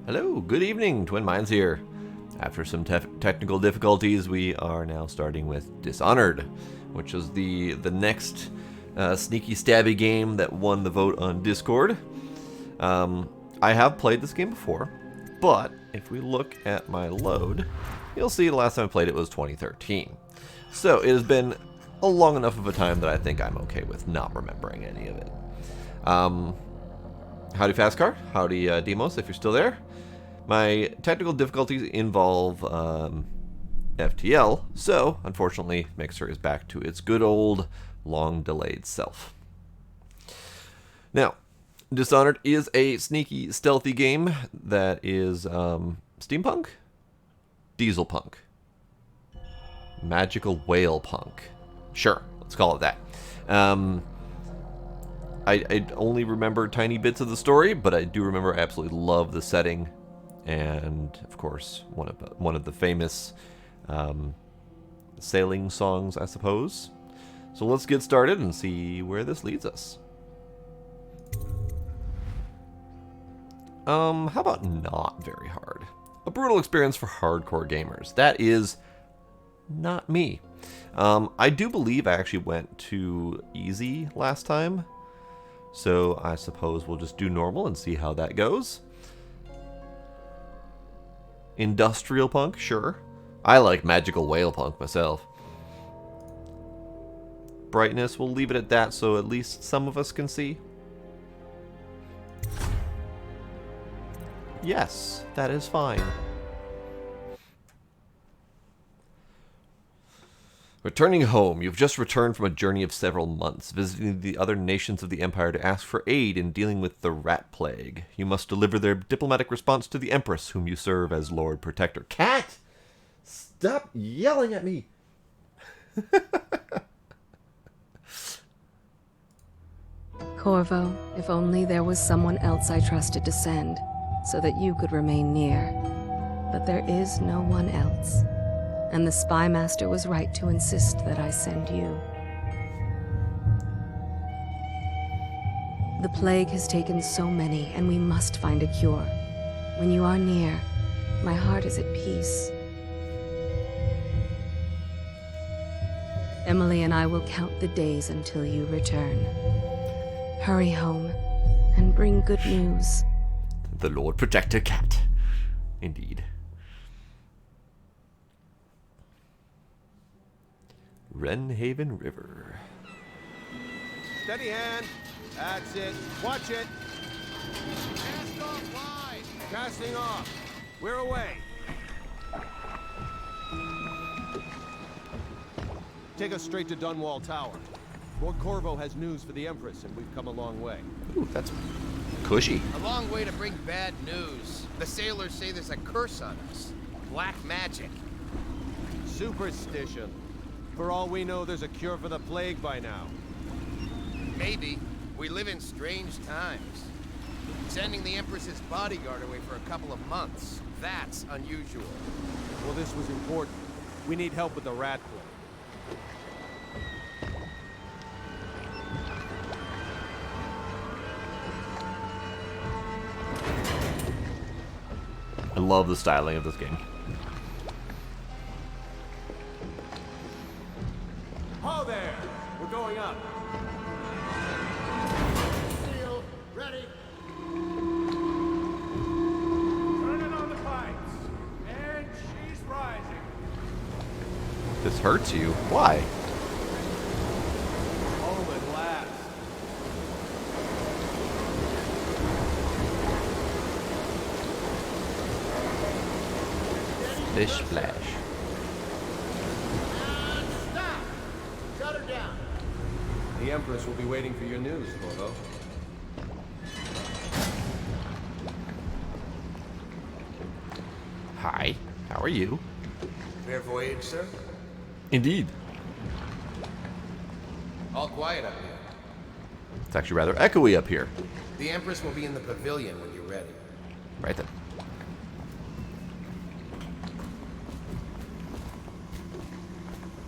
Hello, good evening, Twin Minds here. After some technical difficulties, we are now starting with Dishonored, which is the next sneaky stabby game that won the vote on Discord. I have played this game before, but if we look at my load, you'll see the last time I played it was 2013. So it has been a long enough of a time that I think I'm okay with not remembering any of it. Howdy Fastcar, howdy Demos, if you're still there. My technical difficulties involve FTL, so unfortunately Mixer is back to its good old long-delayed self. Now, Dishonored is a sneaky, stealthy game that is steampunk? Dieselpunk. Magical whale punk. Sure, let's call it that. I only remember tiny bits of the story, but I do remember I absolutely love the setting. And of course, one of the famous sailing songs, I suppose. So let's get started and see where this leads us. How about not very hard? A brutal experience for hardcore gamers. That is not me. I do believe I actually went to easy last time, so I suppose we'll just do normal and see how that goes. Industrial punk, sure. I like magical whale punk myself. Brightness, we'll leave it at that so at least some of us can see. Yes, that is fine. Returning home, you've just returned from a journey of several months, visiting the other nations of the Empire to ask for aid in dealing with the rat plague. You must deliver their diplomatic response to the Empress, whom you serve as Lord Protector. Cat! Stop yelling at me! Corvo, if only there was someone else I trusted to send, so that you could remain near. But there is no one else. And the Spy Master was right to insist that I send you. The plague has taken so many, and we must find a cure. When you are near, my heart is at peace. Emily and I will count the days until you return. Hurry home, and bring good news. The Lord Protector Cat. Indeed. Wrenhaven River. Steady hand. That's it. Watch it. Cast off wide. Casting off. We're away. Take us straight to Dunwall Tower. Lord Corvo has news for the Empress, and we've come a long way. Ooh, that's cushy. A long way to bring bad news. The sailors say there's a curse on us. Black magic. Superstition. For all we know, there's a cure for the plague by now. Maybe. We live in strange times. Sending the Empress's bodyguard away for a couple of months. That's unusual. Well, this was important. We need help with the rat plague. I love the styling of this game. Ho there! We're going up. Steel, ready. Turning on the pipes. And she's rising. This hurts you. Why? Home at last. Fish splash. And stop. Shut her down. The Empress will be waiting for your news, Corvo. Hi, how are you? Fair voyage, sir? Indeed. All quiet up here. It's actually rather echoey up here. The Empress will be in the pavilion when you're ready. Right then.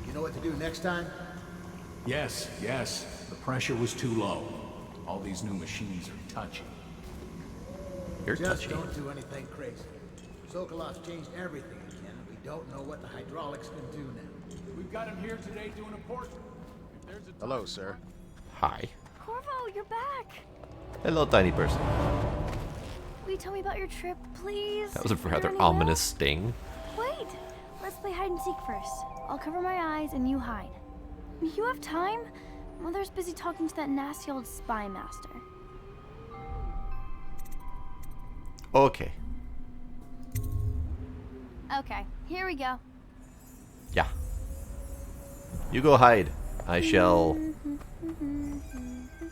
You know what to do next time? Yes, yes. The pressure was too low. All these new machines are touchy. You're Just touchy. don't do anything crazy. Sokolov's changed everything again, and we don't know what the hydraulics can do now. We've got him here today doing a portrait. If there's a Hello, sir. Hi. Corvo, you're back. Hello, tiny person. Will you tell me about your trip, please? That was a Is there rather any ominous left? sting. Wait, let's play hide and seek first. I'll cover my eyes and you hide. You have time? Mother's busy talking to that nasty old spy master. Okay. Okay, here we go. Yeah. You go hide. I shall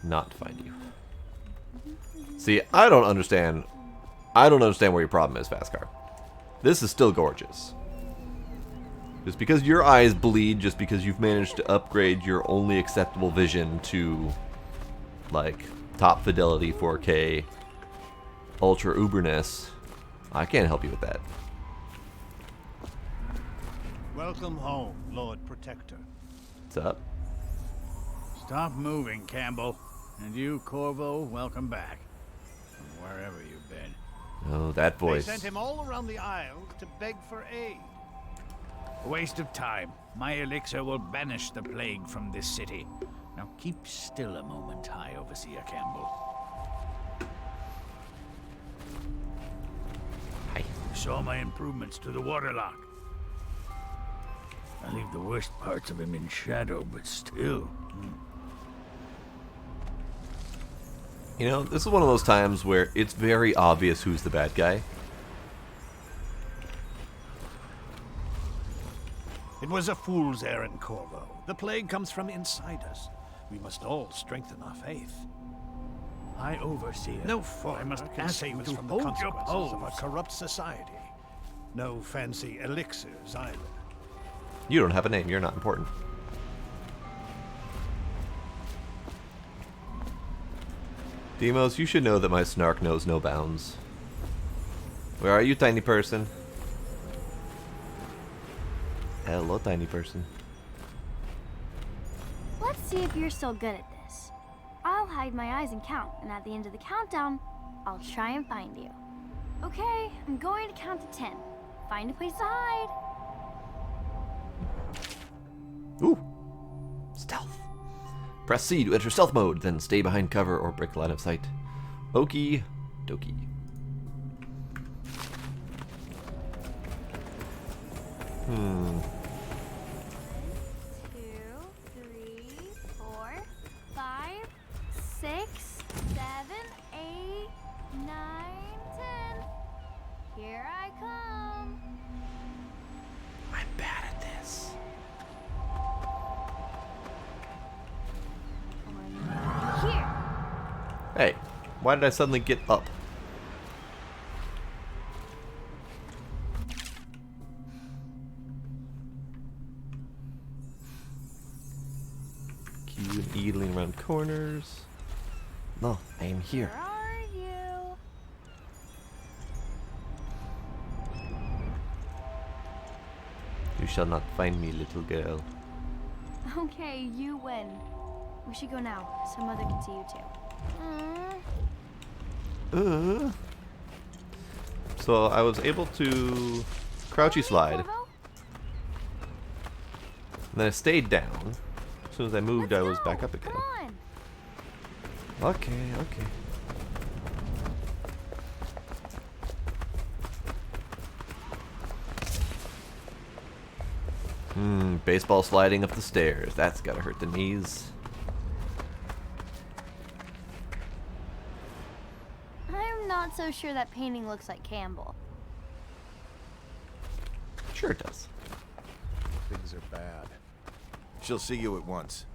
not find you. See, I don't understand where your problem is, Fastcar. This is still gorgeous. Just because your eyes bleed, just because you've managed to upgrade your only acceptable vision to, like, top fidelity 4K, ultra uberness, I can't help you with that. Welcome home, Lord Protector. What's up? Stop moving, Campbell. And you, Corvo, welcome back. From wherever you've been. Oh, that They voice. sent him all around the Isles to beg for aid. A waste of time. My elixir will banish the plague from this city. Now keep still a moment, High Overseer Campbell. Hi. You saw my improvements to the waterlock. I leave the worst parts of him in shadow, but still. You know, this is one of those times where it's very obvious who's the bad guy. It was a fool's errand, Corvo. The plague comes from inside us. We must all strengthen our faith. High Overseer. No fun. I must ask you to from the consequences of a corrupt society. No fancy elixirs either. You don't have a name. You're not important. Demos, you should know that my snark knows no bounds. Where are you, tiny person? Hello, tiny person. Let's see if you're still good at this. I'll hide my eyes and count, and at the end of the countdown, I'll try and find you. Okay, I'm going to count to 10. Find a place to hide. Ooh. Stealth. Press C to enter stealth mode, then stay behind cover or break line of sight. Okie dokie. Hmm. 2, 3, 4, 5, 6, 7, 8, 9, 10. Here I come. I'm bad at this. Here. Hey, why did I suddenly get up? Q and needling around corners. No, I am here. Where are you? You shall not find me, little girl. Okay, you win. We should go now, so Mother can see you too. So I was able to crouchy slide, and Corvo? then I stayed down. As soon as I moved, I was Let's back go. up again. Come on. Okay, okay. Baseball sliding up the stairs. That's gotta hurt the knees. I'm not so sure that painting looks like Campbell. Sure it does. Things are bad. She'll see you at once.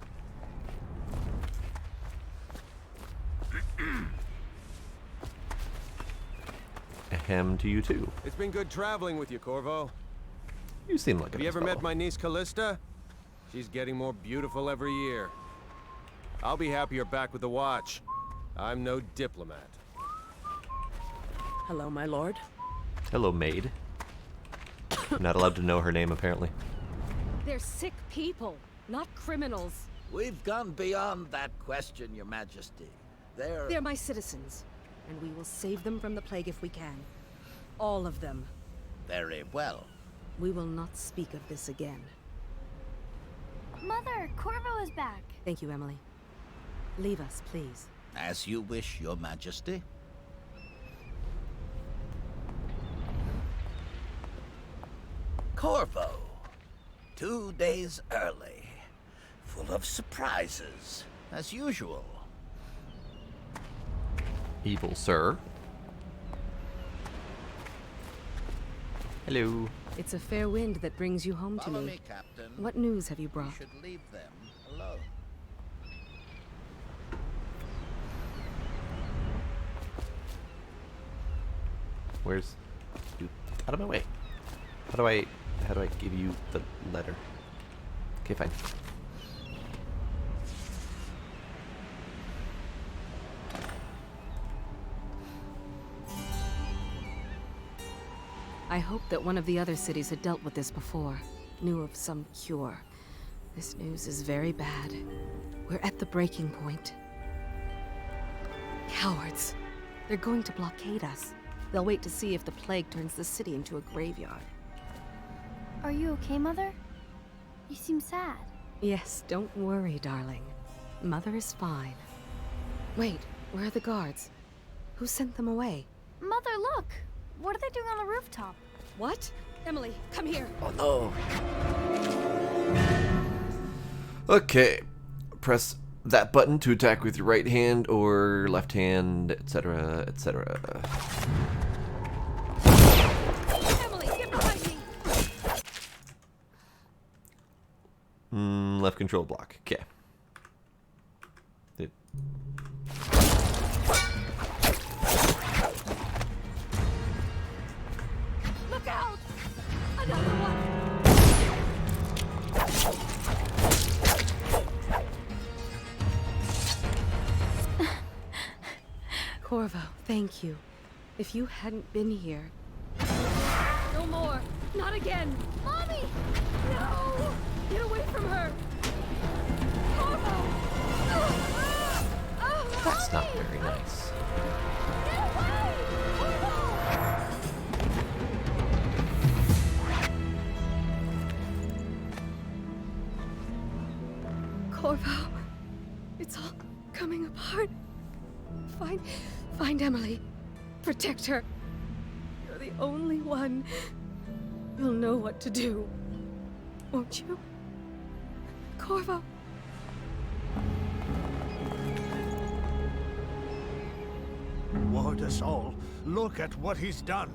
Ahem to you too. It's been good traveling with you, Corvo. You seem like a Have you nice ever met fellow. my niece Callista? She's getting more beautiful every year. I'll be happy you're back with the watch. I'm no diplomat. Hello, my lord. Hello, maid. Not allowed to know her name, apparently. They're sick people, not criminals. We've gone beyond that question, Your Majesty. They're my citizens. and we will save them from the plague if we can. All of them. Very well. We will not speak of this again. Mother, Corvo is back. Thank you, Emily. Leave us, please. As you wish, Your Majesty. Corvo. 2 days early. Full of surprises, as usual. Evil sir. Hello. It's a fair wind that brings you home to Follow me. me, Captain. What news have you We brought? should leave them alone. Where's... Dude, out of my way. How do I give you the letter? Okay, fine. I hoped that one of the other cities had dealt with this before, knew of some cure. This news is very bad. We're at the breaking point. Cowards. They're going to blockade us. They'll wait to see if the plague turns the city into a graveyard. Are you okay, Mother? You seem sad. Yes, don't worry, darling. Mother is fine. Wait, where are the guards? Who sent them away? Mother, look! What are they doing on the rooftop? What? Emily, come here. Oh no. Okay. Press that button to attack with your right hand or left hand, etc., etc. Emily, get behind me! Left control block. Okay. Look out! Another one! Corvo, thank you. If you hadn't been here... No more! Not again! Mommy! No! Get away from her! Corvo! That's not very nice. Get away! Corvo, it's all coming apart. Find Emily. Protect her. You're the only one. You'll know what to do. Won't you? Corvo. Ward us all. Look at what he's done.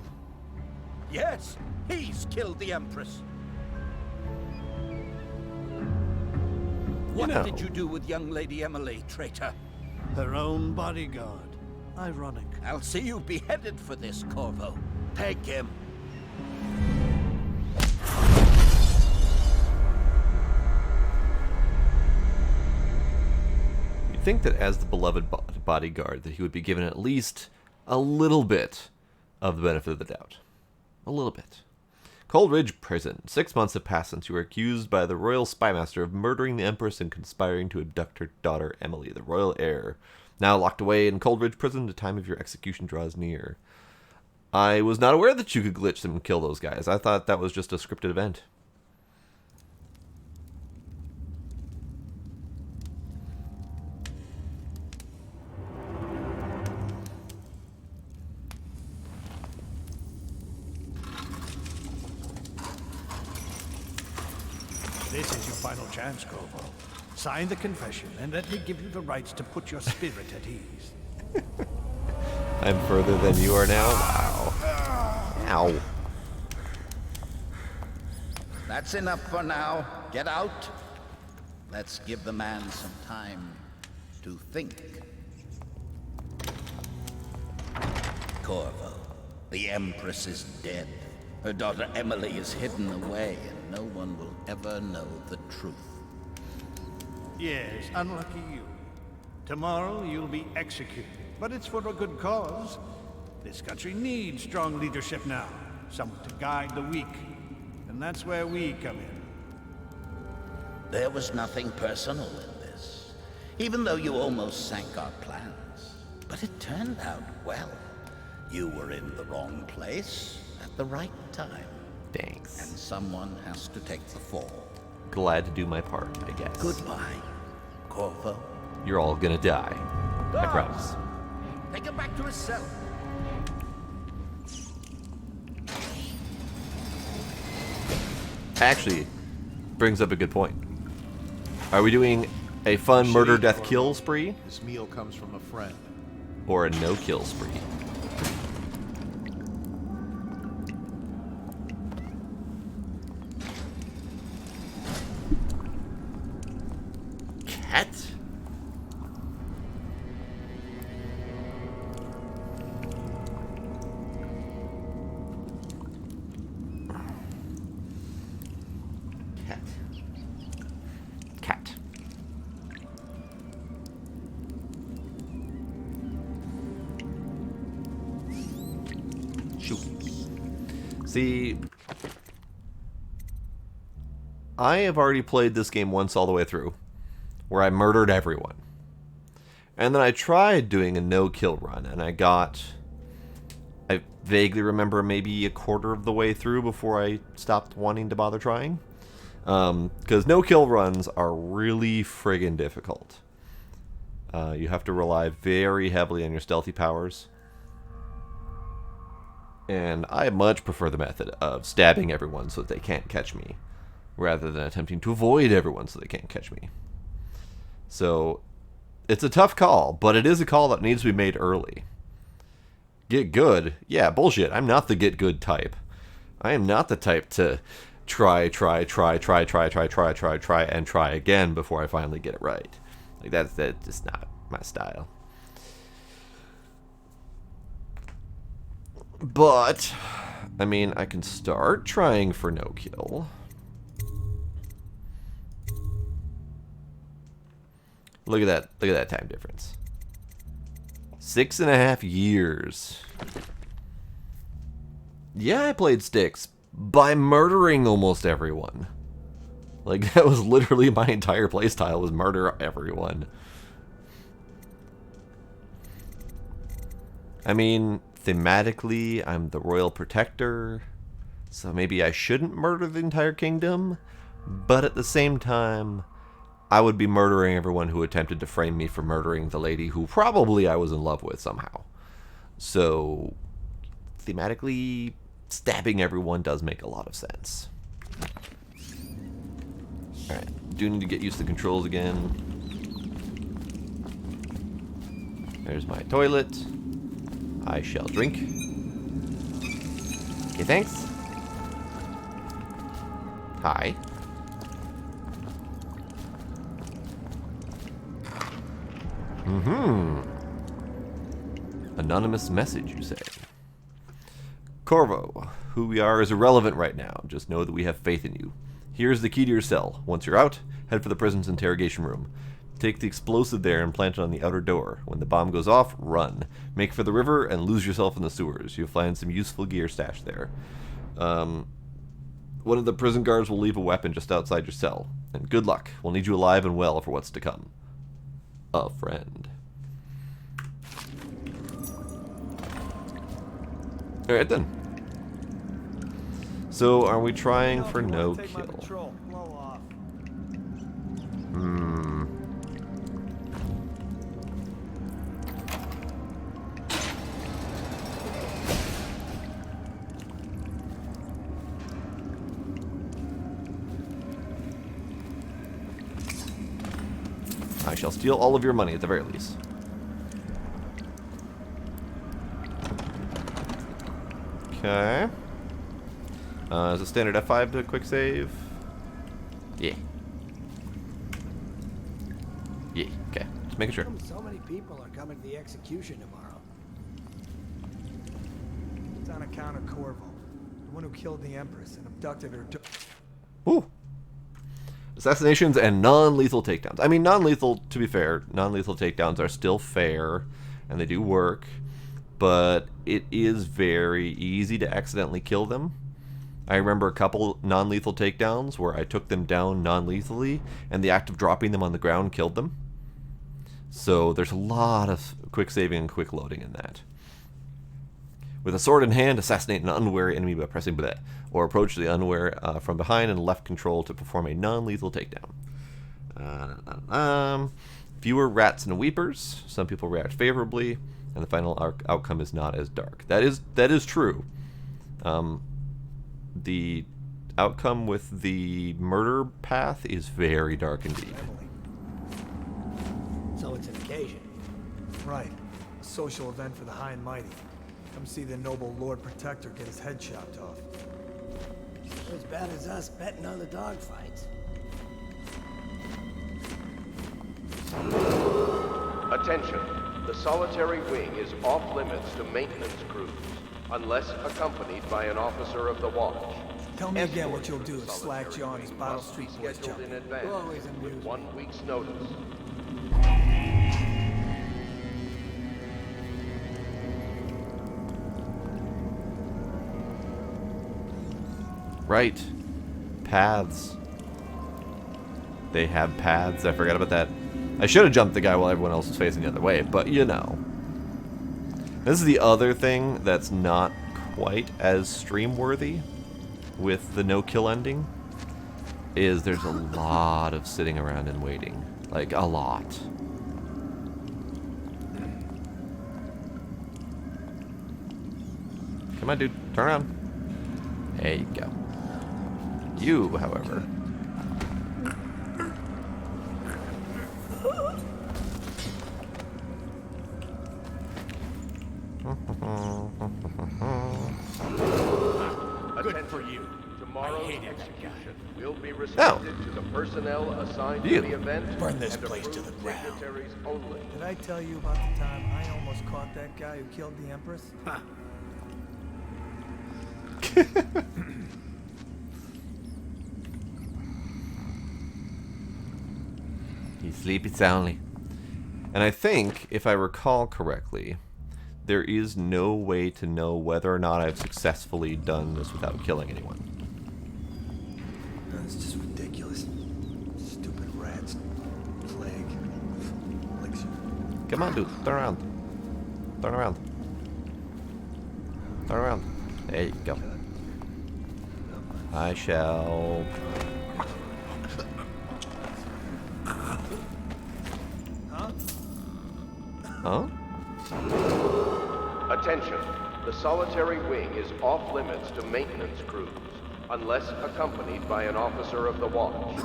Yes, he's killed the Empress. What did you do with young Lady Emily, traitor? Her own bodyguard. Ironic. I'll see you beheaded for this, Corvo. Peg him. You'd think that as the beloved bodyguard that he would be given at least a little bit of the benefit of the doubt. A little bit. Coldridge Prison. 6 months have passed since you were accused by the royal spymaster of murdering the Empress and conspiring to abduct her daughter Emily, the royal heir. Now locked away in Coldridge Prison, the time of your execution draws near. I was not aware that you could glitch them and kill those guys. I thought that was just a scripted event. This is your final chance, Corvo. Sign the confession, and let me give you the rights to put your spirit at ease. I'm further than you are now? Wow. Ow. That's enough for now. Get out. Let's give the man some time to think. Corvo, the Empress is dead. Her daughter Emily is hidden away, and no one will ever know the truth. Yes, unlucky you. Tomorrow you'll be executed, but it's for a good cause. This country needs strong leadership now, someone to guide the weak. And that's where we come in. There was nothing personal in this, even though you almost sank our plans. But it turned out well. You were in the wrong place at the right time. Thanks. And someone has to take the fall. Glad to do my part, I guess. Goodbye, Corvo. You're all gonna die. I promise. Take him back to his cell. Actually, brings up a good point. Are we doing a fun murder, death, kill spree? This meal comes from a friend. Or a no-kill spree? Cat? Cat. Cat. Shoot. See, I have already played this game once all the way through, where I murdered everyone. And then I tried doing a no-kill run, and I vaguely remember maybe a quarter of the way through before I stopped wanting to bother trying. Because no-kill runs are really friggin' difficult. You have to rely very heavily on your stealthy powers. And I much prefer the method of stabbing everyone so that they can't catch me, rather than attempting to avoid everyone so they can't catch me. So, it's a tough call, but it is a call that needs to be made early. Get good? Yeah, bullshit. I'm not the get good type. I am not the type to try, and try again before I finally get it right. Like, that's just not my style. But, I mean, I can start trying for no kill. Look at that time difference. 6.5 years. Yeah, I played Styx by murdering almost everyone. Like, that was literally my entire playstyle, was murder everyone. I mean, thematically, I'm the royal protector, so maybe I shouldn't murder the entire kingdom, but at the same time, I would be murdering everyone who attempted to frame me for murdering the lady who probably I was in love with somehow. So, thematically, stabbing everyone does make a lot of sense. Alright, do need to get used to the controls again. There's my toilet. I shall drink. Okay, thanks. Hi. Anonymous message, you say? Corvo, who we are is irrelevant right now. Just know that we have faith in you. Here's the key to your cell. Once you're out, head for the prison's interrogation room. Take the explosive there and plant it on the outer door. When the bomb goes off, run. Make for the river and lose yourself in the sewers. You'll find some useful gear stashed there. One of the prison guards will leave a weapon just outside your cell. And good luck. We'll need you alive and well for what's to come. A friend. Alright then. So, are we trying for no kill? I shall steal all of your money at the very least. Okay. Is it standard F5 to quick save? Yeah. Yeah, okay. Just making sure. So many people are coming to the execution tomorrow. It's on account of Corvo, the one who killed the Empress and abducted her. Ooh. Assassinations and non-lethal takedowns. I mean, non-lethal, to be fair, non-lethal takedowns are still fair, and they do work, but it is very easy to accidentally kill them. I remember a couple non-lethal takedowns where I took them down non-lethally, and the act of dropping them on the ground killed them. So there's a lot of quick saving and quick loading in that. With a sword in hand, assassinate an unwary enemy by pressing bleh, or approach the unaware from behind and left control to perform a non-lethal takedown. Fewer rats and weepers. Some people react favorably, and the final outcome is not as dark. That is true. The outcome with the murder path is very dark indeed. So it's an occasion. Right. A social event for the high and mighty. Come see the noble Lord Protector get his head chopped off. As bad as us betting on the dogfights. Attention. The solitary wing is off limits to maintenance crews, unless accompanied by an officer of the watch. Tell me again what you'll do if Slag John is Bottle Street Boys scheduled in advance Always with amusing. 1 week's notice. Right. Paths. They have paths. I forgot about that. I should have jumped the guy while everyone else was facing the other way, but you know. This is the other thing that's not quite as stream-worthy with the no-kill ending, is there's a lot of sitting around and waiting. Like, a lot. Come on, dude. Turn around. There you go. You, however... Good for you. Tomorrow's execution will be restricted to the personnel assigned to the event. Burn this and place to approved the ground. dignitaries only. Did I tell you about the time I almost caught that guy who killed the Empress? He's sleeping soundly. And I think, if I recall correctly, there is no way to know whether or not I've successfully done this without killing anyone. That's just ridiculous. Stupid rats. Plague. Elixir. Come on, dude. Turn around. Turn around. Turn around. There you go. I shall... Huh? Attention. The solitary wing is off limits to maintenance crews, unless accompanied by an officer of the watch.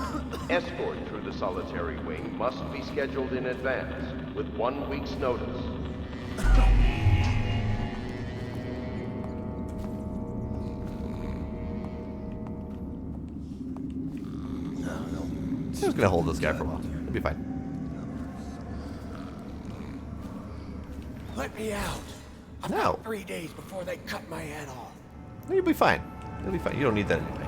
Escort through the solitary wing must be scheduled in advance, with 1 week's notice. I'm just gonna hold this guy for a while. It'll be fine. Let me out. I've No. got 3 days before they cut my head off. You'll be fine. You'll be fine. You don't need that anyway.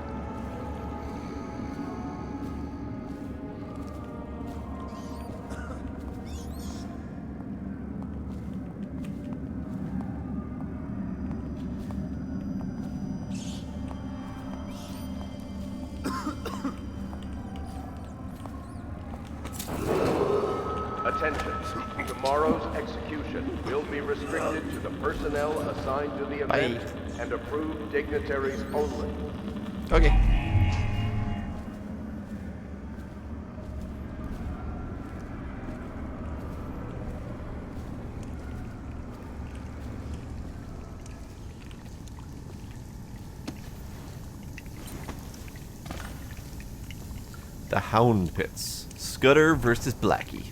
Attention. Tomorrow's execution will be restricted to the personnel assigned to the event and approved dignitaries only. Okay. The Hound Pits. Scudder versus Blackie.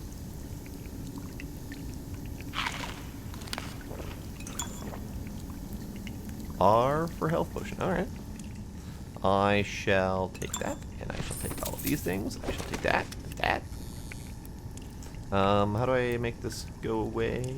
R for health potion. Alright. I shall take that, and I shall take all of these things. I shall take that, and that. How do I make this go away?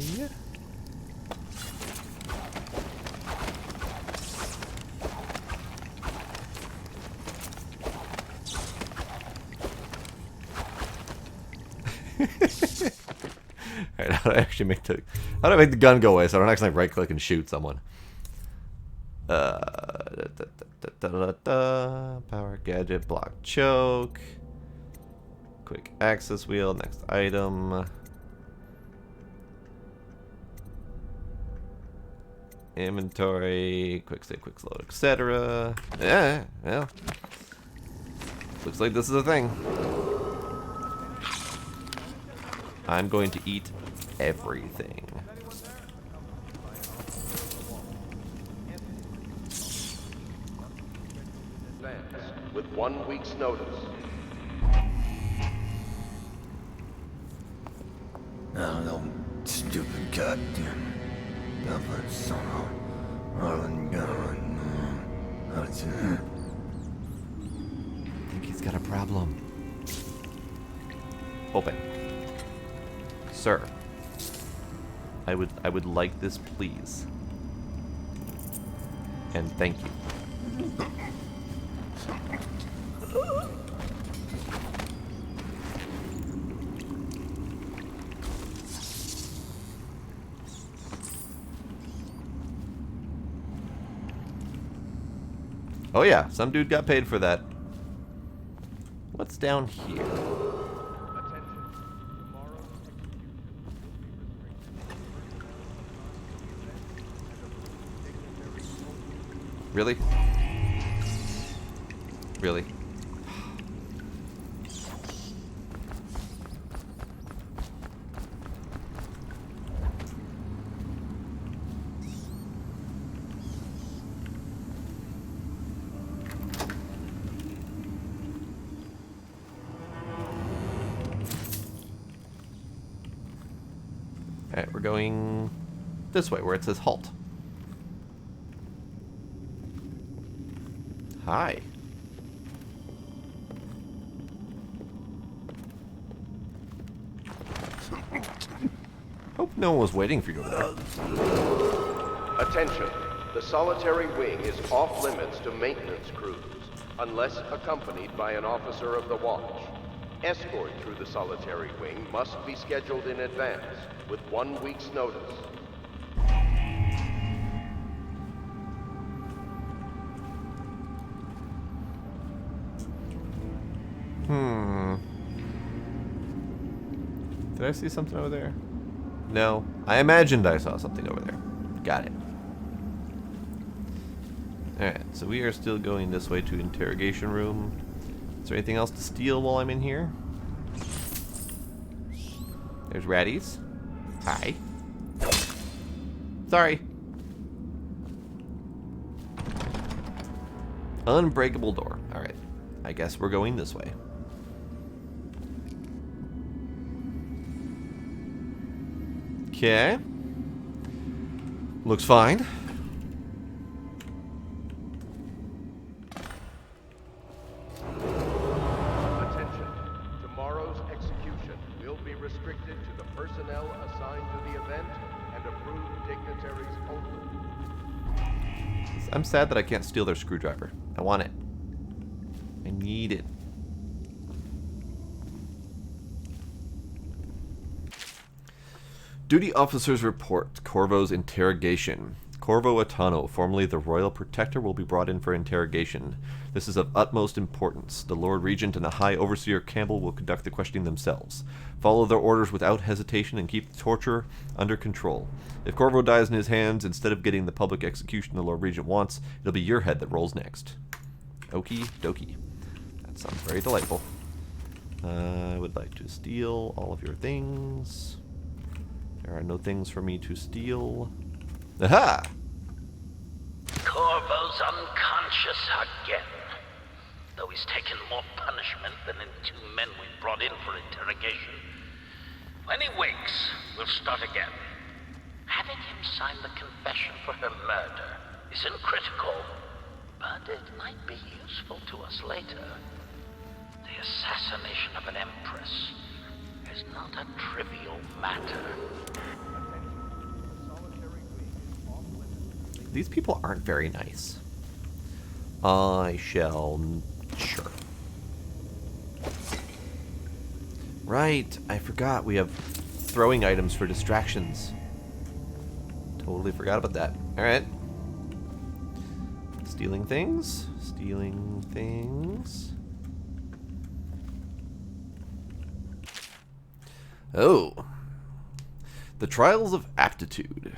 Alright, how do I actually make the gun go away so I don't actually right click and shoot someone? Power gadget, block, choke, quick access wheel, next item. Inventory, quick save, quick load, etc. Yeah, well. Looks like this is a thing. I'm going to eat everything. With 1 week's notice. Oh, no stupid goddamn. I think he's got a problem. Open. Sir. I would like this, please. And thank you. Oh yeah, some dude got paid for that. What's down here? Really? Really? Alright, we're going this way where it says halt. Hi. Hope no one was waiting for you over there. Attention. The solitary wing is off limits to maintenance crews, unless accompanied by an officer of the watch. Escort through the solitary wing must be scheduled in advance, with 1 week's notice. Did I see something over there? No. I imagined I saw something over there. Got it. Alright, so we are still going this way to interrogation room. Is there anything else to steal while I'm in here? There's Raddies. Hi. Sorry. Unbreakable door. Alright. I guess we're going this way. Okay. Looks fine. Attention. Tomorrow's execution will be restricted to the personnel assigned to the event and approved dignitaries only. I'm sad that I can't steal their screwdriver. I want it. I need it. Duty officers report Corvo's interrogation. Corvo Atano, formerly the Royal Protector, will be brought in for interrogation. This is of utmost importance. The Lord Regent and the High Overseer Campbell will conduct the questioning themselves. Follow their orders without hesitation and keep the torture under control. If Corvo dies in his hands, instead of getting the public execution the Lord Regent wants, it'll be your head that rolls next. Okie dokie. That sounds very delightful. I would like to steal all of your things. There are no things for me to steal. Aha! Corvo's unconscious again. Though he's taken more punishment than the 2 men we brought in for interrogation. When he wakes, we'll start again. Having him sign the confession for her murder isn't critical, but it might be useful to us later. The assassination of an empress is not a trivial matter. These people aren't very nice. I shall... Sure. Right, I forgot we have throwing items for distractions. Totally forgot about that. Alright. Stealing things. Stealing things. Oh. The Trials of Aptitude.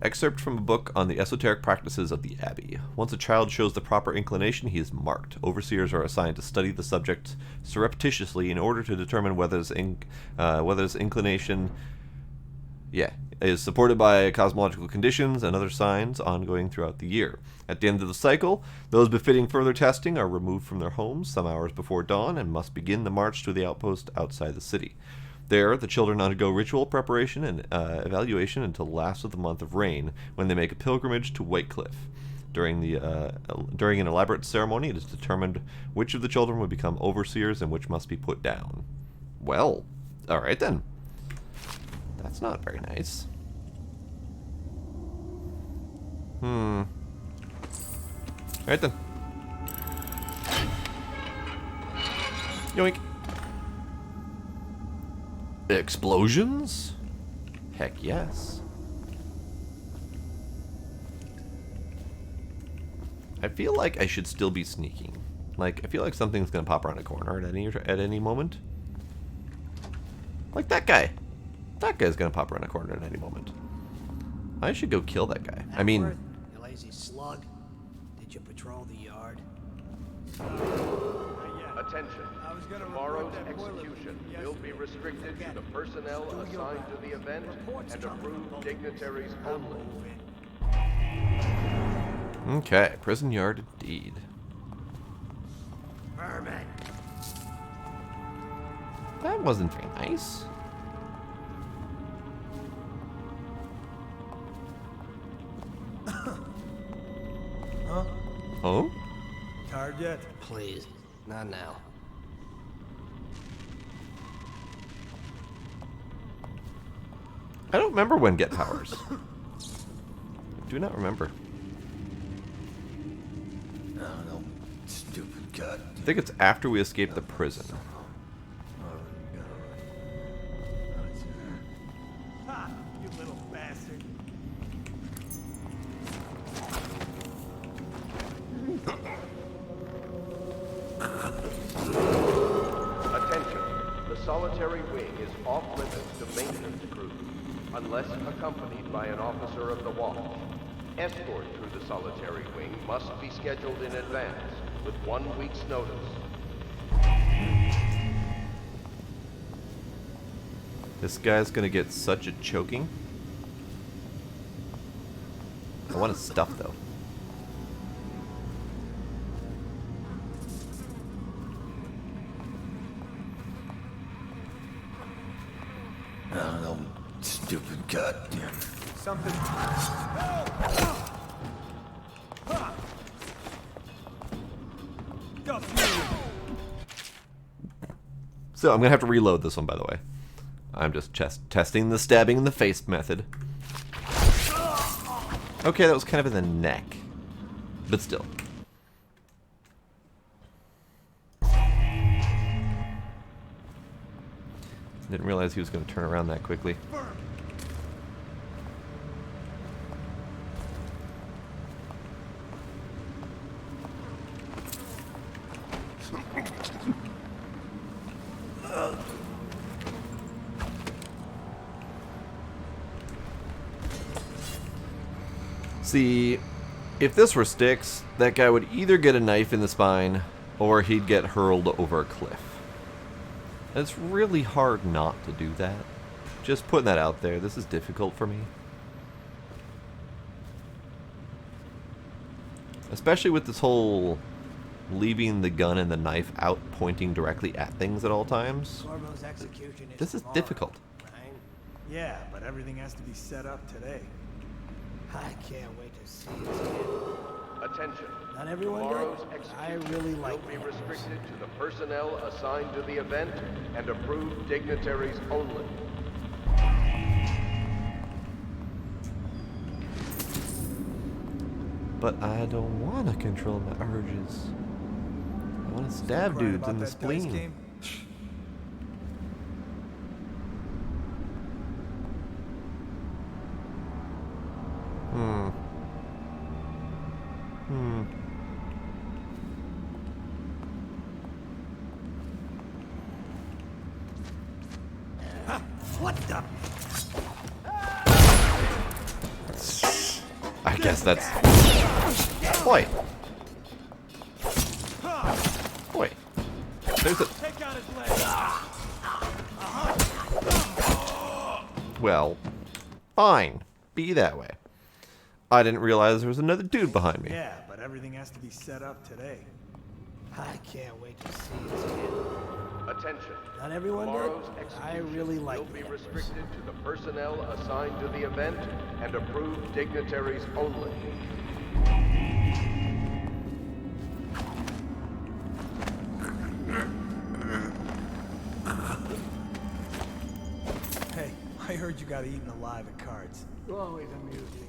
Excerpt from a book on the esoteric practices of the Abbey. Once a child shows the proper inclination, he is marked. Overseers are assigned to study the subject surreptitiously in order to determine whether his inclination is supported by cosmological conditions and other signs ongoing throughout the year. At the end of the cycle, those befitting further testing are removed from their homes some hours before dawn and must begin the march to the outpost outside the city. There, the children undergo ritual preparation and evaluation until the last of the month of rain, when they make a pilgrimage to Whitecliff. During an elaborate ceremony, it is determined which of the children will become overseers and which must be put down. Well, alright then. That's not very nice. Alright then. Yoink. Explosions? Heck yes. I feel like I should still be sneaking. Like, I feel like something's gonna pop around a corner at any moment. Like that guy. That guy's gonna pop around a corner at any moment. I should go kill that guy. I mean... You lazy slug. Did you patrol the yard? Attention. Tomorrow's execution will be restricted to the personnel assigned to the event and approved dignitaries only. Okay, prison yard indeed. Vermin. That wasn't very nice. Huh? Oh? Tired yet? Please, not now. I don't remember when get powers. I do not remember. No, stupid god. I think it's after we escape the prison. Ha! You little bastard. Attention. The solitary wing is off limits to maintenance crews, unless accompanied by an officer of the watch. Escort through the solitary wing must be scheduled in advance, with 1 week's notice. This guy's gonna get such a choking. I want his stuff though. No, stupid goddamn. Something. So I'm gonna have to reload this one, by the way. I'm just testing the stabbing in the face method. Okay, that was kind of in the neck, but still. Didn't realize he was going to turn around that quickly. See, if this were Styx, that guy would either get a knife in the spine or he'd get hurled over a cliff. It's really hard not to do that. Just putting that out there. This is difficult for me. Especially with this whole leaving the gun and the knife out pointing directly at things at all times. Corvo's execution is This is tomorrow, difficult. right? Yeah, but everything has to be set up today. I can't wait to see this kid. Attention. Not everyone Tomorrow's did. I really execution like will be that. restricted to the personnel assigned to the event and approved dignitaries only. But I don't want to control my urges. I want to stab Crying dudes about in the that dice spleen. game? What the? guess that's... Boy. Boy. There's a... Well, fine. Be that way. I didn't realize there was another dude behind me. Yeah, but everything has to be set up today. I can't wait to see it again. Attention. Not everyone Tomorrow's did. I execution really like will be the restricted to the personnel assigned to the event and approved dignitaries only. Hey, I heard you got eaten alive at cards. You always amuse me.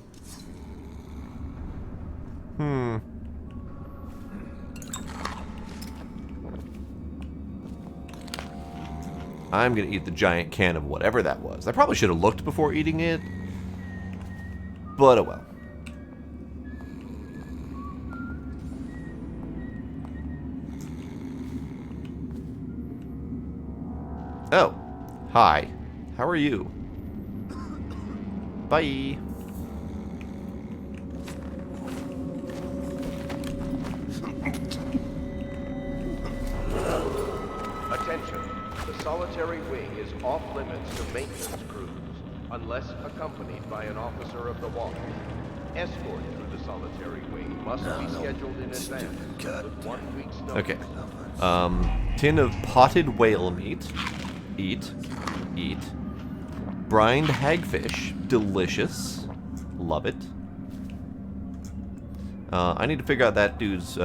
I'm gonna eat the giant can of whatever that was. I probably should have looked before eating it. But oh well. Oh. Hi. How are you? Bye. Attention. The solitary wing is off limits to maintenance crews, unless accompanied by an officer of the watch. Escort through the solitary wing must be scheduled in advance with 1 week's notice. Okay. Tin of potted whale meat. Eat. Eat. Brined hagfish. Delicious. Love it. I need to figure out that dude's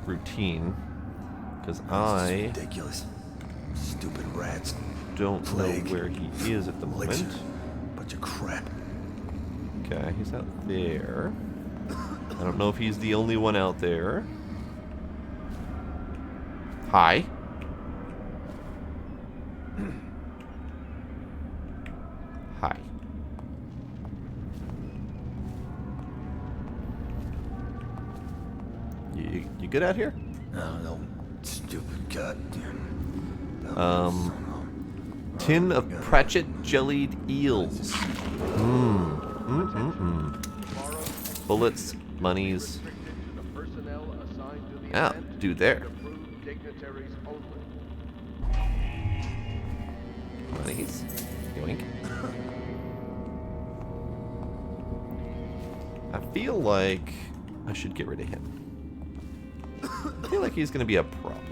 routine. Because I... ridiculous. Stupid rats. Don't know where he is at the moment. Bunch of crap. Okay, he's out there. I don't know if he's the only one out there. Hi. Hi. You good out here? No, stupid goddamn. Tin of Pratchett jellied eels. Bullets, monies. Ah, dude there. Monies. Yoink. I feel like I should get rid of him. I feel like he's gonna be a problem.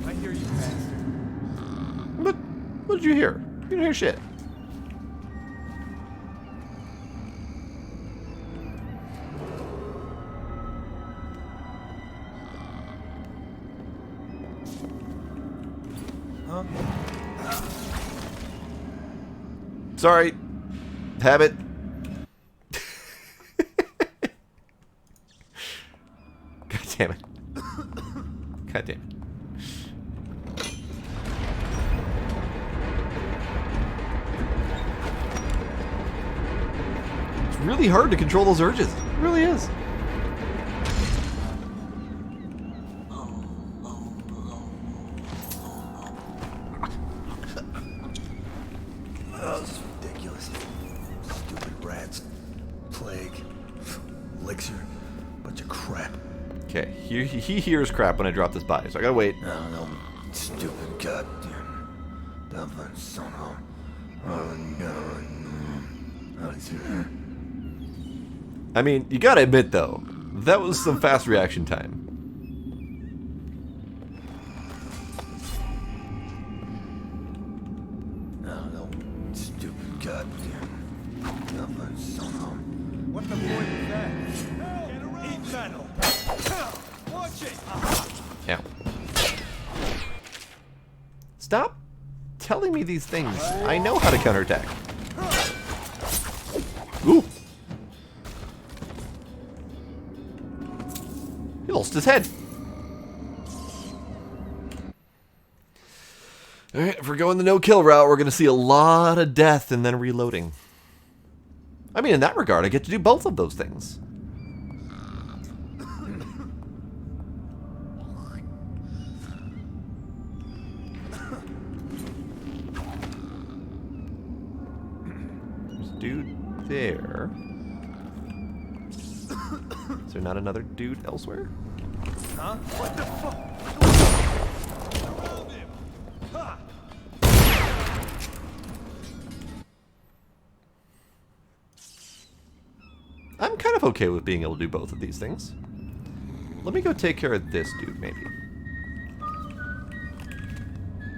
I hear you, bastard. What did you hear? You didn't hear shit. Huh? Sorry. Habit. God damn it. God damn it. It's really hard to control those urges. It really is. Oh, this is ridiculous. Stupid rats. Plague. Elixir. Bunch of crap. Okay, he hears crap when I drop this body, so I gotta wait. No, stupid goddamn. Dublin son of... Oh, no. I mean, you gotta admit though, that was some fast reaction time. No, stupid goddamn. Dublin son of... What the point is that? Eat metal. Watch it. Yeah. Stop telling me these things. I know how to counterattack. Ooh. He lost his head. Alright, if we're going the no-kill route, we're going to see a lot of death and then reloading. I mean, in that regard, I get to do both of those things. There's a dude there. Is there not another dude elsewhere? Huh? What the fuck? I'm kind of okay with being able to do both of these things. Let me go take care of this dude, maybe.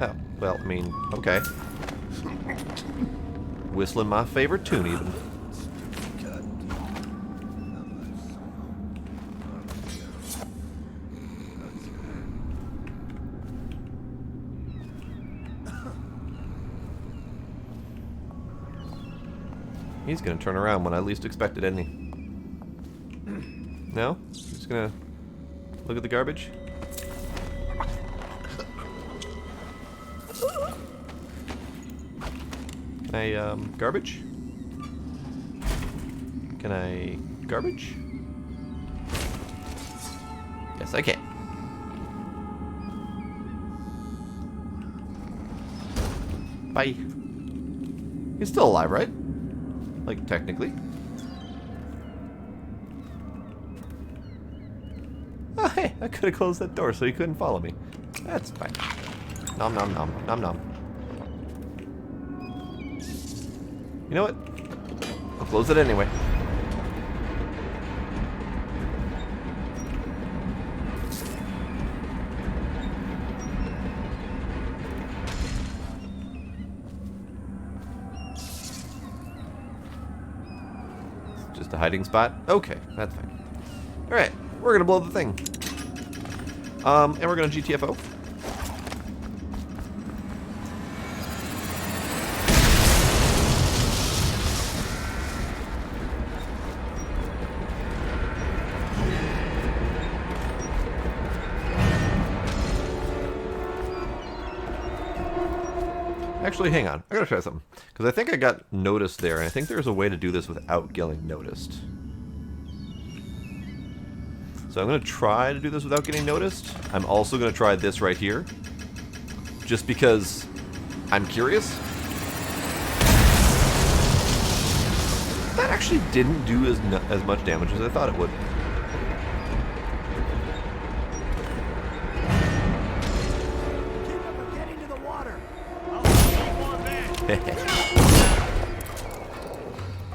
Oh, well, I mean, okay. Whistling my favorite tune, even. He's gonna turn around when I least expect it, isn't he? No? He's gonna look at the garbage? Can I, garbage? Can I garbage? Yes, I can. Bye. He's still alive, right? Like, technically. Oh, hey, I could have closed that door so he couldn't follow me. That's fine. Nom nom nom. Nom nom. You know what? I'll close it anyway. Just a hiding spot? Okay, that's fine. Alright, we're gonna blow the thing. And we're gonna GTFO. Actually, hang on. I gotta try something. Because I think I got noticed there, and I think there's a way to do this without getting noticed. So I'm gonna try to do this without getting noticed. I'm also gonna try this right here. Just because I'm curious. That actually didn't do as much damage as I thought it would.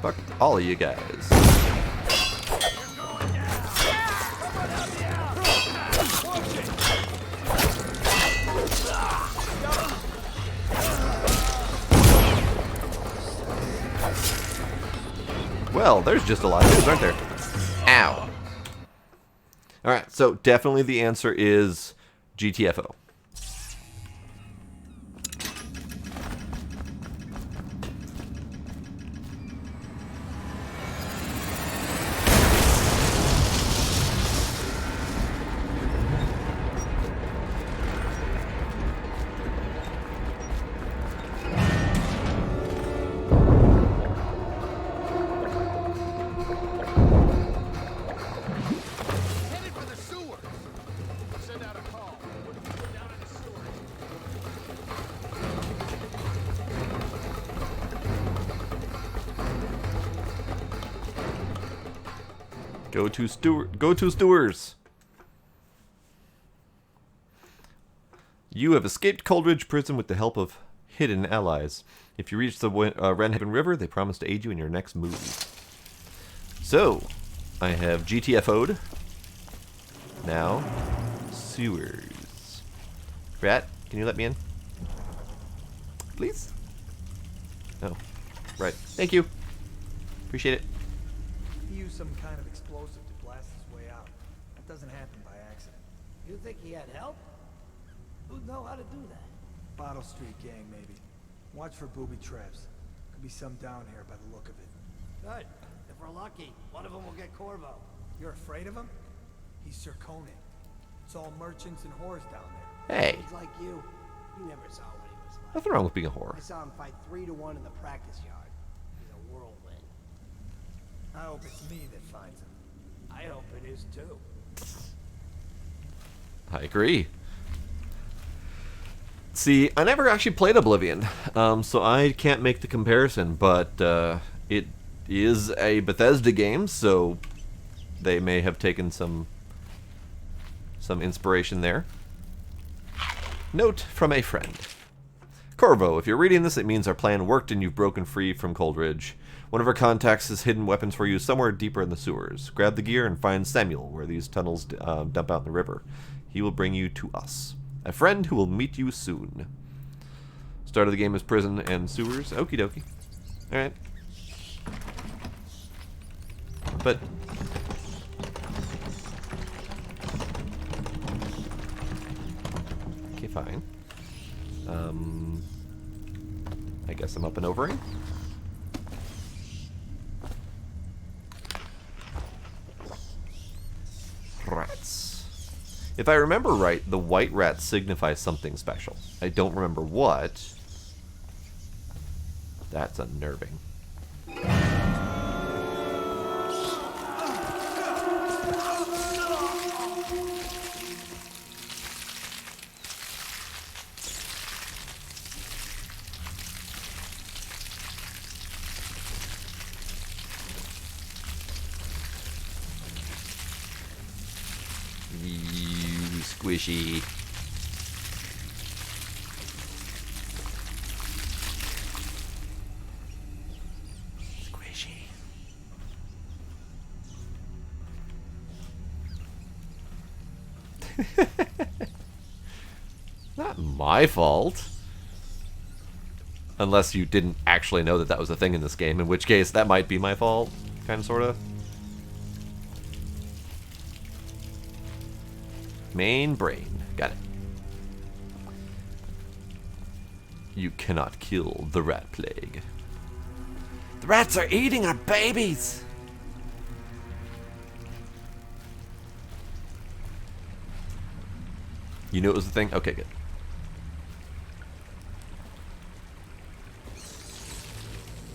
Fuck all of you guys. Well, there's just a lot of dudes, aren't there? Ow. Alright, so definitely the answer is GTFO. Go to Stewards. You have escaped Coldridge Prison with the help of hidden allies. If you reach the Renhaven River, they promise to aid you in your next move. So, I have GTFO'd. Now, sewers. Rat, can you let me in? Please? Oh, right. Thank you. Appreciate it. He used some kind of explosive to blast his way out. That doesn't happen by accident. You think he had help? Who'd know how to do that? Bottle Street gang, maybe. Watch for booby traps. Could be some down here by the look of it. Good. If we're lucky, one of them will get Corvo. You're afraid of him? He's Sir Conan. It's all merchants and whores down there. Hey. He's like you. You never saw what he was Nothing wrong with being a whore. I saw him fight 3-1 in the practice yard. He's a whirlwind. I hope it's me that finds him. I hope it is too. I agree. See, I never actually played Oblivion, so I can't make the comparison, but it is a Bethesda game, so they may have taken some inspiration there. Note from a friend. Corvo, if you're reading this, it means our plan worked and you've broken free from Coldridge. One of our contacts has hidden weapons for you somewhere deeper in the sewers. Grab the gear and find Samuel, where these tunnels dump out in the river. He will bring you to us. A friend who will meet you soon. Start of the game is prison and sewers. Okie dokie. Alright. But... okay, fine. I guess I'm up and overing. Rats. If I remember right, the white rats signify something special. I don't remember what. That's unnerving. Squishy. Squishy. Not my fault. Unless you didn't actually know that that was a thing in this game, in which case that might be my fault. Kind of, sort of. Main brain. Got it. You cannot kill the rat plague. The rats are eating our babies! You knew it was the thing? Okay, good.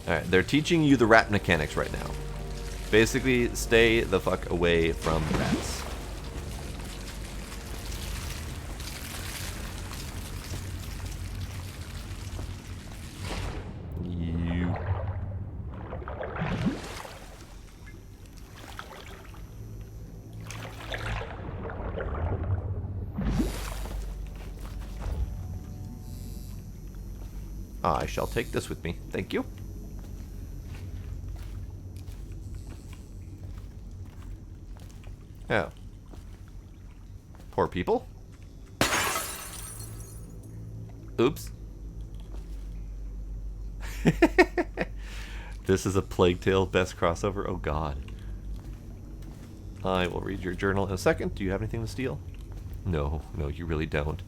Alright, they're teaching you the rat mechanics right now. Basically, stay the fuck away from rats. I shall take this with me. Thank you. Oh. Poor people. Oops. This is a Plague Tale best crossover. Oh god. I will read your journal in a second. Do you have anything to steal? No, no, you really don't.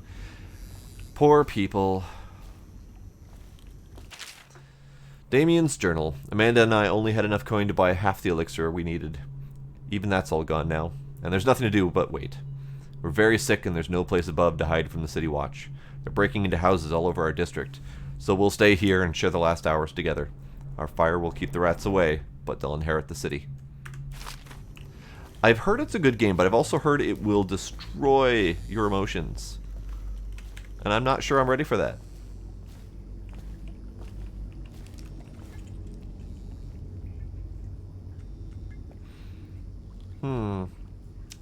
Poor people. Damien's journal. Amanda and I only had enough coin to buy half the elixir we needed. Even that's all gone now. And there's nothing to do but wait. We're very sick and there's no place above to hide from the city watch. They're breaking into houses all over our district. So we'll stay here and share the last hours together. Our fire will keep the rats away, but they'll inherit the city. I've heard it's a good game, but I've also heard it will destroy your emotions. And I'm not sure I'm ready for that.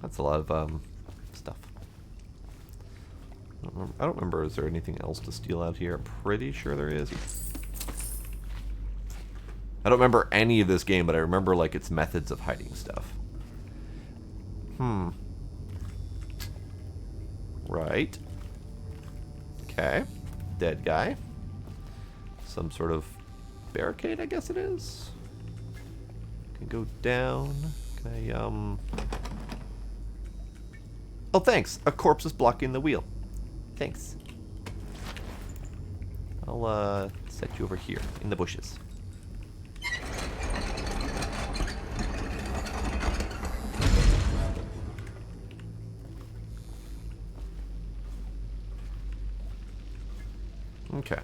That's a lot of stuff. I don't remember, is there anything else to steal out here? I'm pretty sure there is. I don't remember any of this game, but I remember like its methods of hiding stuff. Right. Okay. Dead guy. Some sort of barricade, I guess it is. Can go down. Can I, oh, thanks. A corpse is blocking the wheel. Thanks. I'll, set you over here, in the bushes. Okay.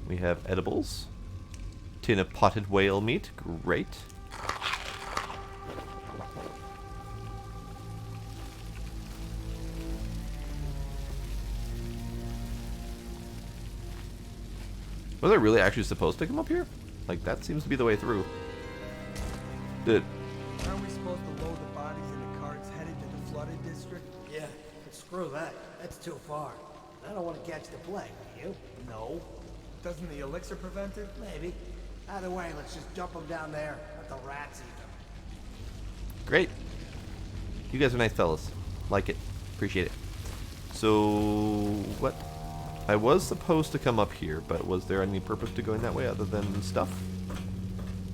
We have edibles. Tin of potted whale meat. Great. Was I really actually supposed to come up here? Like, that seems to be the way through. Aren't we supposed to load the bodies into carts headed to the flooded district? Yeah, but screw that. That's too far. I don't want to catch the plague, do you? No. Doesn't the elixir prevent it? Maybe. Either way, let's just dump them down there. Let the rats eat them. Great. You guys are nice fellas. Like it. Appreciate it. So, what? I was supposed to come up here, but was there any purpose to going that way other than stuff?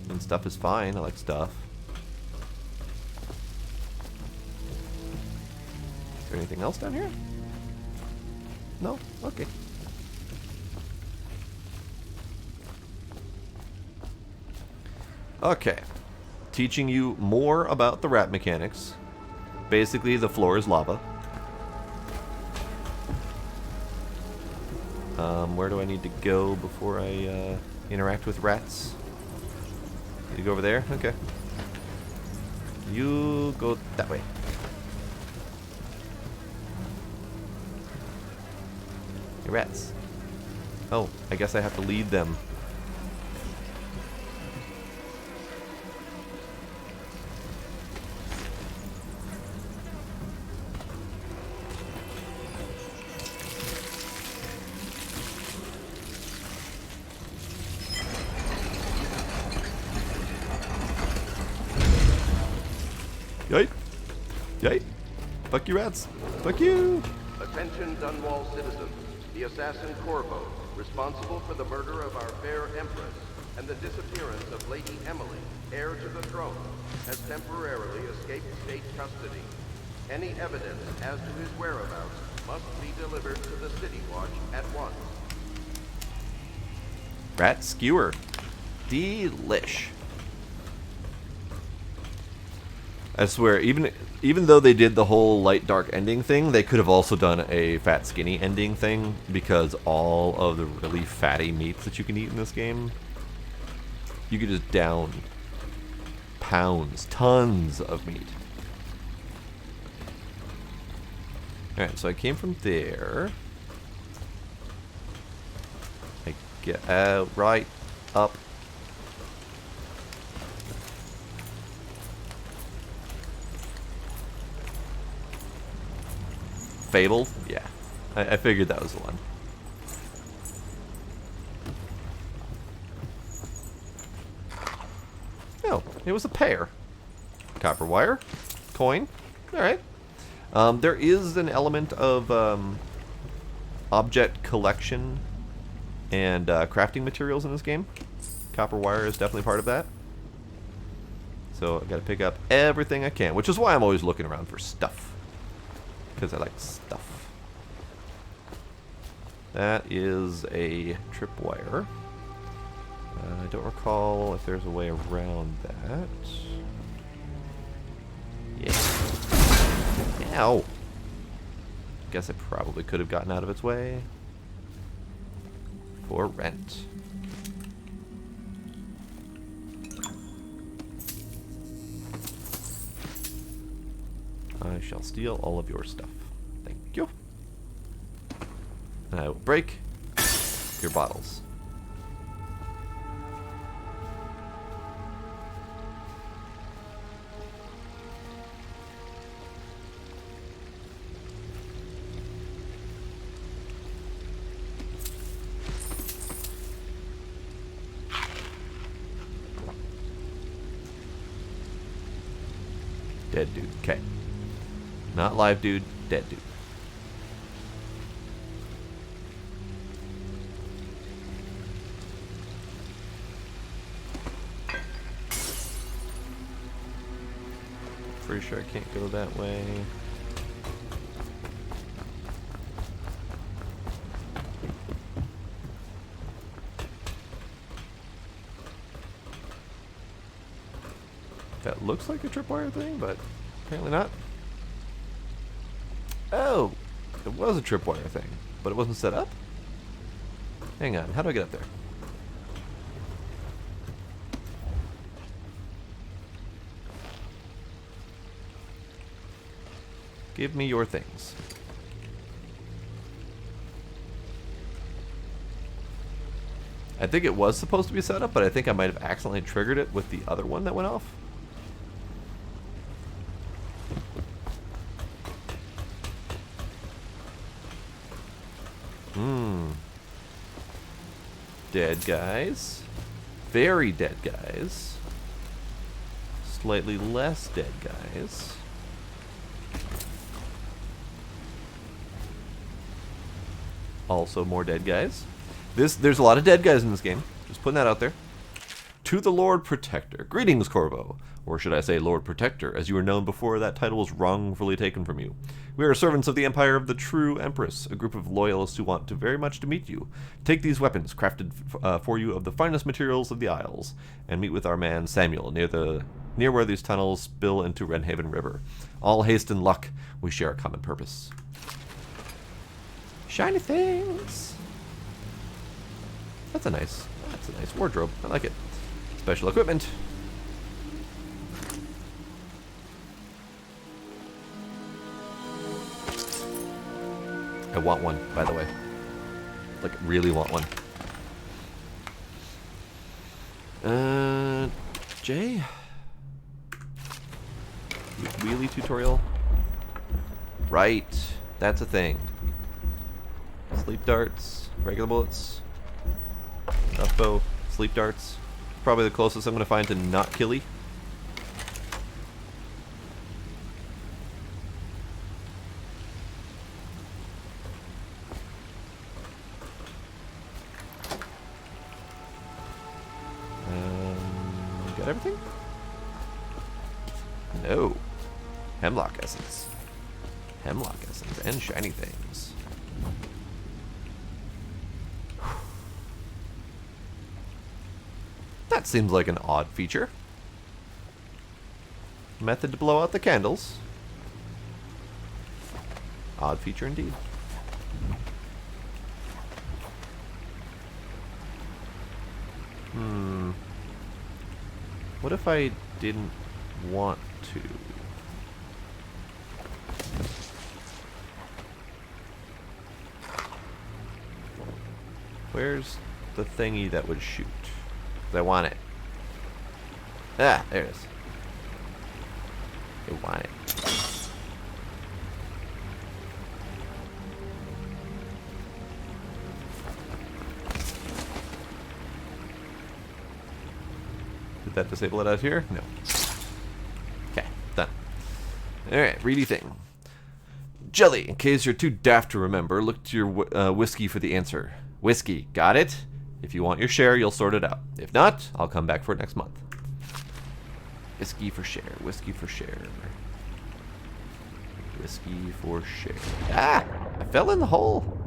And stuff is fine. I like stuff. Is there anything else down here? No? Okay. Okay. Teaching you more about the rat mechanics. Basically, the floor is lava. Where do I need to go before I interact with rats? Need to go over there? Okay. You go that way. Hey, rats. Oh, I guess I have to lead them. Yay! Yay! Fuck you, rats! Fuck you! Attention, Dunwall citizens. The assassin Corvo, responsible for the murder of our fair Empress and the disappearance of Lady Emily, heir to the throne, has temporarily escaped state custody. Any evidence as to his whereabouts must be delivered to the City Watch at once. Rat skewer. Delish. I swear, even though they did the whole light dark ending thing, they could have also done a fat skinny ending thing, because all of the really fatty meats that you can eat in this game, you could just down pounds, tons of meat. Alright, so I came from there. I get right up. Fabled? Yeah. I figured that was the one. Oh, it was a pair. Copper wire. Coin. Alright. There is an element of object collection and crafting materials in this game. Copper wire is definitely part of that. So I gotta pick up everything I can, which is why I'm always looking around for stuff. Because I like stuff. That is a tripwire. I don't recall if there's a way around that. Yeah. Ow. Guess I probably could have gotten out of its way. For rent. I shall steal all of your stuff. Thank you. And I will break your bottles. Dead dude. Okay. Not live dude, dead dude. Pretty sure I can't go that way. That looks like a tripwire thing, but apparently not. Oh, it was a tripwire thing, but it wasn't set up? Hang on, how do I get up there? Give me your things. I think it was supposed to be set up, but I think I might have accidentally triggered it with the other one that went off. Dead guys. Very dead guys. Slightly less dead guys. Also more dead guys. There's a lot of dead guys in this game. Just putting that out there. To the Lord Protector. Greetings, Corvo. Or should I say Lord Protector, as you were known before that title was wrongfully taken from you. We are servants of the Empire of the True Empress, a group of loyalists who want very much to meet you. Take these weapons, crafted for you of the finest materials of the Isles, and meet with our man Samuel near where these tunnels spill into Wrenhaven River. All haste and luck. We share a common purpose. Shiny things. That's a nice wardrobe. I like it. Special equipment. I want one, by the way. Like, really want one. Jay? Wheelie tutorial? Right. That's a thing. Sleep darts. Regular bullets. Enough bow. Sleep darts. Probably the closest I'm going to find to not killy. Got everything? No. Hemlock essence. Hemlock essence and shiny things. That seems like an odd feature. Method to blow out the candles. Odd feature indeed. What if I didn't want to? Where's the thingy that would shoot? 'Cause I want it. Ah, there it is. I want it. Did that disable it out here? No. Okay, done. Alright, reedy thing. Jelly, in case you're too daft to remember, look to your whiskey for the answer. Whiskey, got it? If you want your share, you'll sort it out. If not, I'll come back for it next month. Whiskey for share, whiskey for share. Whiskey for share. Ah! I fell in the hole!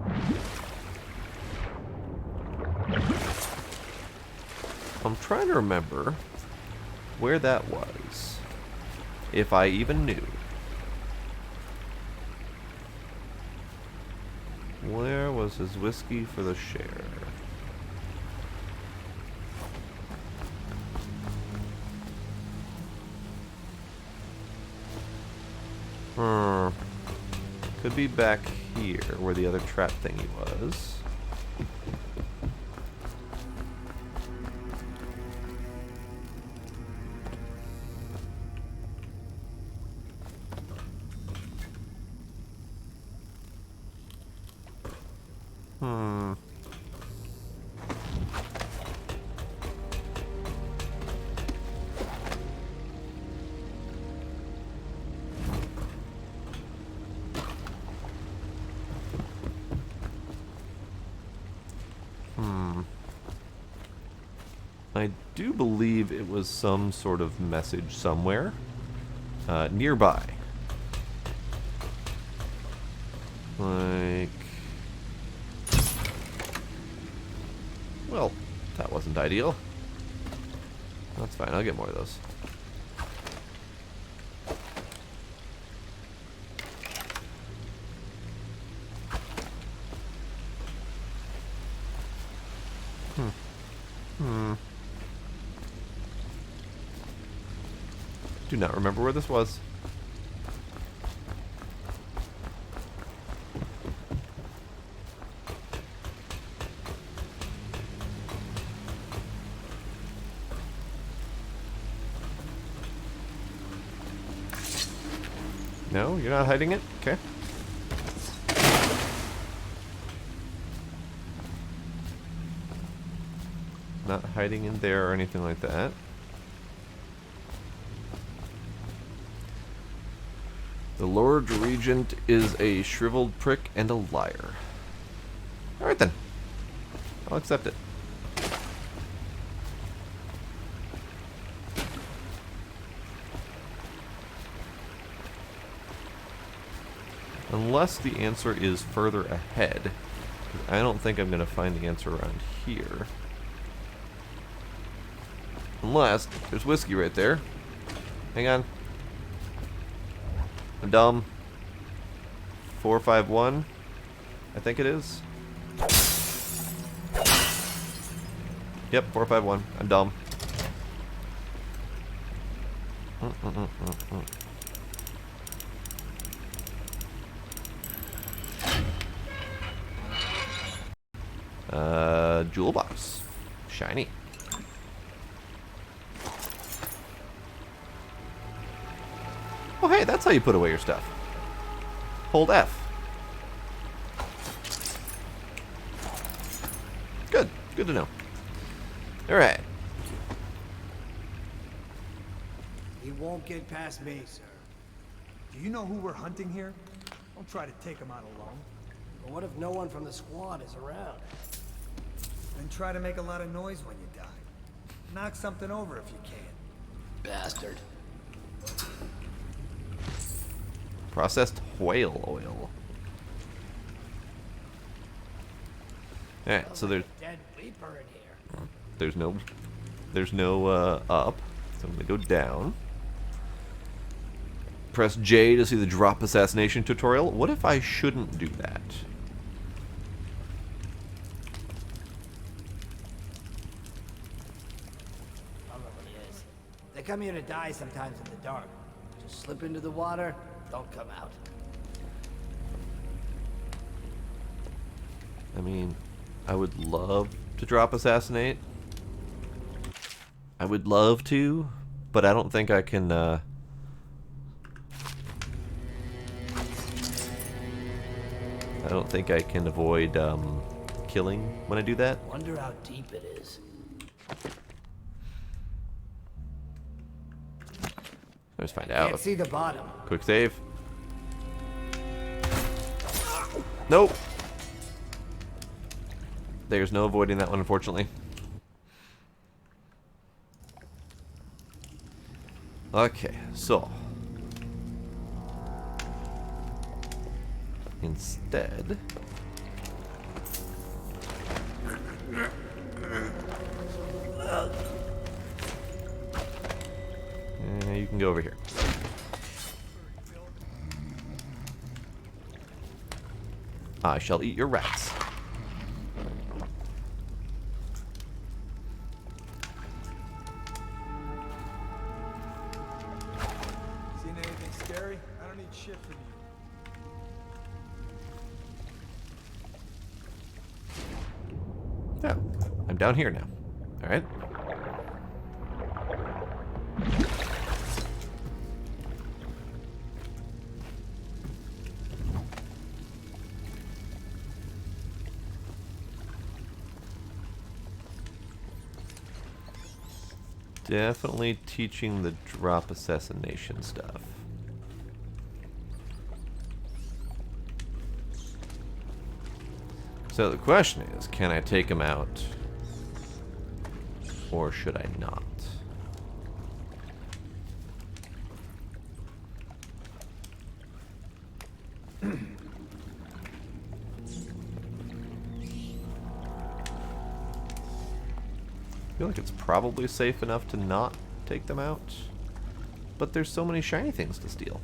I'm trying to remember where that was. If I even knew. Where was his whiskey for the share? Could be back here where the other trap thingy was. I do believe it was some sort of message somewhere nearby. Like... Well, that wasn't ideal. That's fine, I'll get more of those. Do not remember where this was. No, you're not hiding it? Okay. Not hiding in there or anything like that. The Lord Regent is a shriveled prick and a liar. Alright then. I'll accept it. Unless the answer is further ahead. I don't think I'm going to find the answer around here. Unless there's whiskey right there. Hang on. I'm dumb. 451, I think it is. Yep, 451. I'm dumb. Jewel box. Shiny. Oh, hey, that's how you put away your stuff. Hold F. Good. Good to know. Alright. He won't get past me, sir. Do you know who we're hunting here? Don't try to take him out alone. But what if no one from the squad is around? Then try to make a lot of noise when you die. Knock something over if you can. Bastard. Processed whale oil. Alright, so there's Dead Reaper in here. there's no up. So I'm gonna go down. Press J to see the drop assassination tutorial. What if I shouldn't do that? I don't know what it is. They come here to die sometimes in the dark. Just slip into the water, don't come out. I mean, I would love to drop assassinate. I would love to, but I don't think I can, I don't think I can avoid, killing when I do that. Wonder how deep it is. Let's find Can't out. see the bottom. Quick save. Nope. There's no avoiding that one, unfortunately. Okay, so instead, you can go over here. I shall eat your rats. Seen anything scary? I don't need shit from you. Oh, I'm down here now. All right. Definitely teaching the drop assassination stuff. So the question is, can I take him out? Or should I not? I feel like it's probably safe enough to not take them out, but there's so many shiny things to steal.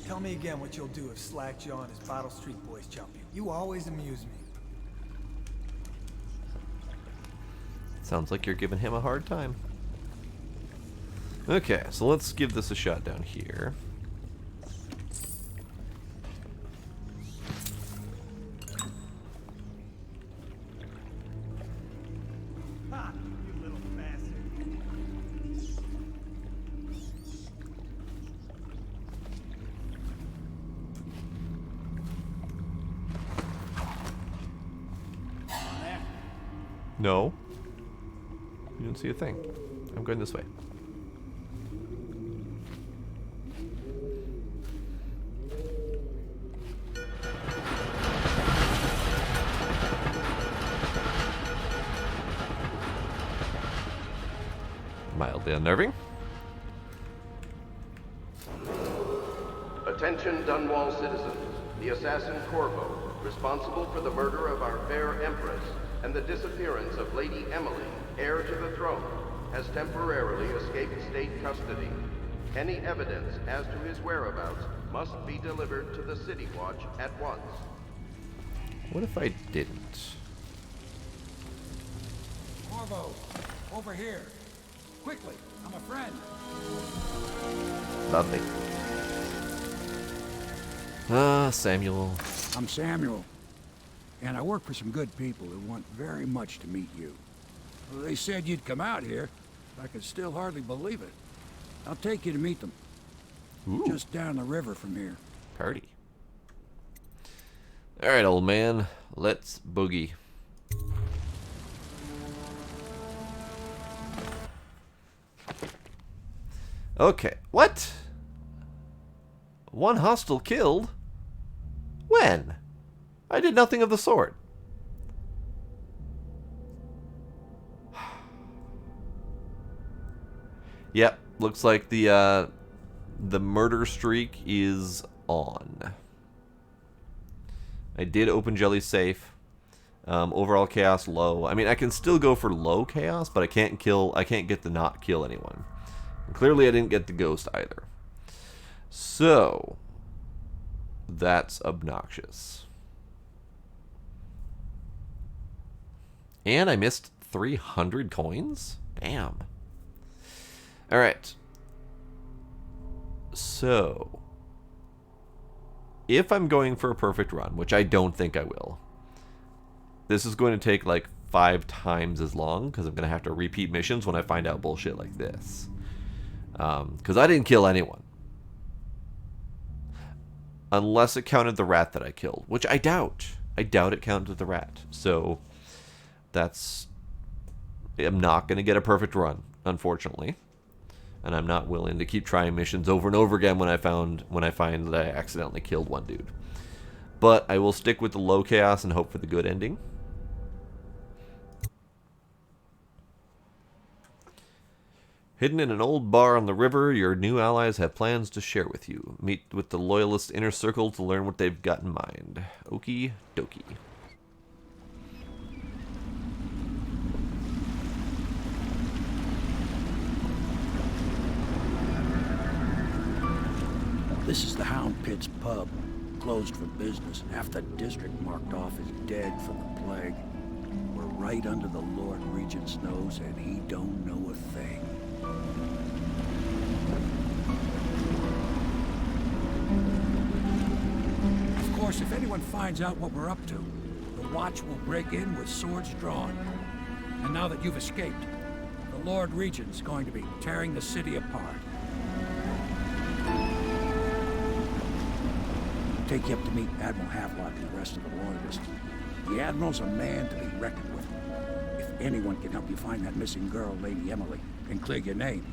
Tell me again what you'll do if Slackjaw and his Bottle Street boys jump you. You always amuse me. Sounds like you're giving him a hard time. Okay, so let's give this a shot down here. No. You didn't see a thing. I'm going this way. Mildly unnerving. Attention Dunwall citizens. The assassin Corvo, responsible for the murder of our fair Empress and the disappearance of Lady Emily, heir to the throne, has temporarily escaped state custody. Any evidence as to his whereabouts must be delivered to the City Watch at once. What if I didn't? Corvo, over here. Quickly, I'm a friend. Lovely. Samuel. I'm Samuel, and I work for some good people who want very much to meet you. Well, they said you'd come out here. I could still hardly believe it. I'll take you to meet them. Ooh. Just down the river from here. Party. Alright, old man. Let's boogie. Okay. What? One hostile killed? When? I did nothing of the sort. Yep, looks like the murder streak is on. I did open Jelly's safe. Overall chaos low. I mean, I can still go for low chaos, but I can't get to not kill anyone. And clearly I didn't get the ghost either. So that's obnoxious. And I missed 300 coins? Damn. Alright. So if I'm going for a perfect run, which I don't think I will, this is going to take like 5 times as long because I'm going to have to repeat missions when I find out bullshit like this. Because I didn't kill anyone. Unless it counted the rat that I killed, which I doubt. I doubt it counted the rat. So I'm not going to get a perfect run, unfortunately. And I'm not willing to keep trying missions over and over again when I find that I accidentally killed one dude. But I will stick with the low chaos and hope for the good ending. Hidden in an old bar on the river, your new allies have plans to share with you. Meet with the Loyalist Inner Circle to learn what they've got in mind. Okie dokie. This is the Hound Pit's pub. Closed for business. Half the district marked off as dead from the plague. We're right under the Lord Regent's nose, and he don't know a thing. Of course, if anyone finds out what we're up to, the Watch will break in with swords drawn. And now that you've escaped, the Lord Regent's going to be tearing the city apart. Take you up to meet Admiral Havelock and the rest of the Loyalists. The Admiral's a man to be reckoned with. If anyone can help you find that missing girl, Lady Emily, and clear your name,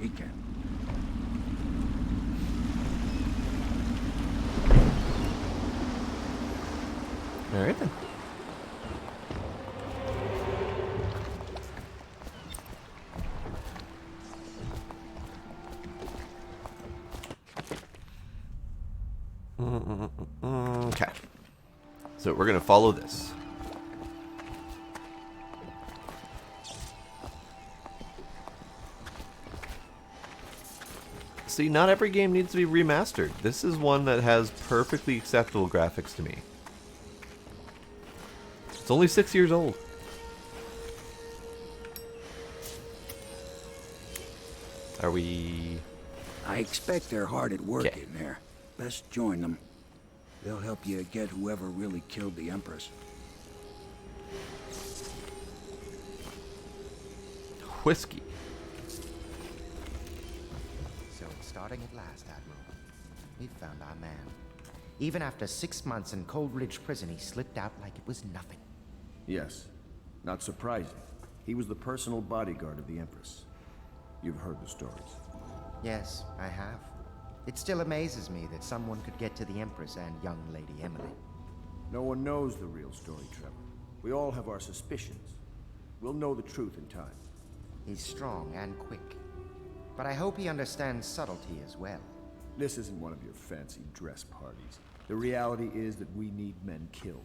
he can. All right then. Okay. So we're going to follow this. See, not every game needs to be remastered. This is one that has perfectly acceptable graphics to me. It's only 6 years old. Are we... I expect they're hard at work in there. Best join them. They'll help you get whoever really killed the Empress. Whiskey. So it's starting at last, Admiral. We've found our man. Even after 6 months in Cold Ridge Prison, he slipped out like it was nothing. Yes. Not surprising. He was the personal bodyguard of the Empress. You've heard the stories. Yes, I have. It still amazes me that someone could get to the Empress and young Lady Emily. No one knows the real story, Trevor. We all have our suspicions. We'll know the truth in time. He's strong and quick. But I hope he understands subtlety as well. This isn't one of your fancy dress parties. The reality is that we need men killed.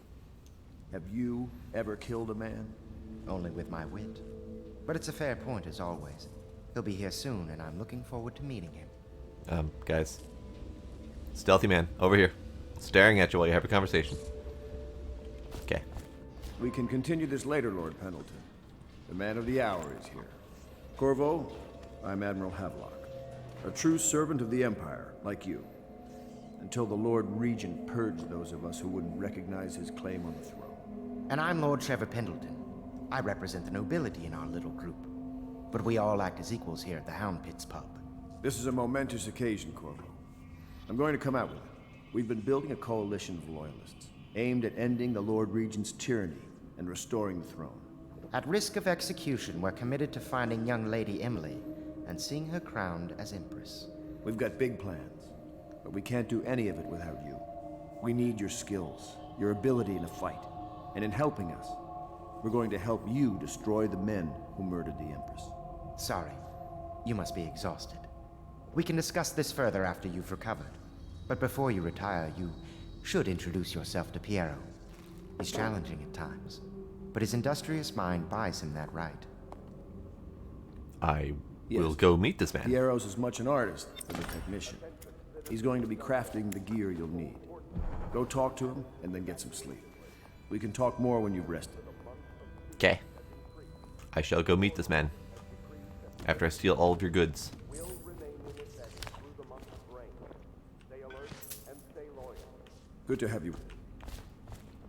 Have you ever killed a man? Only with my wit. But it's a fair point as always. He'll be here soon, and I'm looking forward to meeting him. Guys. Stealthy man, over here. Staring at you while you have a conversation. Okay. We can continue this later, Lord Pendleton. The man of the hour is here. Corvo, I'm Admiral Havelock. A true servant of the Empire, like you. Until the Lord Regent purged those of us who wouldn't recognize his claim on the throne. And I'm Lord Trevor Pendleton. I represent the nobility in our little group. But we all act as equals here at the Hound Pits pub. This is a momentous occasion, Corvo. I'm going to come out with it. We've been building a coalition of loyalists, aimed at ending the Lord Regent's tyranny and restoring the throne. At risk of execution, we're committed to finding young Lady Emily and seeing her crowned as Empress. We've got big plans, but we can't do any of it without you. We need your skills, your ability in a fight, and in helping us, we're going to help you destroy the men who murdered the Empress. Sorry, you must be exhausted. We can discuss this further after you've recovered. But before you retire, you should introduce yourself to Piero. He's challenging at times, but his industrious mind buys him that right. I will go meet this man. Piero's as much an artist as a technician. He's going to be crafting the gear you'll need. Go talk to him, and then get some sleep. We can talk more when you've rested. Okay. I shall go meet this man. After I steal all of your goods. Good to have you.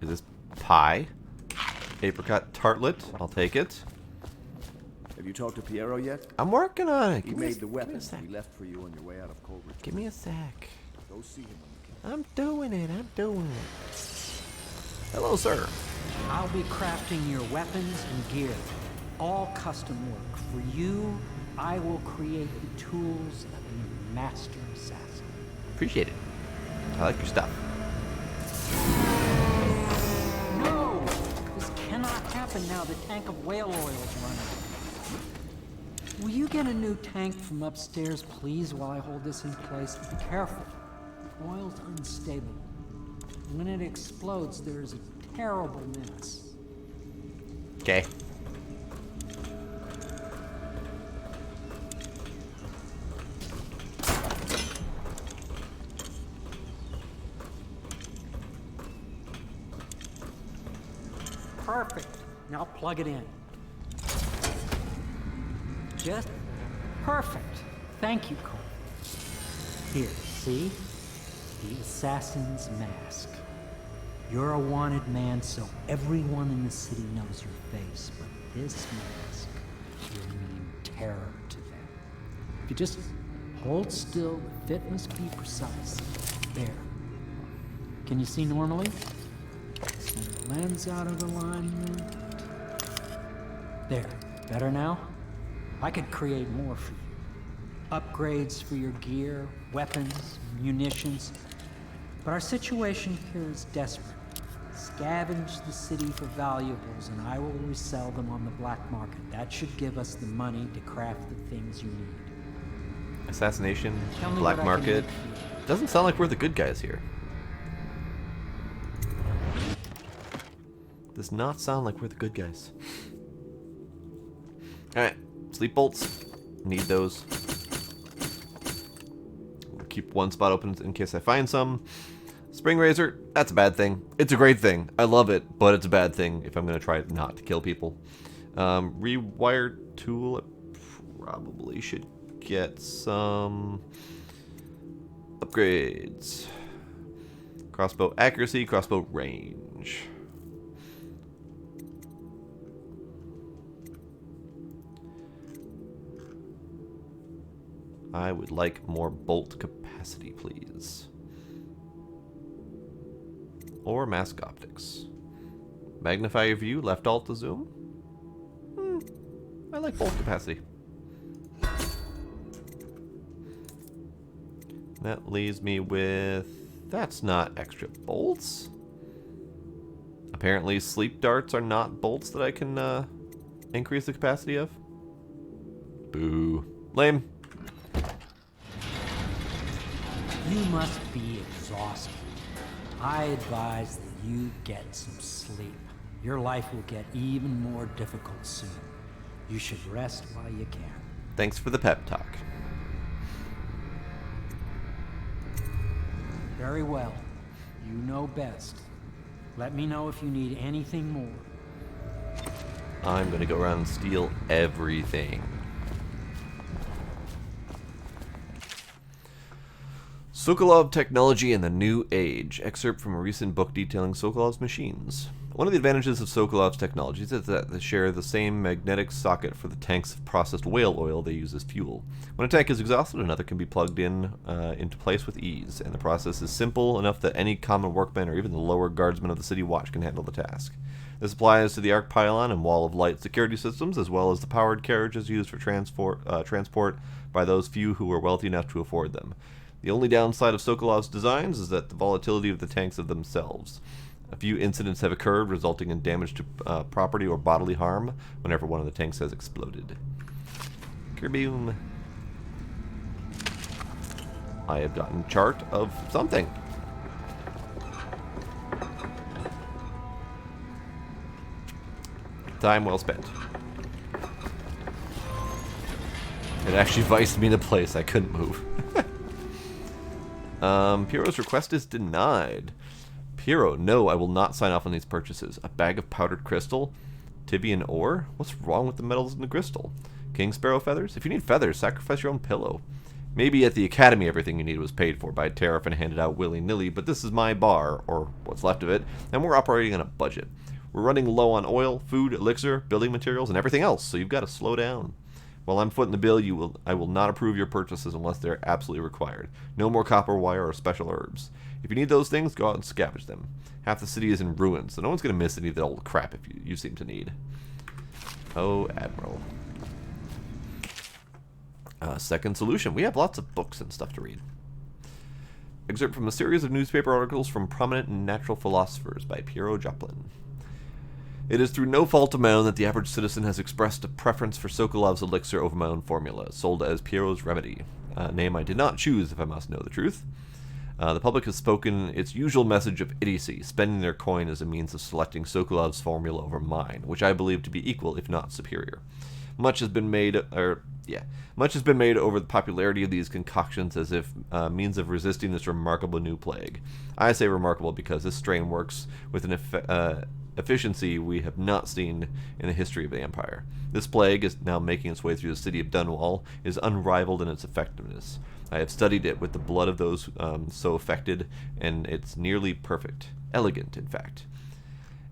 Is this pie? Apricot tartlet? I'll take it. Have you talked to Piero yet? I'm working on it. He made the weapons we left for you on your way out of Coleridge. Give me a sec. Go see him when you can. I'm doing it. I'm doing it. Hello, sir. I'll be crafting your weapons and gear. All custom work. For you, I will create the tools of a master assassin. Appreciate it. I like your stuff. No! This cannot happen now. The tank of whale oil is running. Will you get a new tank from upstairs, please, while I hold this in place? Be careful. The oil's unstable. When it explodes, there's a terrible mess. Okay. Perfect. Now plug it in. Just perfect. Thank you, Cole. Here, see? The assassin's mask. You're a wanted man, so everyone in the city knows your face, but this mask will mean terror to them. If you just hold still, the fit must be precise. There. Can you see normally? Send the lens out of alignment. There. Better now? I could create more for you. Upgrades for your gear, weapons, munitions. But our situation here is desperate. Scavenge the city for valuables, and I will resell them on the black market. That should give us the money to craft the things you need. Assassination, Tell me black what I can market. make for you. Doesn't sound like we're the good guys here. Does not sound like we're the good guys. Alright, sleep bolts. Need those. We'll keep one spot open in case I find some. Spring razor, that's a bad thing. It's a great thing. I love it, but it's a bad thing if I'm going to try not to kill people. Rewire tool, I probably should get some upgrades. Crossbow accuracy, crossbow range. I would like more bolt capacity, please. Or mask optics. Magnify your view, left alt to zoom. like bolt capacity. That leaves me with... That's not extra bolts. Apparently sleep darts are not bolts that I can increase the capacity of. Boo. Lame. You must be exhausted. I advise that you get some sleep. Your life will get even more difficult soon. You should rest while you can. Thanks for the pep talk. Very well. You know best. Let me know if you need anything more. I'm gonna go around and steal everything. Sokolov Technology in the New Age. Excerpt from a recent book detailing Sokolov's machines. One of the advantages of Sokolov's technologies is that they share the same magnetic socket for the tanks of processed whale oil they use as fuel. When a tank is exhausted, another can be plugged in into place with ease, and the process is simple enough that any common workman or even the lower guardsmen of the city watch can handle the task. This applies to the arc pylon and wall of light security systems, as well as the powered carriages used for transport by those few who are wealthy enough to afford them. The only downside of Sokolov's designs is that the volatility of the tanks of themselves. A few incidents have occurred, resulting in damage to property or bodily harm whenever one of the tanks has exploded. Kerboom. I have gotten chart of something. Time well spent. It actually viced me in a place I couldn't move. Piero's request is denied. Piero, no, I will not sign off on these purchases. A bag of powdered crystal? Tibian ore? What's wrong with the metals in the crystal? King sparrow feathers? If you need feathers, sacrifice your own pillow. Maybe at the academy everything you need was paid for by tariff and handed out willy-nilly, but this is my bar, or what's left of it, and we're operating on a budget. We're running low on oil, food, elixir, building materials, and everything else, so you've got to slow down. While I'm footing the bill, I will not approve your purchases unless they're absolutely required. No more copper wire or special herbs. If you need those things, go out and scavenge them. Half the city is in ruins, so no one's going to miss any of that old crap if you seem to need. Oh, Admiral. Second solution. We have lots of books and stuff to read. Excerpt from a series of newspaper articles from prominent natural philosophers by Piero Joplin. It is through no fault of my own that the average citizen has expressed a preference for Sokolov's elixir over my own formula, sold as Piero's Remedy, a name I did not choose if I must know the truth. The public has spoken its usual message of idiocy, spending their coin as a means of selecting Sokolov's formula over mine, which I believe to be equal, if not superior. Much has been made over the popularity of these concoctions as if means of resisting this remarkable new plague. I say remarkable because this strain works with an efficiency we have not seen in the history of the Empire. This plague is now making its way through the city of Dunwall, is unrivaled in its effectiveness. I have studied it with the blood of those so affected, and it's nearly perfect. Elegant, in fact.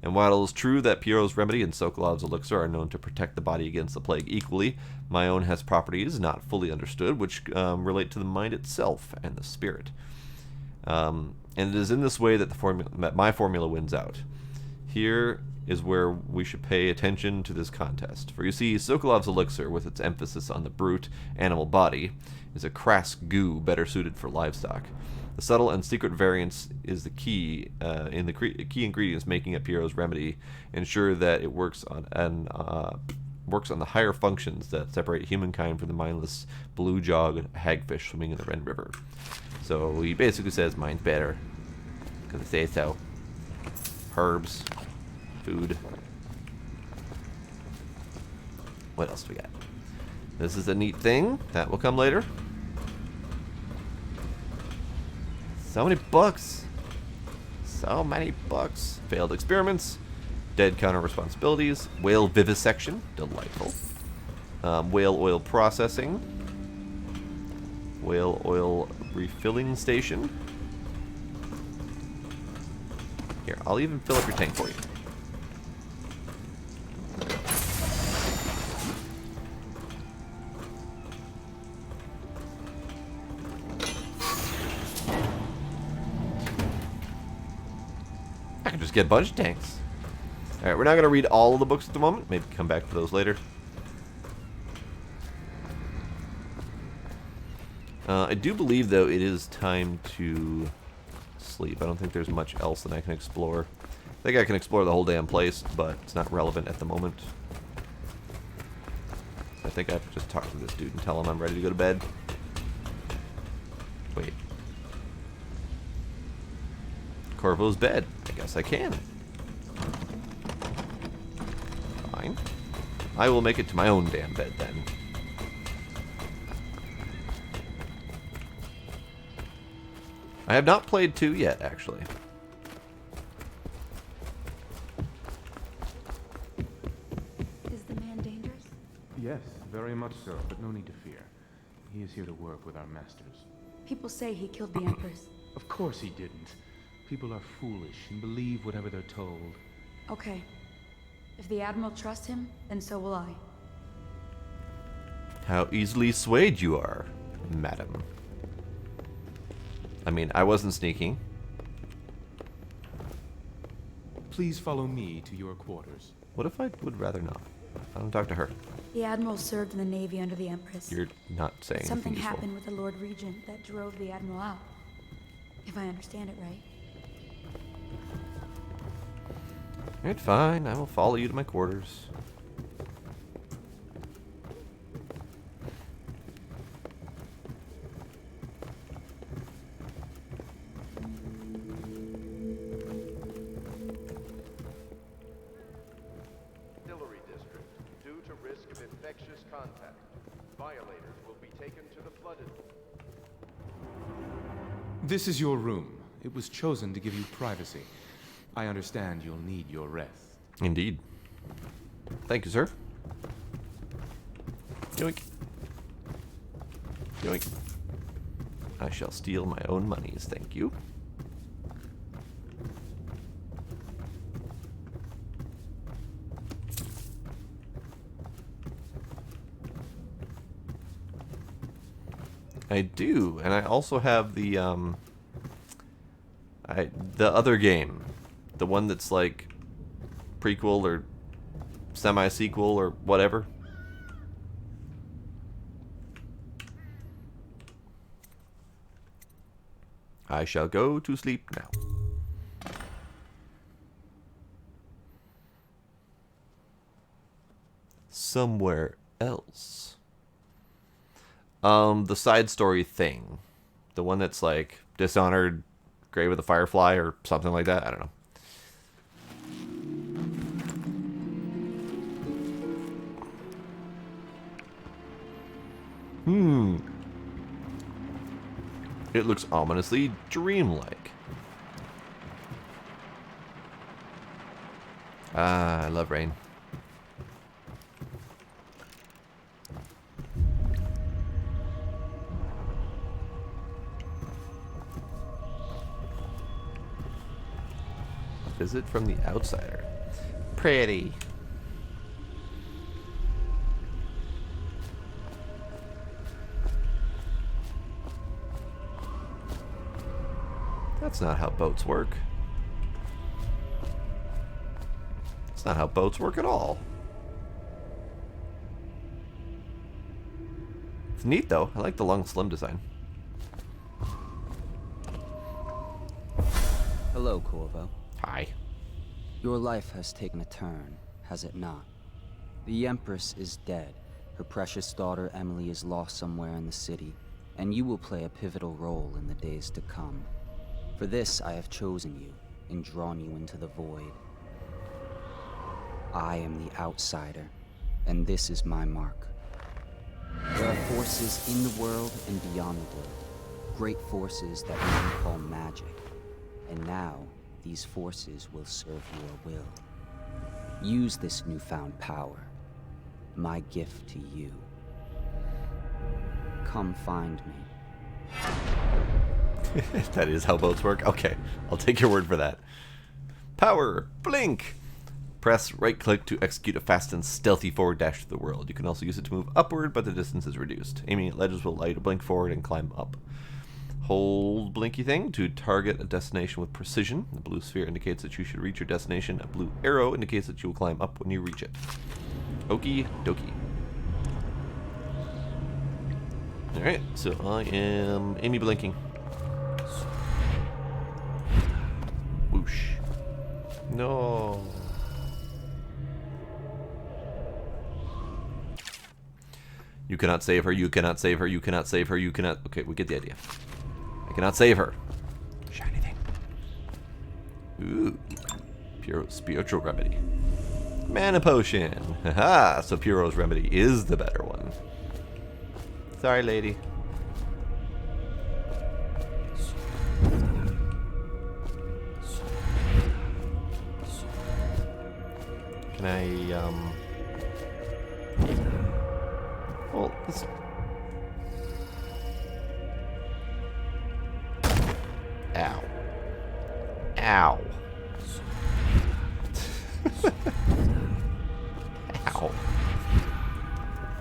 And while it is true that Piero's Remedy and Sokolov's Elixir are known to protect the body against the plague equally, my own has properties not fully understood, which relate to the mind itself and the spirit. And it is in this way that my formula wins out. Here is where we should pay attention to this contest. For you see, Sokolov's Elixir, with its emphasis on the brute animal body, is a crass goo better suited for livestock. The subtle and secret variance is the key in the key ingredients making up Piero's Remedy, ensure that it works on the higher functions that separate humankind from the mindless blue-jawed hagfish swimming in the Ren River. So he basically says mine's better, because I say so. Herbs, food. What else do we got? This is a neat thing. That will come later. So many books. So many books. Failed experiments. Dead counter responsibilities. Whale vivisection. Delightful. Whale oil processing. Whale oil refilling station. Here, I'll even fill up your tank for you. I can just get a bunch of tanks. Alright, we're not going to read all of the books at the moment. Maybe come back to those later. I do believe, though, it is time to sleep. I don't think there's much else that I can explore. I think I can explore the whole damn place, but it's not relevant at the moment. I think I have to just talk to this dude and tell him I'm ready to go to bed. Wait. Corvo's bed. I guess I can. Fine. I will make it to my own damn bed then. I have not played 2 yet, actually. Is the man dangerous? Yes, very much so, but no need to fear. He is here to work with our masters. People say he killed the Empress. Of course he didn't. People are foolish and believe whatever they're told. Okay. If the Admiral trusts him, then so will I. How easily swayed you are, madam. I mean, I wasn't sneaking. Please follow me to your quarters. What if I would rather not? I don't talk to her. The Admiral served in the Navy under the Empress. You're not saying Something anything useful. happened with the Lord Regent that drove the Admiral out. If I understand it right. Alright, fine. I will follow you to my quarters. Infectious contact. Violators will be taken to the flooded. This is your room. It was chosen to give you privacy. I understand you'll need your rest. Indeed. Thank you, sir. Yoink. Yoink. I shall steal my own monies, thank you. I do, and I also have the other game, the one that's like prequel or semi-sequel or whatever. I shall go to sleep now. Somewhere else. The side story thing. The one that's like Dishonored, Grave of the Firefly, or something like that. I don't know. It looks ominously dreamlike. Ah, I love rain. Visit from the outsider. Pretty. That's not how boats work. That's not how boats work at all. It's neat though. I like the long slim design. Hello, Corvo. Hi. Your life has taken a turn, has it not? The Empress is dead. Her precious daughter Emily is lost somewhere in the city, and you will play a pivotal role in the days to come. For this, I have chosen you and drawn you into the void. I am the outsider, and this is my mark. There are forces in the world and beyond the world, great forces that men call magic, and now these forces will serve your will. Use this newfound power, my gift to you. Come find me. That is how boats work? Okay, I'll take your word for that. Power! Blink! Press right-click to execute a fast and stealthy forward dash through the world. You can also use it to move upward, but the distance is reduced. Aiming at ledges will allow you to blink forward and climb up. Hold blinky thing to target a destination with precision. The blue sphere indicates that you should reach your destination. A blue arrow indicates that you will climb up when you reach it. Okie dokie. Alright, so I am Amy blinking. Whoosh. No. You cannot save her, you cannot save her, you cannot save her, you cannot... Okay, we get the idea. I cannot save her. Shiny thing. Ooh. Pure spiritual remedy. Mana potion. Haha, so Puro's remedy is the better one. Sorry, lady. Can I, well, this... Ow. Ow. Ow.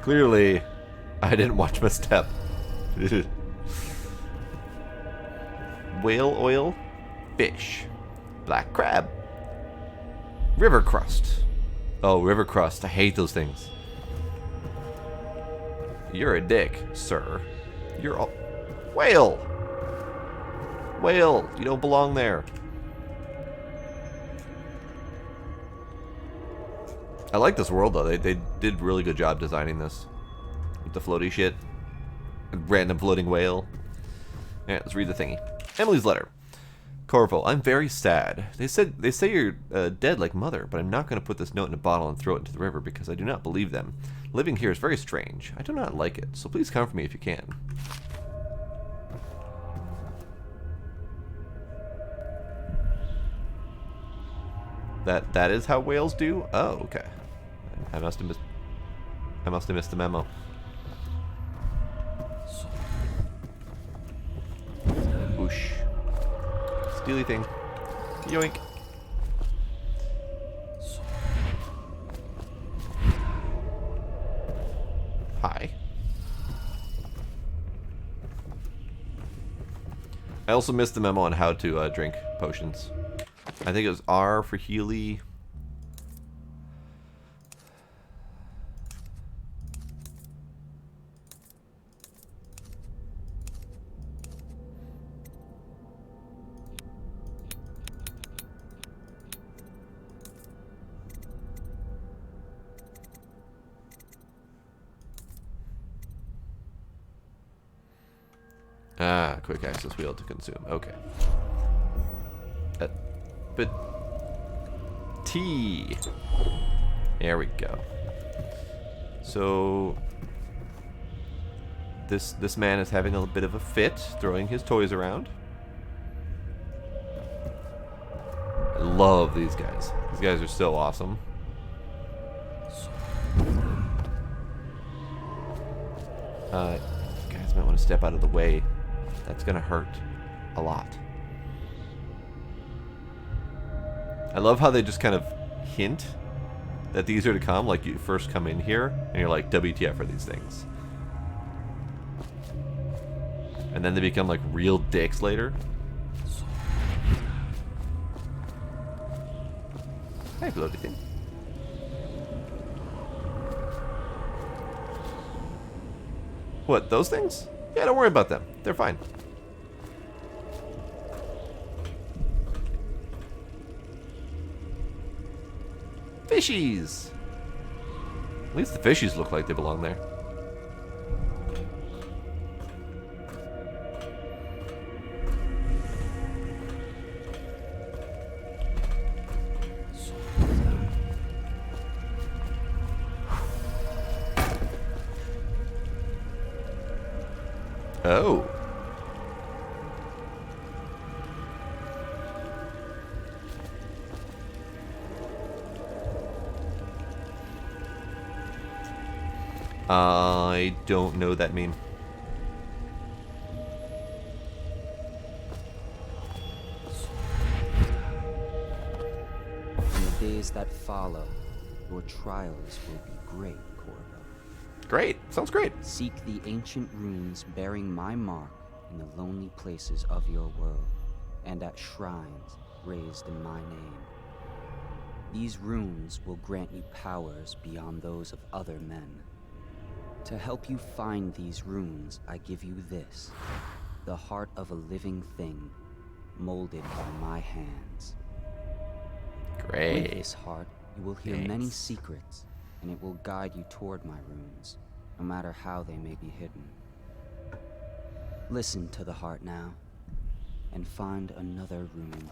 Clearly, I didn't watch my step. Whale oil, fish, black crab, river crust. Oh, river crust. I hate those things. You're a dick, sir. You're a whale. Whale, you don't belong there. I like this world though. They did a really good job designing this. With the floaty shit. A random floating whale. Alright, let's read the thingy. Emily's letter. Corvo, I'm very sad. They say you're dead like mother, but I'm not going to put this note in a bottle and throw it into the river because I do not believe them. Living here is very strange. I do not like it, so please come for me if you can. That is how whales do? Oh, okay. I must have missed the memo. Whoosh. Steely thing. Yoink. Hi. I also missed the memo on how to drink potions. I think it was R for Healy. Ah, quick access wheel to consume. Okay. But T. There we go. So this man is having a bit of a fit, throwing his toys around. I love these guys. These guys are so awesome. You guys might want to step out of the way. That's gonna hurt a lot. I love how they just kind of hint that these are to come. Like, you first come in here, and you're like, WTF are these things? And then they become, like, real dicks later. Hey, floaty thing. What, those things? Yeah, don't worry about them. They're fine. Fishies! At least the fishies look like they belong there. Oh. I don't know what that mean. In the days that follow, your trials will be great, Corvo. Great. Sounds great. Seek the ancient runes bearing my mark in the lonely places of your world, and at shrines raised in my name. These runes will grant you powers beyond those of other men. To help you find these runes, I give you this. The heart of a living thing, molded by my hands. Great. With this heart, you will hear many secrets, and it will guide you toward my runes, no matter how they may be hidden. Listen to the heart now, and find another rune.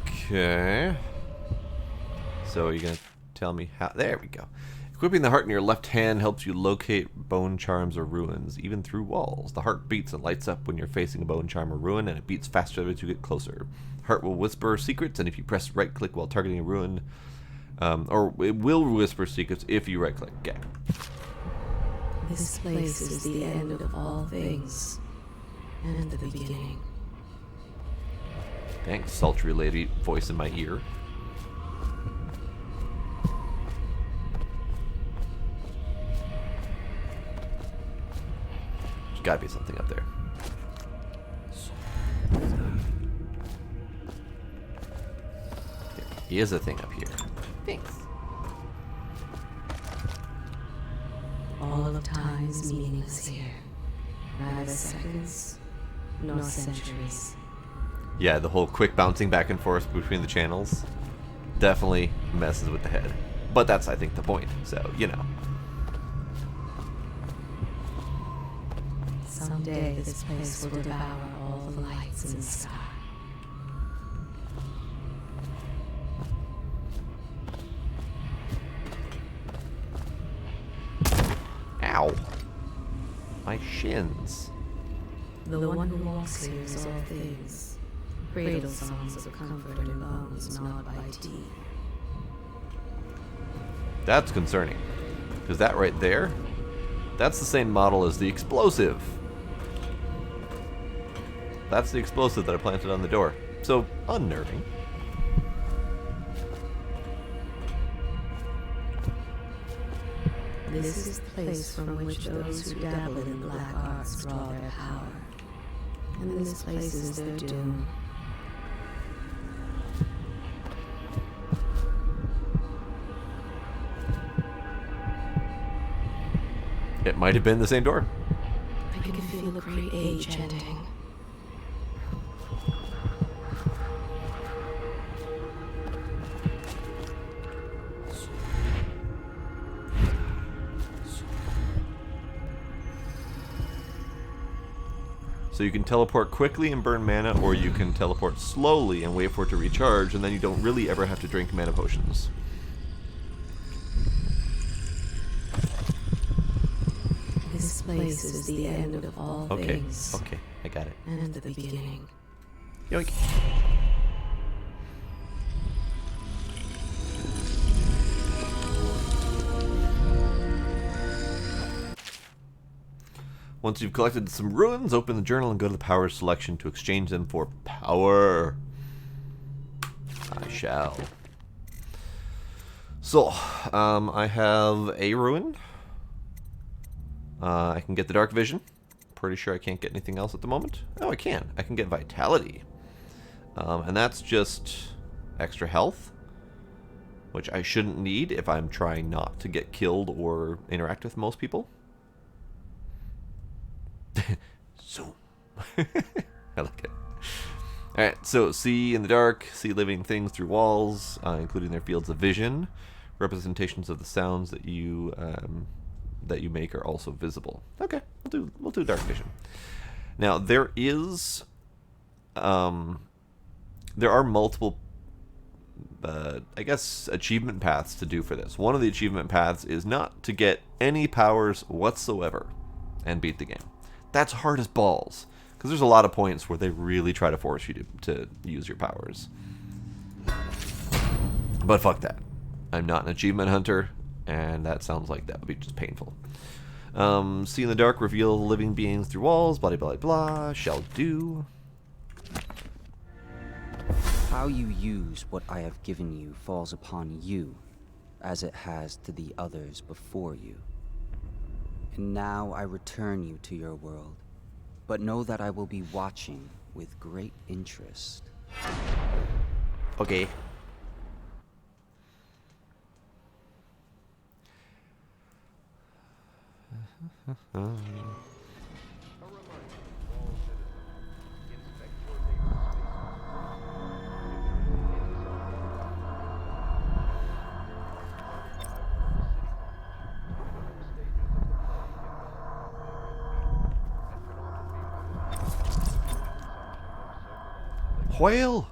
Okay. So are you gonna tell me how? There we go. Equipping the heart in your left hand helps you locate bone charms or ruins, even through walls. The heart beats and lights up when you're facing a bone charm or ruin, and it beats faster as you get closer. Heart will whisper secrets, and if you press right click while targeting a ruin, or it will whisper secrets if you right click. Okay. This place is the end of all things, and the beginning. Thanks, sultry lady voice in my ear. There's gotta be something up there. There is a thing up here. Thanks. All of time is meaningless here. Neither seconds nor centuries. Yeah, the whole quick bouncing back and forth between the channels definitely messes with the head. But that's, I think, the point. So, you know. Someday this place will devour all the lights in the sky. Ow. My shins. The one who walks here is all things. Cradle songs of comfort and bones gnawed by teeth. That's concerning. Because that right there, that's the same model as the explosive. That's the explosive that I planted on the door. So, unnerving. This is the place from which those who dabble in black arts draw their power. And this place is their doom. It might have been the same door. I can feel a great age ending. So you can teleport quickly and burn mana, or you can teleport slowly and wait for it to recharge, and then you don't really ever have to drink mana potions. This place is the end of all things. Okay, I got it. And the beginning. Yoink. Once you've collected some ruins, open the journal and go to the power selection to exchange them for power. I shall. So, I have a ruin. I can get the dark vision. Pretty sure I can't get anything else at the moment. Oh, I can. I can get vitality. And that's just extra health, which I shouldn't need if I'm trying not to get killed or interact with most people. Zoom. I like it. Alright, so see in the dark, see living things through walls, including their fields of vision. Representations of the sounds that you make are also visible. Okay, we'll do dark vision. Now there are multiple I guess achievement paths to do for this. One of the achievement paths is not to get any powers whatsoever and beat the game. That's hard as balls, because there's a lot of points where they really try to force you to use your powers. But fuck that. I'm not an achievement hunter, and that sounds like that would be just painful. See in the dark, reveal living beings through walls, blah blah blah, shall do. How you use what I have given you falls upon you, as it has to the others before you. And now I return you to your world, but know that I will be watching with great interest. Okay. Whale!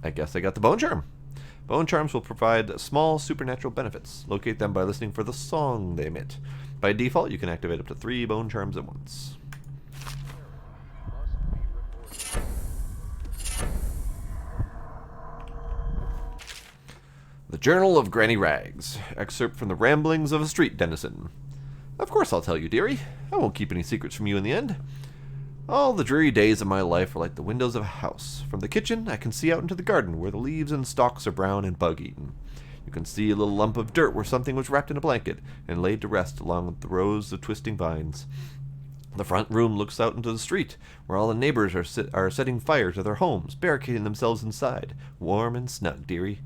I guess I got the bone charm. Bone charms will provide small supernatural benefits. Locate them by listening for the song they emit. By default, you can activate up to 3 bone charms at once. The Journal of Granny Rags. Excerpt from the Ramblings of a Street Denizen. Of course I'll tell you, dearie. I won't keep any secrets from you in the end. All the dreary days of my life are like the windows of a house. From the kitchen, I can see out into the garden where the leaves and stalks are brown and bug-eaten. You can see a little lump of dirt where something was wrapped in a blanket and laid to rest along with the rows of twisting vines. The front room looks out into the street, where all the neighbors are setting fire to their homes, barricading themselves inside, warm and snug, dearie.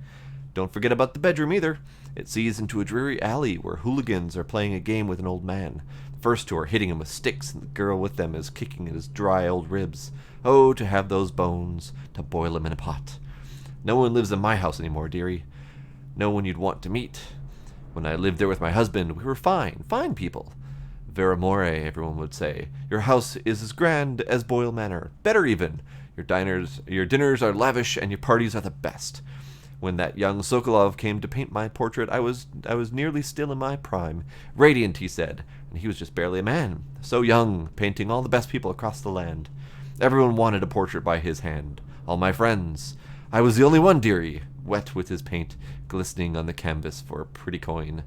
Don't forget about the bedroom either. It sees into a dreary alley where hooligans are playing a game with an old man. The first two are hitting him with sticks, and the girl with them is kicking at his dry old ribs. Oh, to have those bones, to boil them in a pot. No one lives in my house anymore, dearie. No one you'd want to meet. When I lived there with my husband, we were fine people. Veramore, everyone would say. Your house is as grand as Boyle Manor, better even. Your dinners are lavish, and your parties are the best. When that young Sokolov came to paint my portrait, I was nearly still in my prime. Radiant, he said, and he was just barely a man. So young, painting all the best people across the land. Everyone wanted a portrait by his hand. All my friends. I was the only one, dearie, wet with his paint, glistening on the canvas for a pretty coin.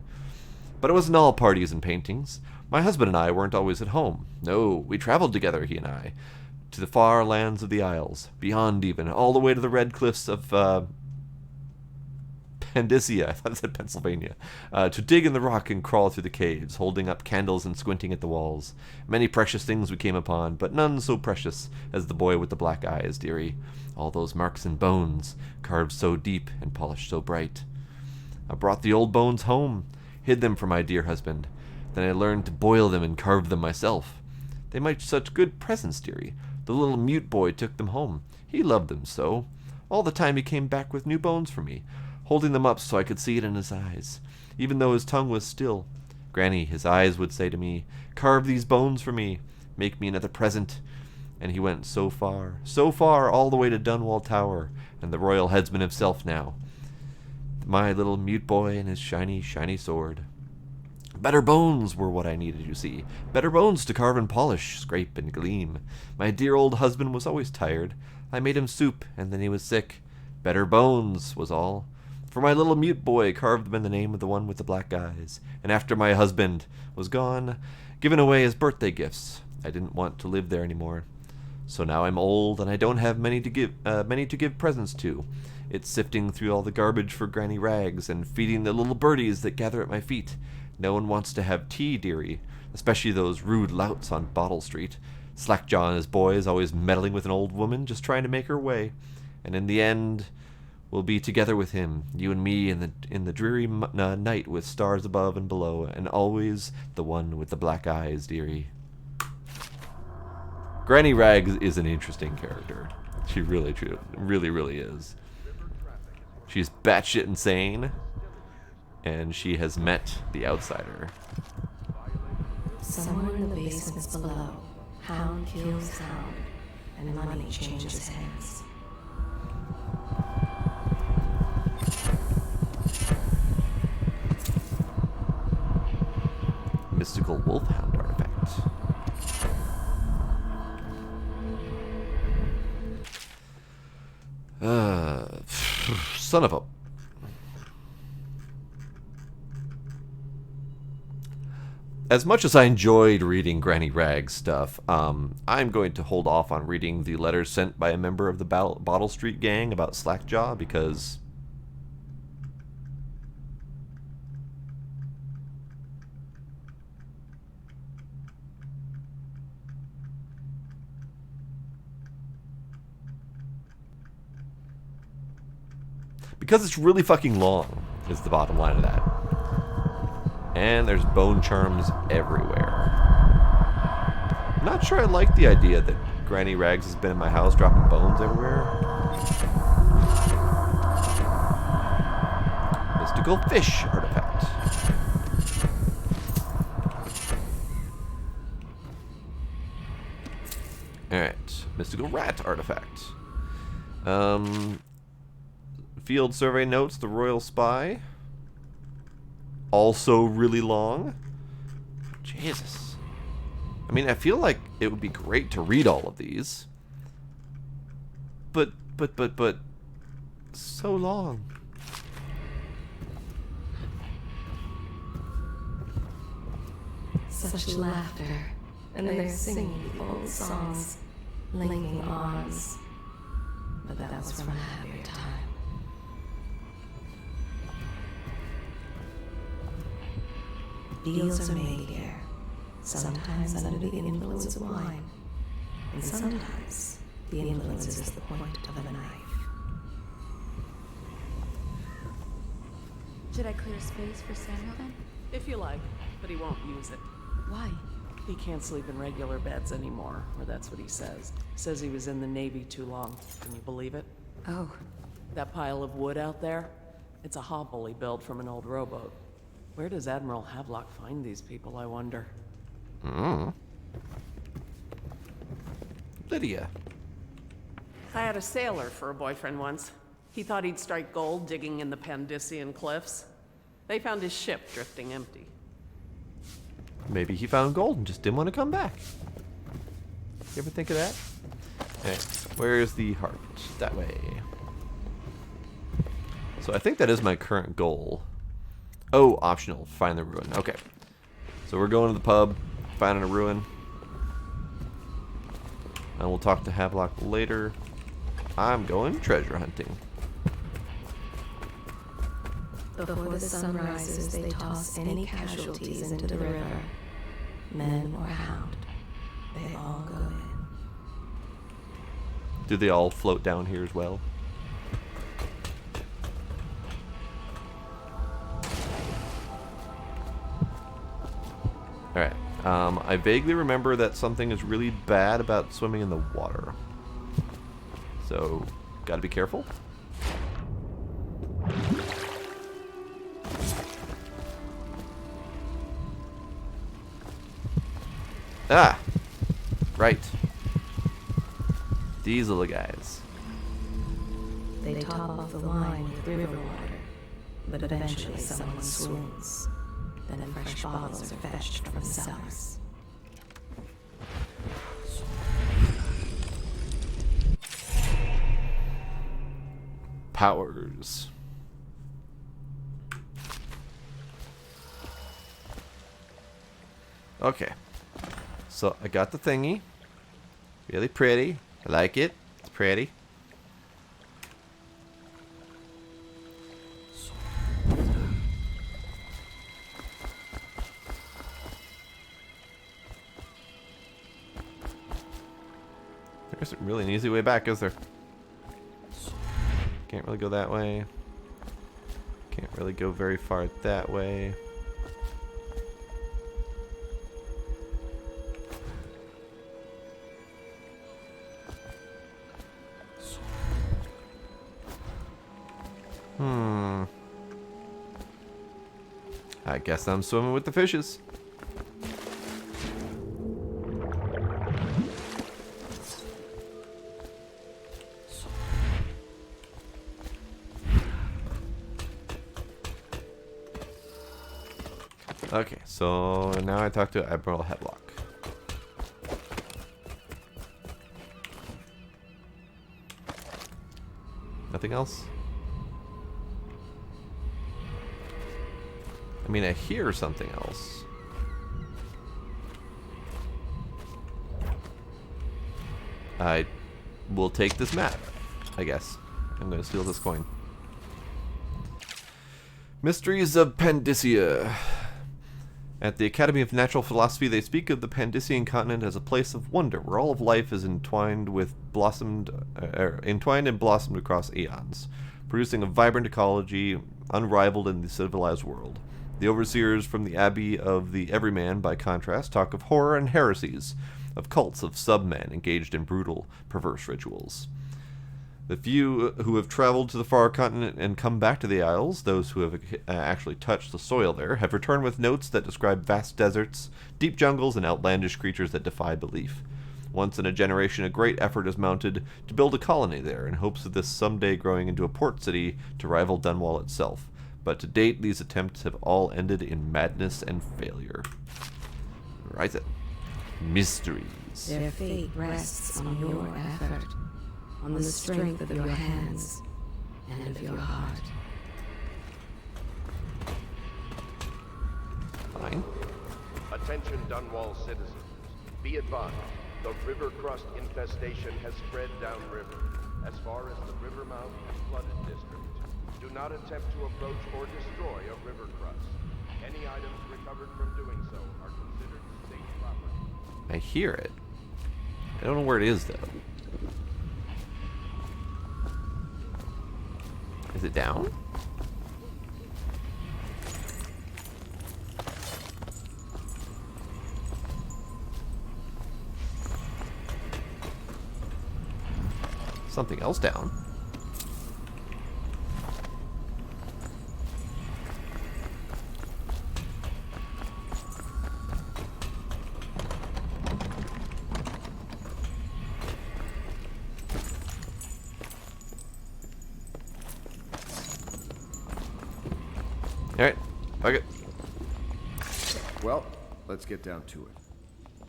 But it wasn't all parties and paintings. My husband and I weren't always at home. No, we traveled together, he and I, to the far lands of the Isles, beyond even, all the way to the red cliffs of, Pandysia, I thought it said Pennsylvania, to dig in the rock and crawl through the caves, holding up candles and squinting at the walls. Many precious things we came upon, but none so precious as the boy with the black eyes, dearie. All those marks and bones, carved so deep and polished so bright. I brought the old bones home, hid them from my dear husband. Then I learned to boil them and carve them myself. They made such good presents, dearie. The little mute boy took them home. He loved them so. All the time he came back with new bones for me, holding them up so I could see it in his eyes, even though his tongue was still. Granny, his eyes would say to me, carve these bones for me, make me another present. And he went so far, all the way to Dunwall Tower, and the royal headsman himself now. My little mute boy and his shiny, shiny sword. Better bones were what I needed, you see. Better bones to carve and polish, scrape and gleam. My dear old husband was always tired. I made him soup, and then he was sick. Better bones was all. For my little mute boy carved them in the name of the one with the black eyes. And after my husband was gone, given away as birthday gifts. I didn't want to live there anymore. So now I'm old, and I don't have many to give presents to. It's sifting through all the garbage for Granny Rags, and feeding the little birdies that gather at my feet. No one wants to have tea, dearie, especially those rude louts on Bottle Street. Slackjaw and his boys always meddling with an old woman, just trying to make her way. And in the end, we'll be together with him, you and me, in the dreary night with stars above and below, and always the one with the black eyes, dearie. Granny Rags is an interesting character. She really is. She's batshit insane, and she has met the outsider. Somewhere in the basements below, hound kills hound, and money changes hands. Mystical wolfhound artifact. Son of a... As much as I enjoyed reading Granny Rags stuff, I'm going to hold off on reading the letters sent by a member of the Bottle Street gang about Slackjaw, because... Because it's really fucking long, is the bottom line of that. And there's bone charms everywhere. I'm not sure I like the idea that Granny Rags has been in my house dropping bones everywhere. Mystical fish artifact. Alright, mystical rat artifact. Field survey notes, the royal spy. Also really long. Jesus. I mean, I feel like it would be great to read all of these. But, so long. Such laughter, and they're singing the old songs, linking arms. But that was from a happier time. Deals are made here, sometimes under the influence of wine, and sometimes the influence is the point of a knife. Should I clear space for Samuel then? If you like, but he won't use it. Why? He can't sleep in regular beds anymore, or that's what he says. Says he was in the Navy too long. Can you believe it? Oh. That pile of wood out there? It's a hovel he built from an old rowboat. Where does Admiral Havelock find these people, I wonder? Lydia. I had a sailor for a boyfriend once. He thought he'd strike gold digging in the Pandician cliffs. They found his ship drifting empty. Maybe he found gold and just didn't want to come back. You ever think of that? Okay, where's the heart? That way. So I think that is my current goal. Oh, optional. Find the ruin. Okay. So we're going to the pub, finding a ruin. And we'll talk to Havelock later. I'm going treasure hunting. Before the sun rises, they toss any casualties into the river. Men or hound, they all go in. Do they all float down here as well? Alright, I vaguely remember that something is really bad about swimming in the water. So, gotta be careful. Ah! Right. These little guys. They top off the wine with river water, but eventually someone swoons. Then fresh bottles are fetched from cellars. Powers. Okay. So I got the thingy. Really pretty. I like it. It's pretty. There isn't really an easy way back, is there? Can't really go that way. Can't really go very far that way. I guess I'm swimming with the fishes. Okay, so now I talk to Admiral Havelock. Nothing else? I mean, I hear something else. I will take this map, I guess. I'm going to steal this coin. Mysteries of Pandicia. At the Academy of Natural Philosophy, they speak of the Pandician continent as a place of wonder, where all of life is entwined and blossomed across eons. producing a vibrant ecology unrivaled in the civilized world. The overseers from the Abbey of the Everyman, by contrast, talk of horror and heresies, of cults of submen engaged in brutal, perverse rituals. The few who have traveled to the far continent and come back to the Isles, those who have actually touched the soil there, have returned with notes that describe vast deserts, deep jungles, and outlandish creatures that defy belief. Once in a generation, a great effort is mounted to build a colony there, in hopes of this someday growing into a port city to rival Dunwall itself. But to date, these attempts have all ended in madness and failure. Right then. Mysteries. Their fate rests on your effort, on the strength of your hands and of your heart. Fine. Attention Dunwall citizens. Be advised, the river crust infestation has spread downriver, as far as the river mouth and flooded district. Do not attempt to approach or destroy a river crust. Any items recovered from doing so are considered state property. I hear it. I don't know where it is, though. Is it down? Something else down. Alright, fuck it. Well, let's get down to it.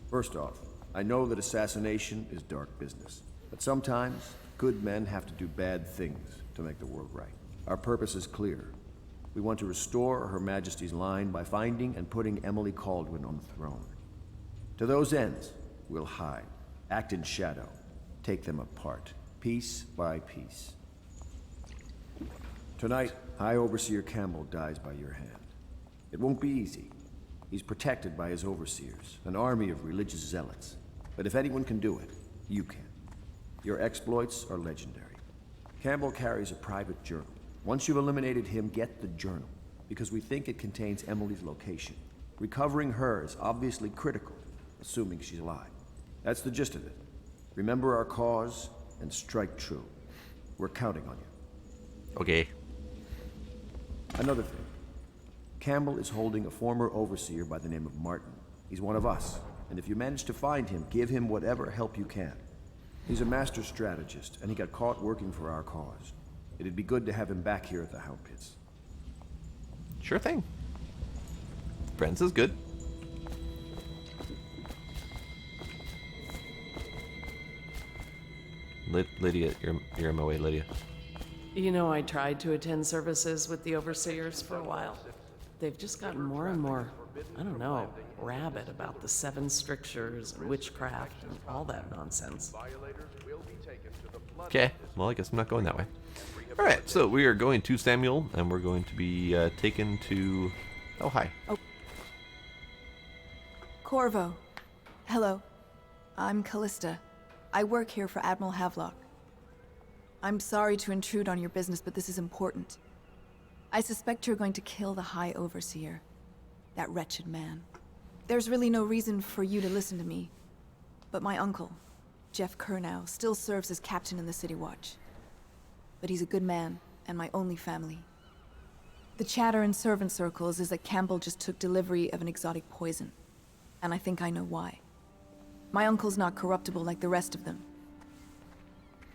First off, I know that assassination is dark business, but sometimes good men have to do bad things to make the world right. Our purpose is clear. We want to restore Her Majesty's line by finding and putting Emily Kaldwin on the throne. To those ends, we'll hide, act in shadow, take them apart, piece by piece. Tonight, High Overseer Campbell dies by your hand. It won't be easy. He's protected by his overseers, an army of religious zealots. But if anyone can do it, you can. Your exploits are legendary. Campbell carries a private journal. Once you've eliminated him, get the journal, because we think it contains Emily's location. Recovering her is obviously critical, assuming she's alive. That's the gist of it. Remember our cause and strike true. We're counting on you. Okay. Another thing. Campbell is holding a former overseer by the name of Martin. He's one of us, and if you manage to find him, give him whatever help you can. He's a master strategist, and he got caught working for our cause. It'd be good to have him back here at the Hound Pits. Sure thing. Friends is good. Lydia, you're in my way, Lydia. You know, I tried to attend services with the overseers for a while. They've just gotten more and more, I don't know, rabid about the 7 strictures and witchcraft and all that nonsense. Okay, well, I guess I'm not going that way. Alright, so we are going to Samuel, and we're going to be taken to... Oh, hi. Oh. Corvo. Hello. I'm Callista. I work here for Admiral Havelock. I'm sorry to intrude on your business, but this is important. I suspect you're going to kill the High Overseer. That wretched man. There's really no reason for you to listen to me. But my uncle, Jeff Kernow, still serves as captain in the City Watch. But he's a good man, and my only family. The chatter in servant circles is that Campbell just took delivery of an exotic poison. And I think I know why. My uncle's not corruptible like the rest of them.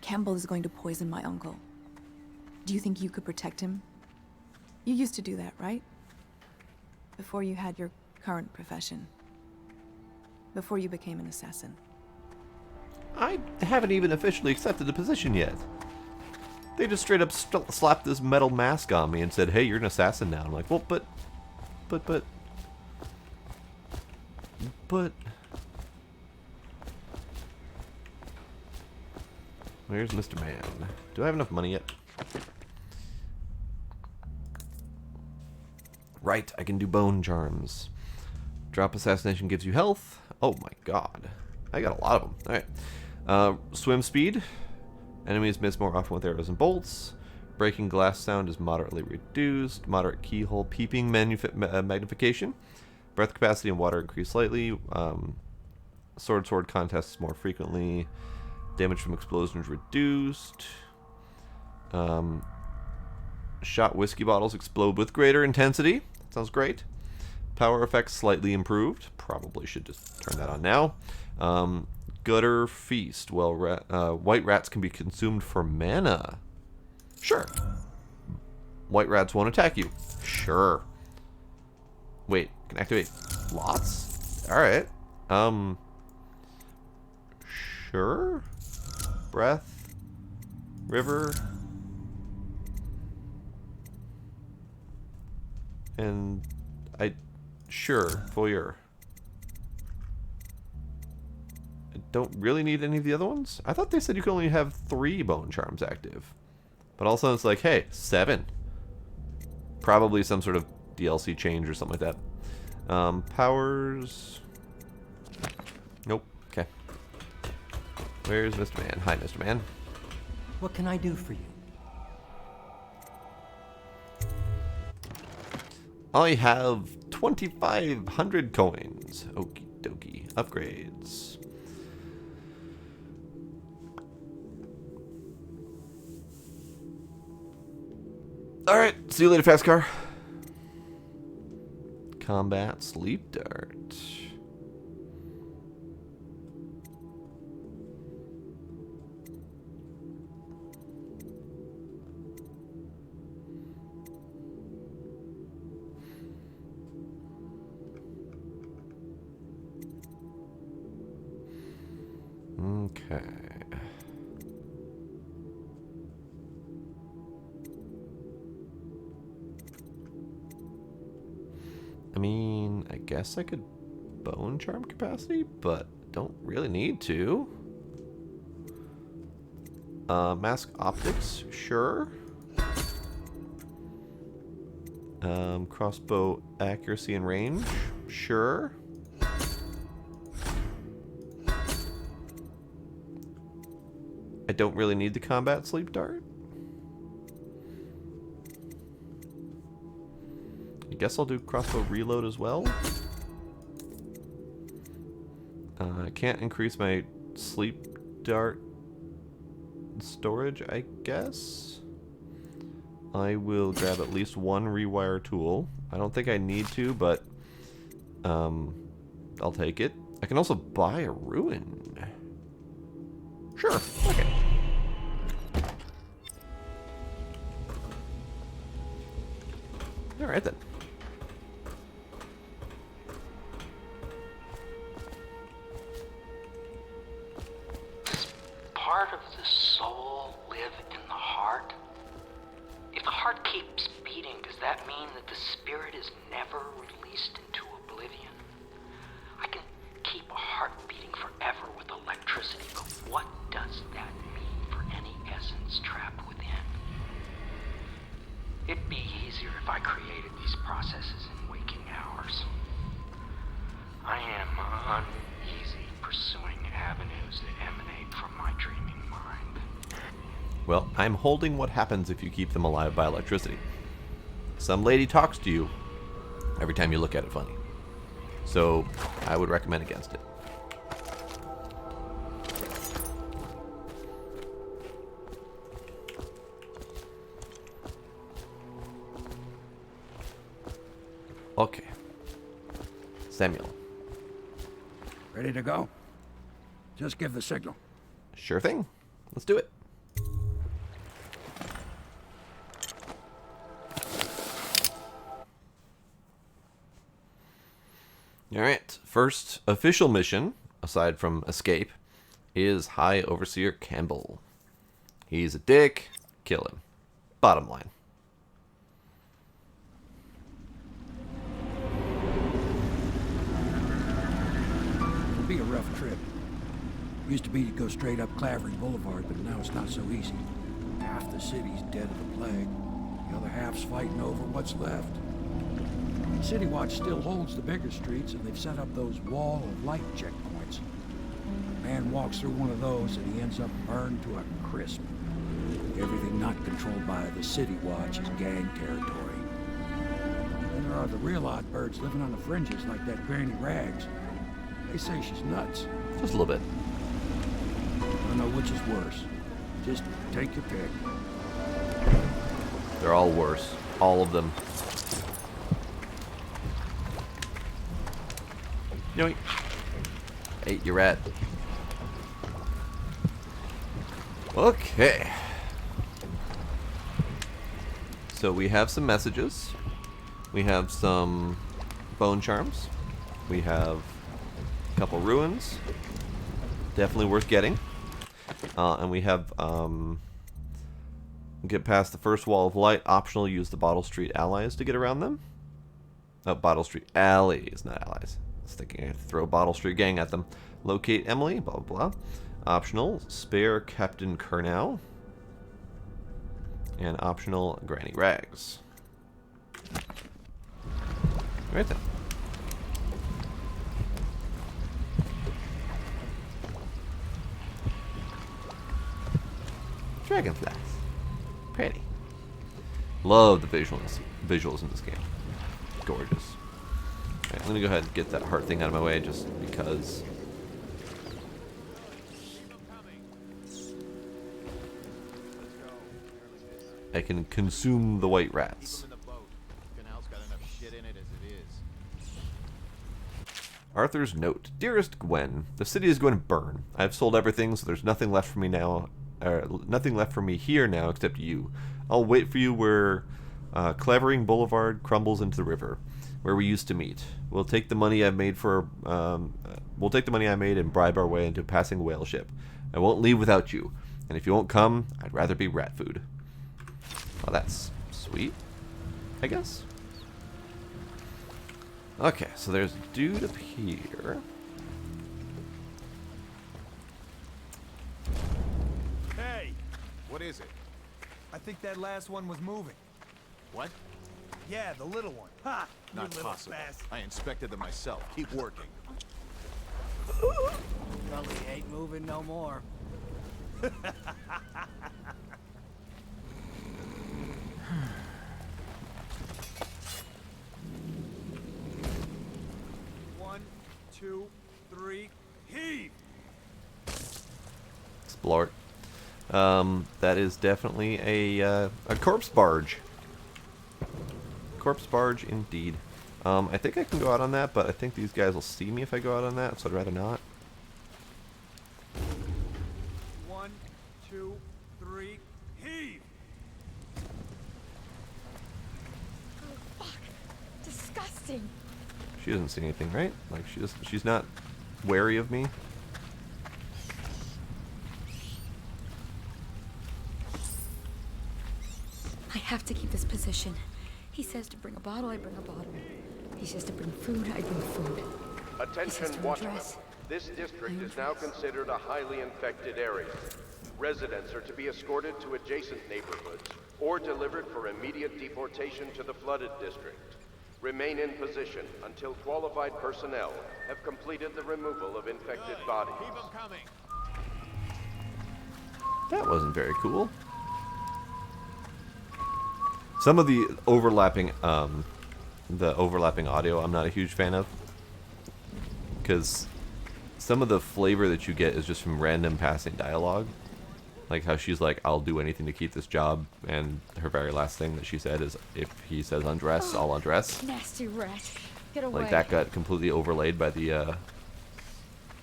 Campbell is going to poison my uncle. Do you think you could protect him? You used to do that, right? Before you had your current profession. Before you became an assassin. I haven't even officially accepted the position yet. They just straight up slapped this metal mask on me and said, hey, you're an assassin now. I'm like, well, but... Where's Mr. Man? Do I have enough money yet? Right, I can do bone charms. Drop assassination gives you health. Oh my god. I got a lot of them. Alright. Swim speed. Enemies miss more often with arrows and bolts. Breaking glass sound is moderately reduced. Moderate keyhole peeping magnification. Breath capacity and water increase slightly. Sword contests more frequently. Damage from explosions reduced. Shot whiskey bottles explode with greater intensity. That sounds great. Power effects slightly improved. Probably should just turn that on now. Gutter feast. Well, white rats can be consumed for mana. Sure. White rats won't attack you. Sure. Wait, can activate lots? Alright. Sure. Breath. River. And sure, Foyer. I don't really need any of the other ones. I thought they said you could only have 3 bone charms active. But also it's like, hey, 7. Probably some sort of DLC change or something like that. Powers. Nope. Okay. Where's Mr. Man? Hi, Mr. Man. What can I do for you? I have 2,500 coins. Okie dokie. Upgrades. Alright, see you later, fast car. Combat sleep dart. Okay. I mean, I guess I could bone charm capacity, but don't really need to. Mask optics, sure. Crossbow accuracy and range, sure. I don't really need the combat sleep dart. I guess I'll do crossbow reload as well. I can't increase my sleep dart storage, I guess. I will grab at least 1 rewire tool. I don't think I need to, but I'll take it. I can also buy a ruin. Sure, okay. Alright then. Does part of the soul live in the heart? If the heart keeps beating, does that mean that the spirit is never released into oblivion? I can keep a heart beating forever with electricity, but what does that mean for any essence trapped within? It'd be easier if I created these processes in waking hours. I am uneasy pursuing avenues that emanate from my dreaming mind. Well, I'm holding what happens if you keep them alive by electricity. Some lady talks to you every time you look at it funny. So, I would recommend against it. Okay. Samuel. Ready to go? Just give the signal. Sure thing. Let's do it. Alright, first official mission, aside from escape, is High Overseer Campbell. He's a dick, kill him. Bottom line. It'll be a rough trip. Used to be to go straight up Clavering Boulevard, but now it's not so easy. Half the city's dead of the plague. The other half's fighting over what's left. City Watch still holds the bigger streets, and they've set up those wall of light checkpoints. A man walks through one of those, and he ends up burned to a crisp. everything not controlled by the City Watch is gang territory. Then there are the real odd birds living on the fringes like that Granny Rags. They say she's nuts. Just a little bit. I don't know which is worse. Just take your pick. They're all worse. All of them. Yoink. Ate your rat. Okay. So we have some messages. We have some bone charms. We have a couple ruins. Definitely worth getting. And we have get past the first wall of light. Optional, use the Bottle Street allies to get around them. Oh, Bottle Street allies, not allies. I was thinking I had to throw Bottle Street gang at them. Locate Emily, blah, blah, blah. Optional, spare Captain Kernow. And optional, Granny Rags. Right then. Dragonflies. Pretty. Love the visuals in this game. Gorgeous. Alright, I'm gonna go ahead and get that heart thing out of my way just because. I can consume the white rats. Arthur's note. Dearest Gwen, the city is going to burn. I've sold everything, so there's nothing left for me now. Nothing left for me here now except you. I'll wait for you where Clavering Boulevard crumbles into the river, where we used to meet. We'll take the money I made and bribe our way into a passing whale ship. I won't leave without you, and if you won't come, I'd rather be rat food. Well, that's sweet, I guess. Okay, so there's a dude up here. Hey! What is it? I think that last one was moving. What? Yeah, the little one. Ha! You Not little possible. spaz. I inspected them myself. Keep working. Probably ain't moving no more. One, two, three, heave! Explore. That is definitely a corpse barge. Corpse barge, indeed. I think I can go out on that, but I think these guys will see me if I go out on that, so I'd rather not. One, two, three, heave! Oh, fuck. Disgusting. She doesn't see anything, right? Like she's not wary of me. I have to keep this position. He says to bring a bottle, I bring a bottle. He says to bring food, I bring food. Attention, Watchmen. This district is now considered a highly infected area. Residents are to be escorted to adjacent neighborhoods or delivered for immediate deportation to the flooded district. Remain in position until qualified personnel have completed the removal of infected bodies. Keep them coming. That wasn't very cool. Some of the overlapping audio I'm not a huge fan of, because some of the flavor that you get is just from random passing dialogue, like how she's like, "I'll do anything to keep this job," and her very last thing that she said is, "If he says undress, I'll undress." Nasty rat. Get away. Like that got completely overlaid by the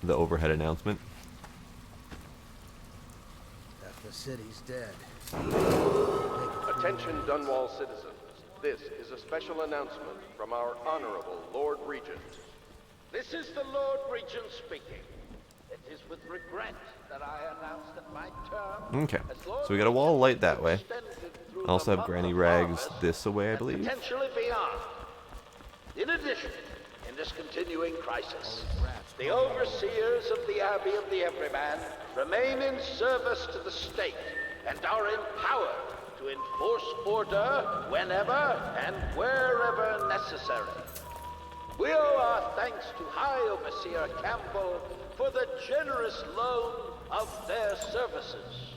overhead announcement. Half the city's dead. Attention, Dunwall citizens. This is a special announcement from our Honorable Lord Regent. This is the Lord Regent speaking. It is with regret that I announce that my term Okay, as Lord so we got a wall of light that way. through I also the have Granny month of Rags August this away, I believe. potentially beyond. In addition, in this continuing crisis, the overseers of the Abbey of the Everyman remain in service to the state and are empowered to enforce order whenever and wherever necessary. We owe our thanks to High Overseer Campbell for the generous loan of their services.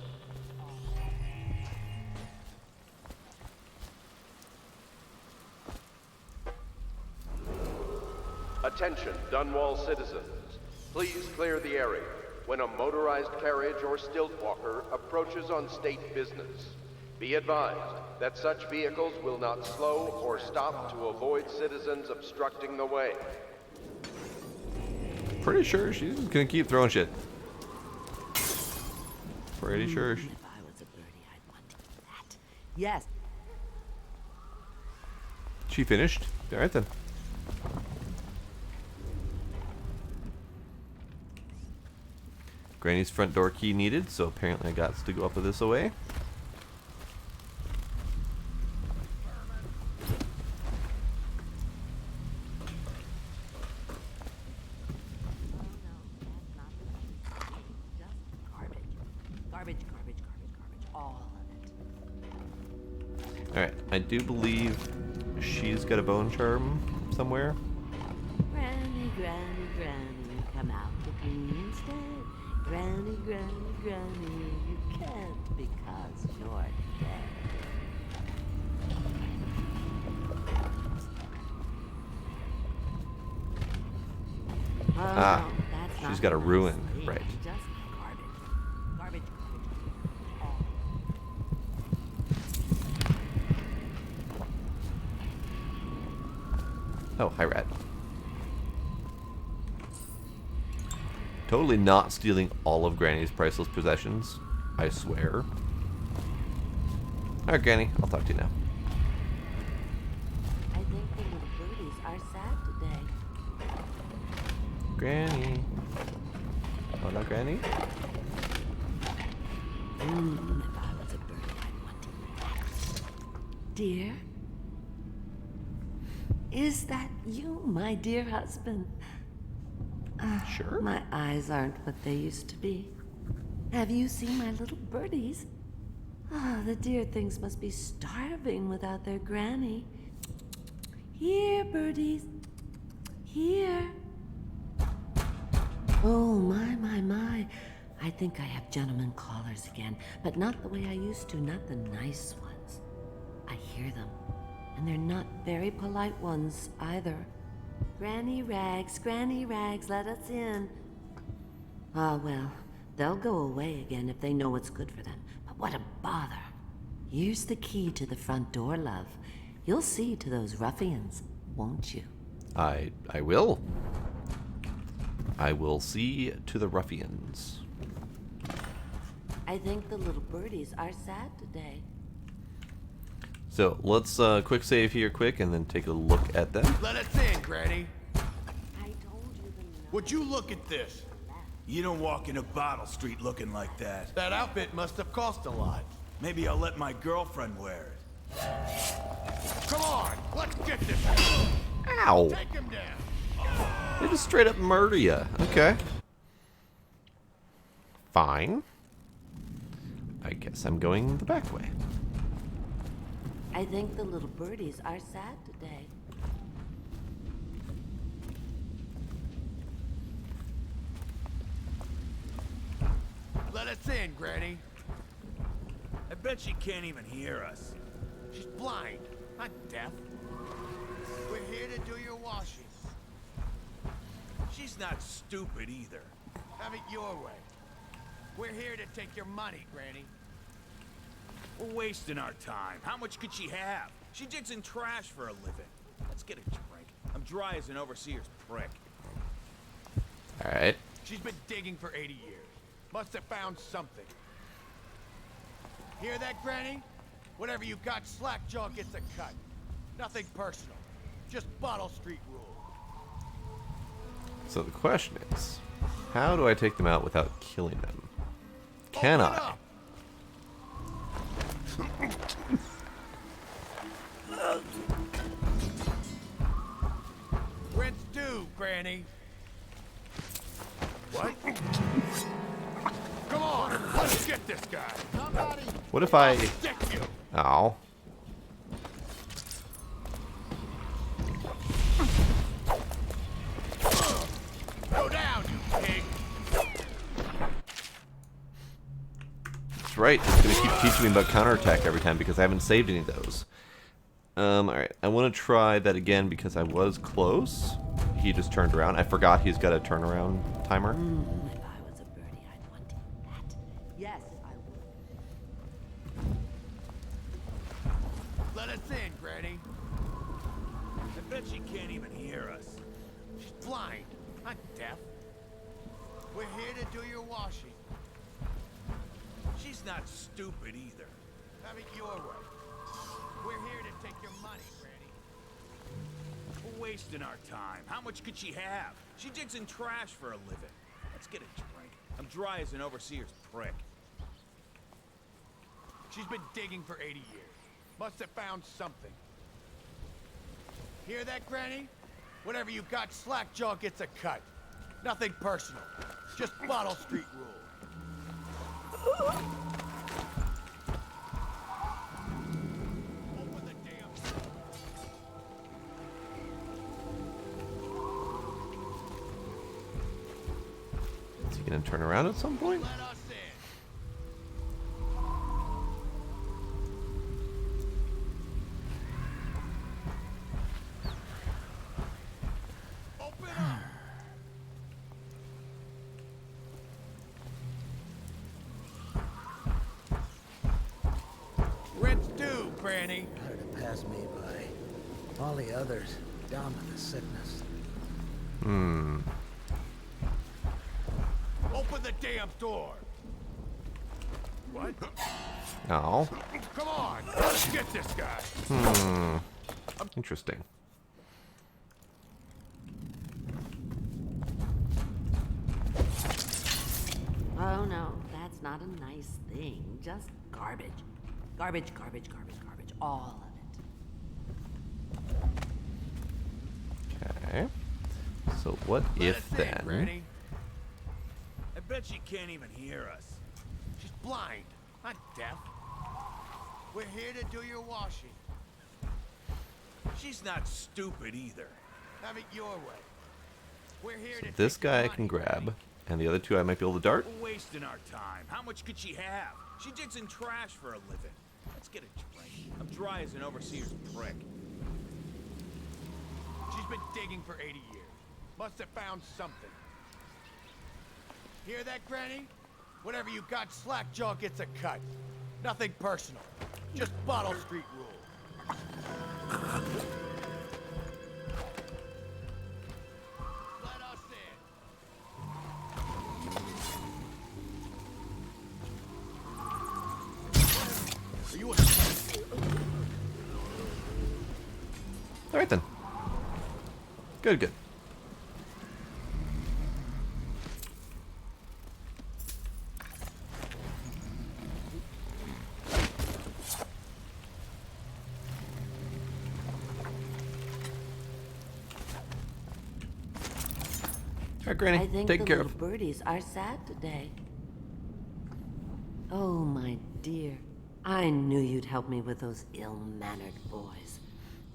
Attention, Dunwall citizens. Please clear the area when a motorized carriage or stilt walker approaches on state business. Be advised that such vehicles will not slow or stop to avoid citizens obstructing the way. Pretty sure she's gonna keep throwing shit. Pretty sure. If I was a birdie, I'd want to eat that. Yes. She finished? Alright then. Granny's front door key needed, so apparently I got to go up with this away. Alright, I do believe she's got a bone charm somewhere. Granny, Granny, Granny, come out with me instead. Granny, Granny, Granny, you can't because you're dead. Ah, she's got a ruin, right. Just garbage. Oh, hi, Rat. Totally not stealing all of Granny's priceless possessions, I swear. Alright, Granny, I'll talk to you now. I think the little birdies are sad today. Granny. Hola, Granny. If I was a birdie, I'd want to eat that. Dear? Is that you, my dear husband? Sure. My eyes aren't what they used to be. Have you seen my little birdies? Ah, the dear things must be starving without their granny. Here, birdies. Here. Oh, my. I think I have gentlemen callers again, but not the way I used to, not the nice ones. I hear them, and they're not very polite ones either. Granny Rags, let us in. Ah, well, they'll go away again if they know what's good for them. But what a bother. Here's the key to the front door, love. You'll see to those ruffians, won't you? I will. I will see to the ruffians. I think the little birdies are sad today. So let's quick save here, and then take a look at them. Let us in, Granny. I told you the Would you look at this? You don't walk into Bottle Street looking like that. That outfit must have cost a lot. Maybe I'll let my girlfriend wear it. Come on, let's get this. Ow! Take him down. They just straight up murder you. Okay. Fine. I guess I'm going the back way. I think the little birdies are sad today. Let us in, Granny. I bet she can't even hear us. She's blind, not deaf. We're here to do your washing. She's not stupid either. Have it your way. We're here to take your money, Granny. We're wasting our time. How much could she have? She digs in trash for a living. Let's get a drink. I'm dry as an overseer's prick. Alright. She's been digging for 80 years. Must have found something. Hear that, Granny? Whatever you got, Slackjaw gets a cut. Nothing personal. Just Bottle Street rule. So the question is, how do I take them out without killing them? Can I? Rent's due, Granny. What? Come on, let's get this guy. Somebody. What if I... Stick you. Ow. Go down, you pig. That's right. It's going to keep teaching me about counterattack every time because I haven't saved any of those. Alright. I want to try that again because I was close he just turned around. I forgot he's got a turnaround timer. If I was a birdie, I'd want that. Yes, I would. Let us in, Granny. I bet she can't even hear us. She's blind, not deaf. We're here to do your washing. She's not stupid either. Have it your way. We're here to take your money, Granny. We're wasting our time. How much could she have? She digs in trash for a living. Let's get a drink. I'm dry as an overseer's prick. She's been digging for 80 years. Must have found something. Hear that, Granny? Whatever you got, Slackjaw gets a cut. Nothing personal. Just Bottle Street rule. Open the damn door. Is he gonna turn around at some point? Let us in. Open up. Rent's due, Granny. Hard to pass me by. All the others, down with the sickness. Open the damn door. What? Oh. Come on, let's get this guy. Interesting. Oh no, that's not a nice thing. Just garbage. Garbage, garbage, garbage, garbage. All of it. Okay. So what Let if us in, then? Granny. I bet she can't even hear us. She's blind, not deaf. We're here to do your washing. She's not stupid either. Have it your way. We're here to This take your guy I money, can Granny. grab, and the other two I might be able to dart. We're wasting our time. How much could she have? She digs in trash for a living. Let's get a drink. I'm dry as an overseer's prick. She's been digging for 80 years. Must have found something. Hear that, Granny? Whatever you got, Slackjaw gets a cut. Nothing personal. Just Bottle Street rule. Let us in. Are you a... All right then. Good, good. All right, Granny, I think taken the care little of. birdies are sad today. Oh, my dear. I knew you'd help me with those ill-mannered boys.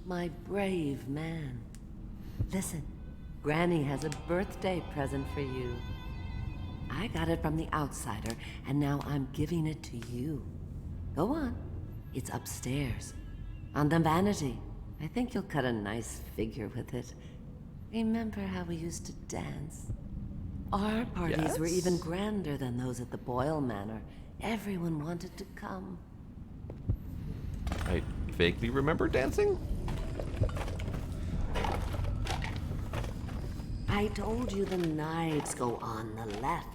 My brave man. Listen, Granny has a birthday present for you. I got it from the outsider, and now I'm giving it to you. Go on. It's upstairs. On the vanity. I think you'll cut a nice figure with it. Remember how we used to dance? Our parties were even grander than those at the Boyle Manor. Everyone wanted to come. I vaguely remember dancing. I told you the knives go on the left.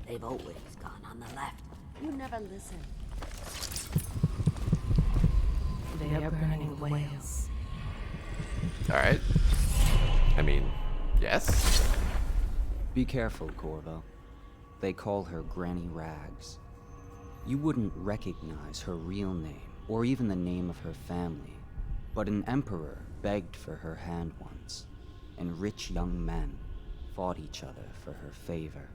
They've always gone on the left. You never listen. They are burning whales. All right. I mean, yes. Be careful, Corvo. They call her Granny Rags. You wouldn't recognize her real name, or even the name of her family, but an emperor begged for her hand once, and rich young men fought each other for her favor.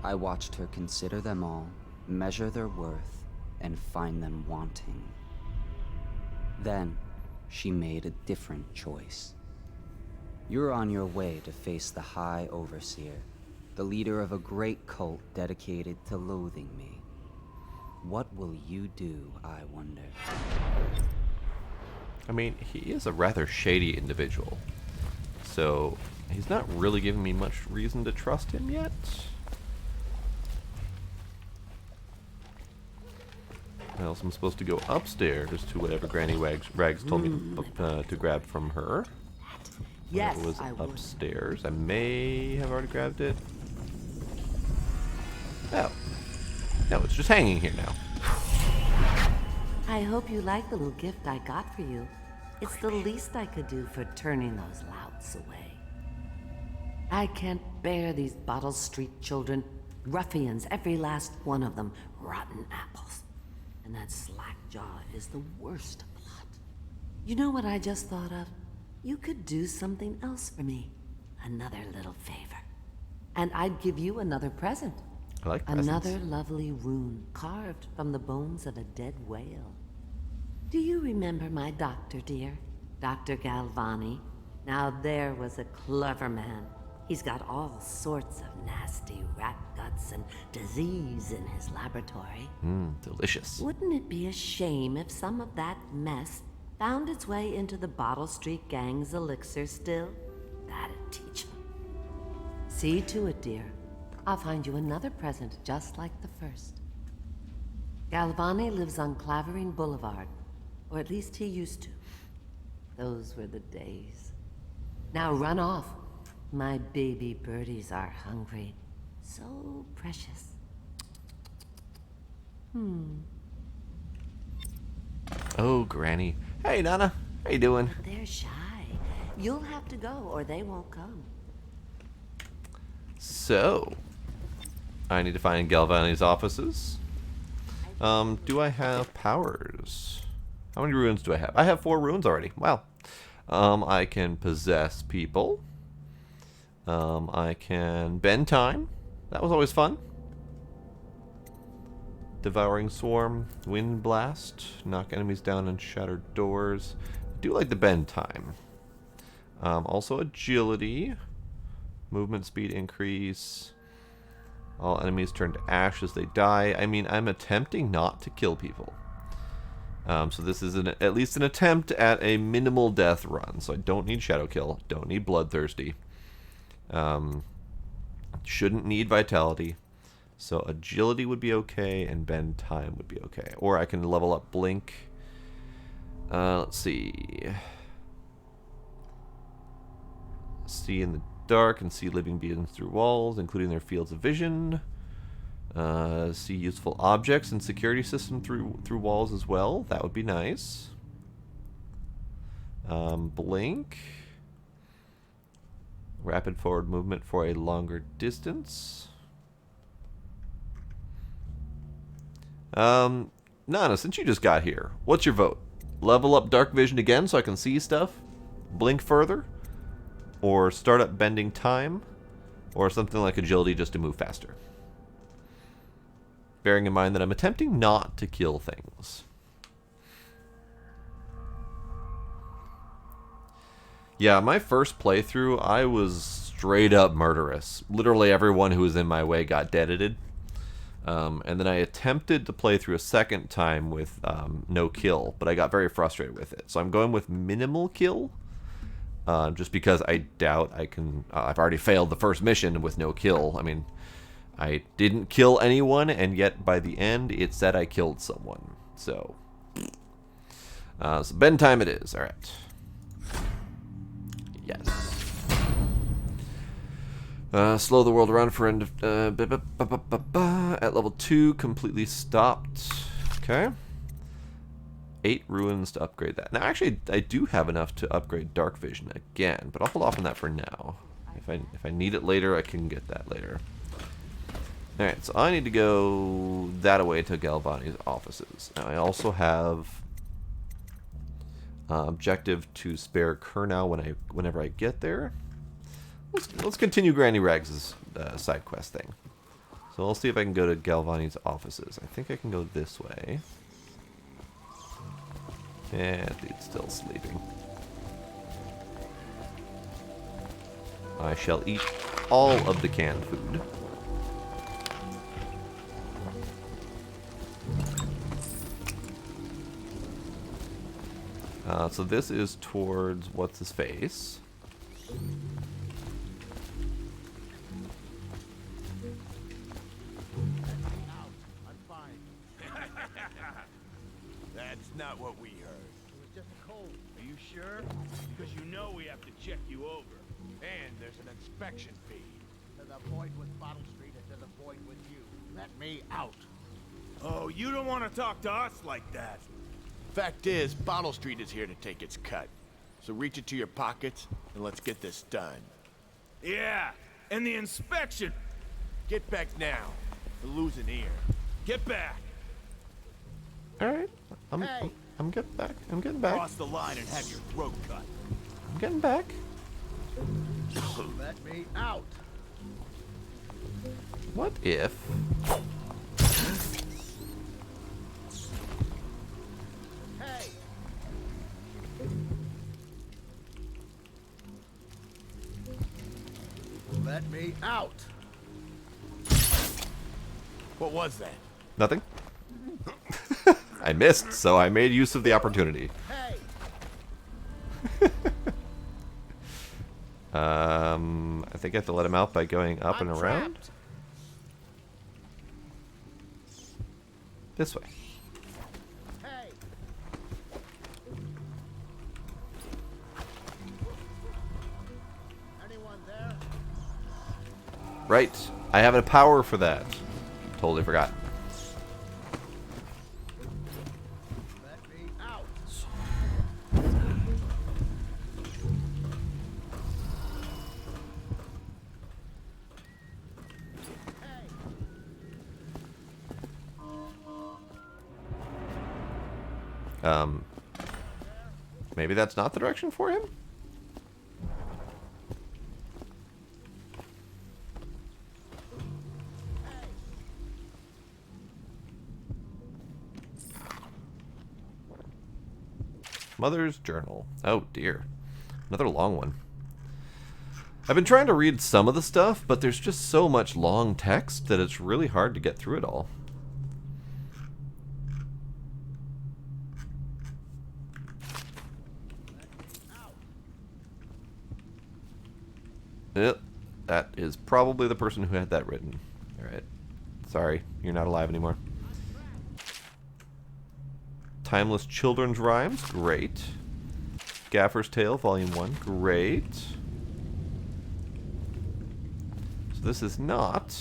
I watched her consider them all, measure their worth, and find them wanting. Then, she made a different choice. You're on your way to face the High Overseer, the leader of a great cult dedicated to loathing me. What will you do, I wonder? I mean, he is a rather shady individual. So he's not really giving me much reason to trust him yet. Else I'm supposed to go upstairs to whatever Granny Rags told me to grab from her. Yes, it was I would. upstairs. I may have already grabbed it. Oh. No, it's just hanging here now. I hope you like the little gift I got for you. It's the least I could do for turning those louts away. I can't bear these Bottle Street children. Ruffians, every last one of them. Rotten apples. And that Slackjaw is the worst lot. You know what I just thought of? You could do something else for me. Another little favor. And I'd give you another present. I like presents. Another lovely rune carved from the bones of a dead whale. Do you remember my doctor, dear? Dr. Galvani? Now there was a clever man. He's got all sorts of nasty rat guts and disease in his laboratory. Delicious. Wouldn't it be a shame if some of that mess found its way into the Bottle Street Gang's elixir still? That'd teach them. See to it, dear. I'll find you another present just like the first. Galvani lives on Clavering Boulevard, or at least he used to. Those were the days. Now run off. My baby birdies are hungry. So precious. Oh, Granny. Hey, Nana. How you doing? They're shy. You'll have to go, or they won't come. So, I need to find Galvani's offices. Do I have powers? How many runes do I have? I have 4 runes already. Wow. I can possess people. I can bend time. That was always fun. Devouring Swarm, Wind Blast, knock enemies down and shatter doors. I do like the bend time. Also agility, movement speed increase. All enemies turn to ash as they die. I mean, I'm attempting not to kill people. So this is at least an attempt at a minimal death run. So I don't need Shadow Kill, don't need Bloodthirsty. Shouldn't need Vitality. So agility would be okay, and bend time would be okay. Or I can level up Blink. Let's see. See in the dark and see living beings through walls, including their fields of vision. See useful objects and security system through walls as well. That would be nice. Blink. Rapid forward movement for a longer distance. Nana, since you just got here, what's your vote? Level up dark vision again so I can see stuff? Blink further? Or start up bending time? Or something like agility just to move faster? Bearing in mind that I'm attempting not to kill things. Yeah, my first playthrough, I was straight up murderous. Literally everyone who was in my way got deadited. And then I attempted to play through a second time with no kill, but I got very frustrated with it. So I'm going with minimal kill, just because I doubt I can... I've already failed the first mission with no kill. I mean, I didn't kill anyone, and yet by the end it said I killed someone. So bend time it is. All right. Yes. Slow the world around for end of... at level 2, completely stopped. Okay. 8 ruins to upgrade that. Now, actually, I do have enough to upgrade dark vision again, but I'll hold off on that for now. If I need it later, I can get that later. Alright, so I need to go that away to Galvani's offices. Now, I also have objective to spare Kurnow whenever I get there. Let's continue Granny Rags' side quest thing. So I'll see if I can go to Galvani's offices. I think I can go this way. And dude's still sleeping. I shall eat all of the canned food. So this is towards what's his face. not what we heard. It was just a cold. Are you sure? Because you know we have to check you over. And there's an inspection fee. To the void with Bottle Street and to the void with you. Let me out. Oh, you don't want to talk to us like that. Fact is, Bottle Street is here to take its cut. So reach into your pockets and let's get this done. Yeah, and the inspection. Get back now. We'll lose an ear. Get back. All right, I'm getting back. I'm getting back. Cross the line and have your throat cut. I'm getting back. Let me out. What if? Hey. Let me out. What was that? Nothing. I missed, so I made use of the opportunity. Hey. I think I have to let him out by going up and around. Trapped. This way. Hey. Anyone there? Right. I have a power for that. Totally forgot. Let me out. Maybe that's not the direction for him? Mother's Journal. Oh dear. Another long one. I've been trying to read some of the stuff, but there's just so much long text that it's really hard to get through it all. Yep, that is probably the person who had that written. Alright. Sorry, you're not alive anymore. Timeless Children's Rhymes, great. Gaffer's Tale, Volume 1, great. So this is not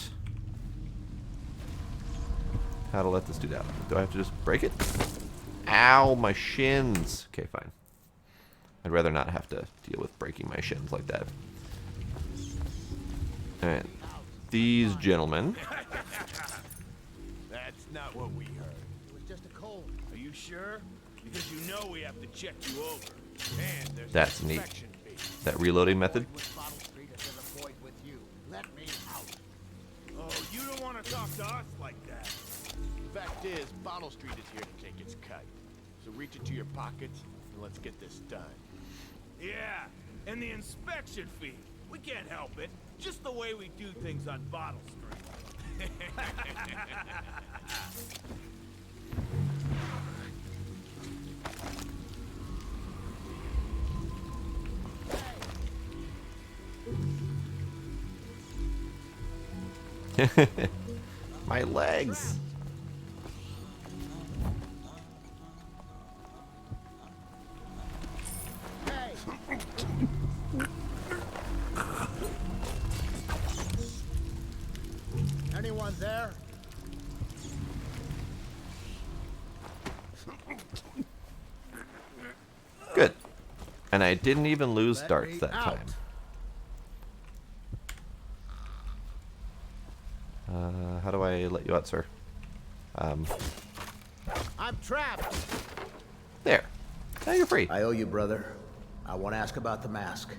how to let this dude out. Do I have to just break it? Ow, my shins. Okay, fine. I'd rather not have to deal with breaking my shins like that. Alright. These gentlemen. That's not what we heard. It was just a cold. Are you sure? Because you know we have to check you over. And there's That's an neat. inspection fee. That reloading method. With Bottle Street and to the void with you. Let me out. Oh, you don't want to talk to us like that. Fact is, Bottle Street is here to take its cut. So reach into your pockets and let's get this done. Yeah, and the inspection fee. We can't help it. Just the way we do things on Bottle Street. My legs. Anyone there? Good. And I didn't even lose Let darts me that out. time. How do I let you out, sir? I'm trapped. There. Now you're free. I owe you, brother. I want to ask about the mask.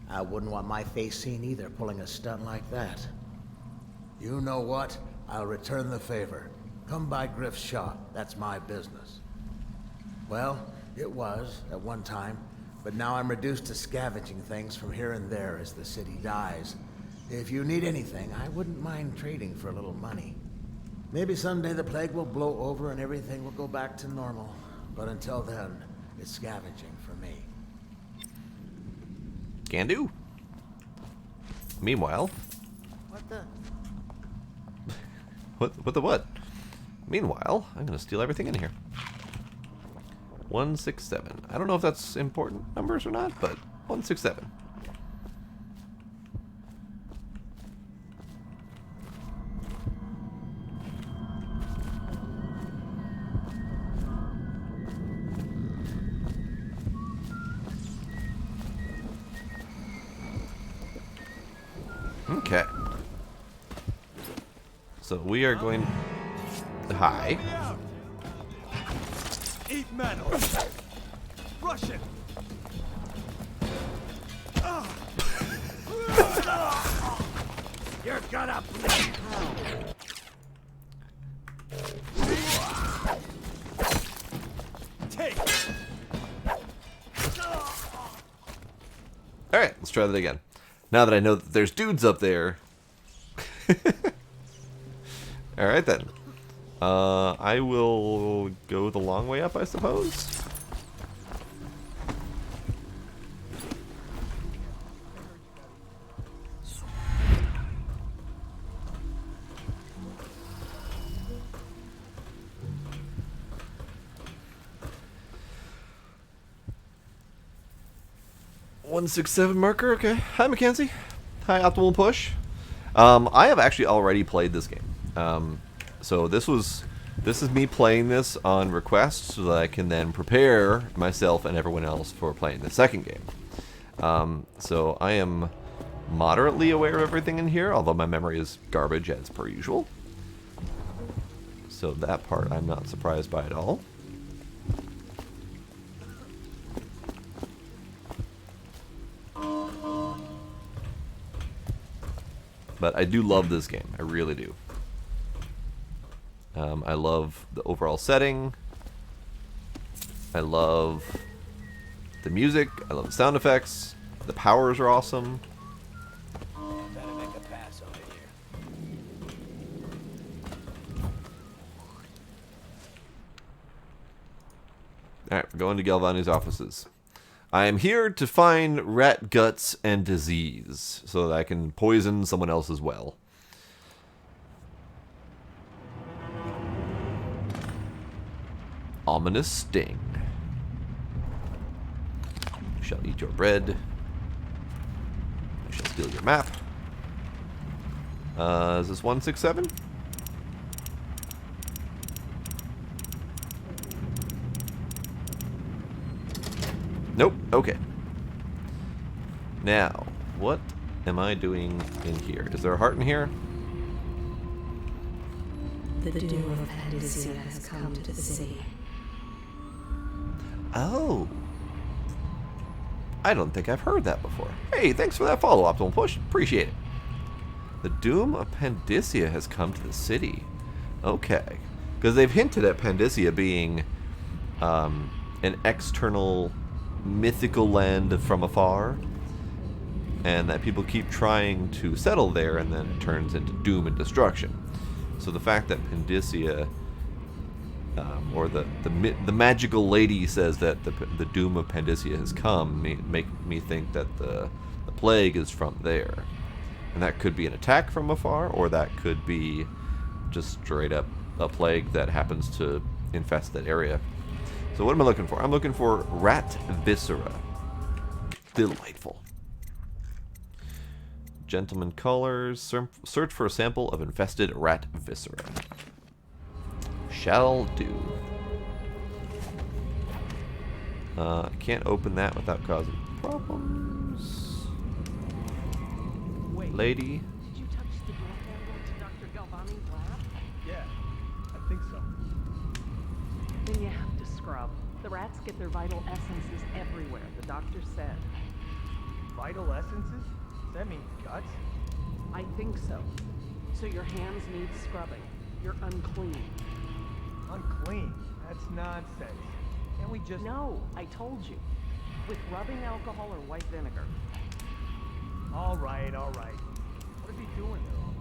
I wouldn't want my face seen either, pulling a stunt like that. You know what? I'll return the favor. Come by Griff's shop. That's my business. Well, it was at one time, but now I'm reduced to scavenging things from here and there as the city dies. If you need anything, I wouldn't mind trading for a little money. Maybe someday the plague will blow over and everything will go back to normal. But until then, it's scavenging for me. Can do. Meanwhile. What the? What the what? Meanwhile, I'm gonna steal everything in here. 167. I don't know if that's important numbers or not, but 167. Okay. So we are going... Hi. Eat metal. Russian. You're gonna bleed. Take. Alright, let's try that again. Now that I know that there's dudes up there. Alright then. I will go the long way up, I suppose. .167 marker, okay. Hi, Mackenzie. Hi, Optimal Push. I have actually already played this game. So this is me playing this on request so that I can then prepare myself and everyone else for playing the second game. So I am moderately aware of everything in here, although my memory is garbage as per usual. So that part I'm not surprised by at all. But I do love this game. I really do. I love the overall setting. I love the music. I love the sound effects. The powers are awesome. Better make a pass over here. Alright, we're going to Galvani's offices. I am here to find rat guts and disease so that I can poison someone else as well. Ominous sting. You shall eat your bread. I shall steal your map. Is this 167? Nope. Okay. Now, what am I doing in here? Is there a heart in here? The doom of Pandacia has come to the city. Oh. I don't think I've heard that before. Hey, thanks for that follow, Optimal Push. Appreciate it. The doom of Pandacia has come to the city. Okay. Because they've hinted at Pandacia being an external mythical land from afar, and that people keep trying to settle there, and then it turns into doom and destruction. So the fact that Pandacia, or the magical lady says that the doom of Pandacia has come, make me think that the plague is from there, and that could be an attack from afar, or that could be just straight up a plague that happens to infest that area. So what am I looking for? I'm looking for rat viscera. Delightful. Gentleman colors. Search for a sample of infested rat viscera. Shall do. I can't open that without causing problems. Wait, lady. Did you touch the door handle to Dr. Galvani's lab? Yeah, I think so. Then you have to scrub. The rats get their vital essences everywhere, the doctor said. Vital essences? Does that mean guts? I think so. So your hands need scrubbing. You're unclean. Unclean? That's nonsense. Can't we just... No, I told you. With rubbing alcohol or white vinegar. All right, all right. What is he doing though?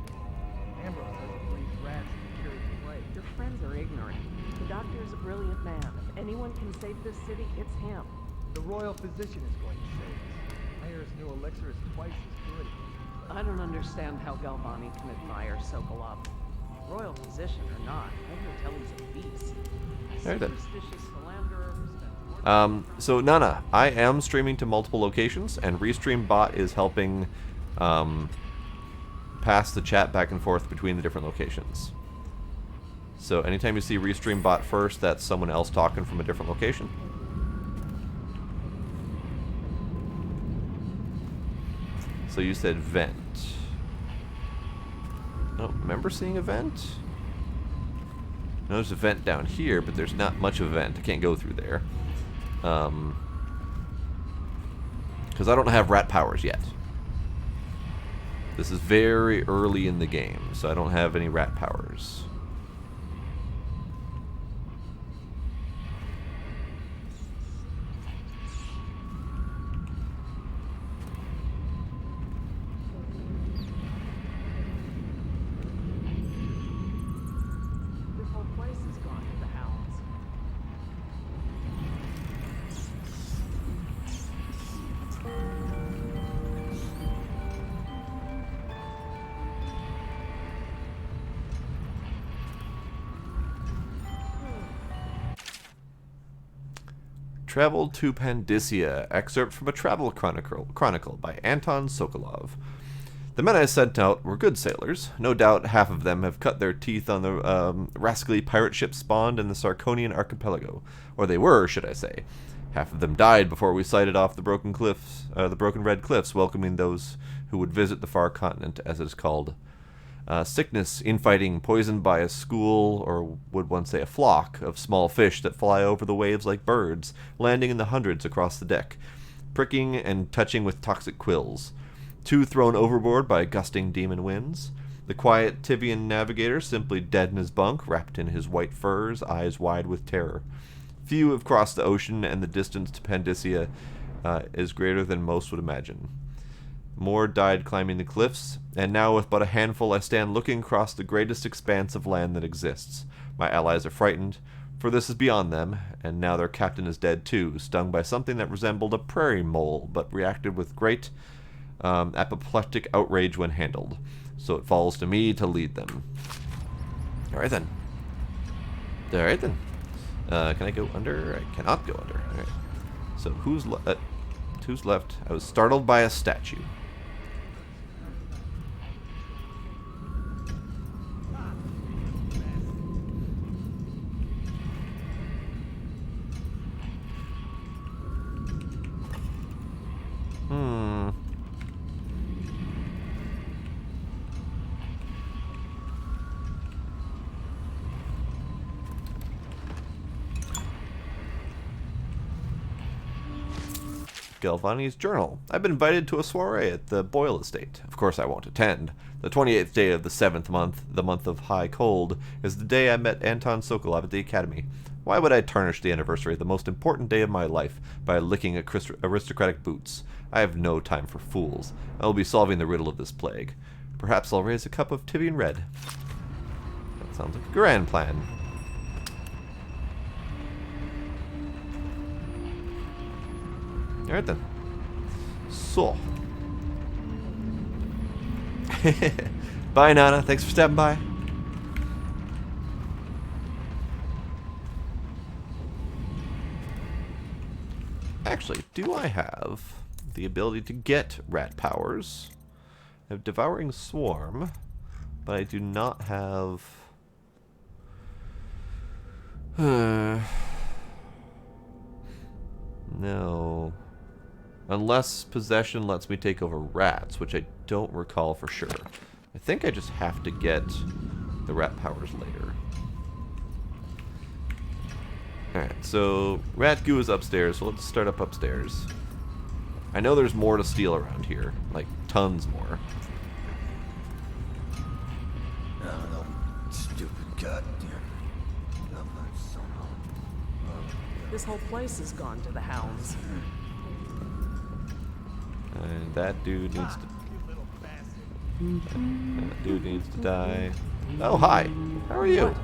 Ambrose doesn't believe rats can cure the plague. Your friends are ignorant. The doctor is a brilliant man. If anyone can save this city, it's him. The royal physician is going to save us. I hear his new elixir is twice as good. I don't understand how Galvani can admire Sokolov. Royal physician or not, I hear tell he's a beast. A There it is. superstitious philanderer who spends So Nana, I am streaming to multiple locations, and Restream Bot is helping pass the chat back and forth between the different locations. So anytime you see Restream Bot first, that's someone else talking from a different location. So you said vent. Oh, remember seeing a vent? No, there's a vent down here, but there's not much of a vent. I can't go through there. Because I don't have rat powers yet. This is very early in the game, so I don't have any rat powers. This whole place has gone to the hounds. Travel to Pandyssia, excerpt from a travel chronicle by Anton Sokolov. The men I sent out were good sailors. No doubt half of them have cut their teeth on the rascally pirate ships spawned in the Sarconian archipelago. Or they were, should I say. Half of them died before we sighted off the broken cliffs, the broken red cliffs, welcoming those who would visit the far continent, as it is called. Sickness, infighting, poisoned by a school, or would one say a flock, of small fish that fly over the waves like birds, landing in the hundreds across the deck, pricking and touching with toxic quills. 2 thrown overboard by gusting demon winds. The quiet Tivian navigator simply dead in his bunk, wrapped in his white furs, eyes wide with terror. Few have crossed the ocean, and the distance to Pandyssia is greater than most would imagine. More died climbing the cliffs, and now with but a handful I stand looking across the greatest expanse of land that exists. My allies are frightened, for this is beyond them, and now their captain is dead too, stung by something that resembled a prairie mole, but reacted with great apoplectic outrage when handled. So it falls to me to lead them. Alright then. Alright then. Can I go under? I cannot go under. Alright. So who's left? I was startled by a statue. Galvani's journal. I've been invited to a soiree at the Boyle estate. Of course I won't attend. The 28th day of the 7th month, the month of high cold, is the day I met Anton Sokolov at the academy. Why would I tarnish the anniversary of the most important day of my life by licking aristocratic boots? I have no time for fools. I will be solving the riddle of this plague. Perhaps I'll raise a cup of Tivian Red. That sounds like a grand plan. Alright then. So. Bye, Nana. Thanks for stopping by. Actually, do I have the ability to get rat powers? I have Devouring Swarm, but I do not have... No. Unless possession lets me take over rats, which I don't recall for sure. I think I just have to get the rat powers later. Alright, so rat goo is upstairs, so let's start up upstairs. I know there's more to steal around here, like tons more. No, stupid goddamn. This whole place has gone to the hounds. And that dude needs to... That dude needs to die. Oh, hi. How are you?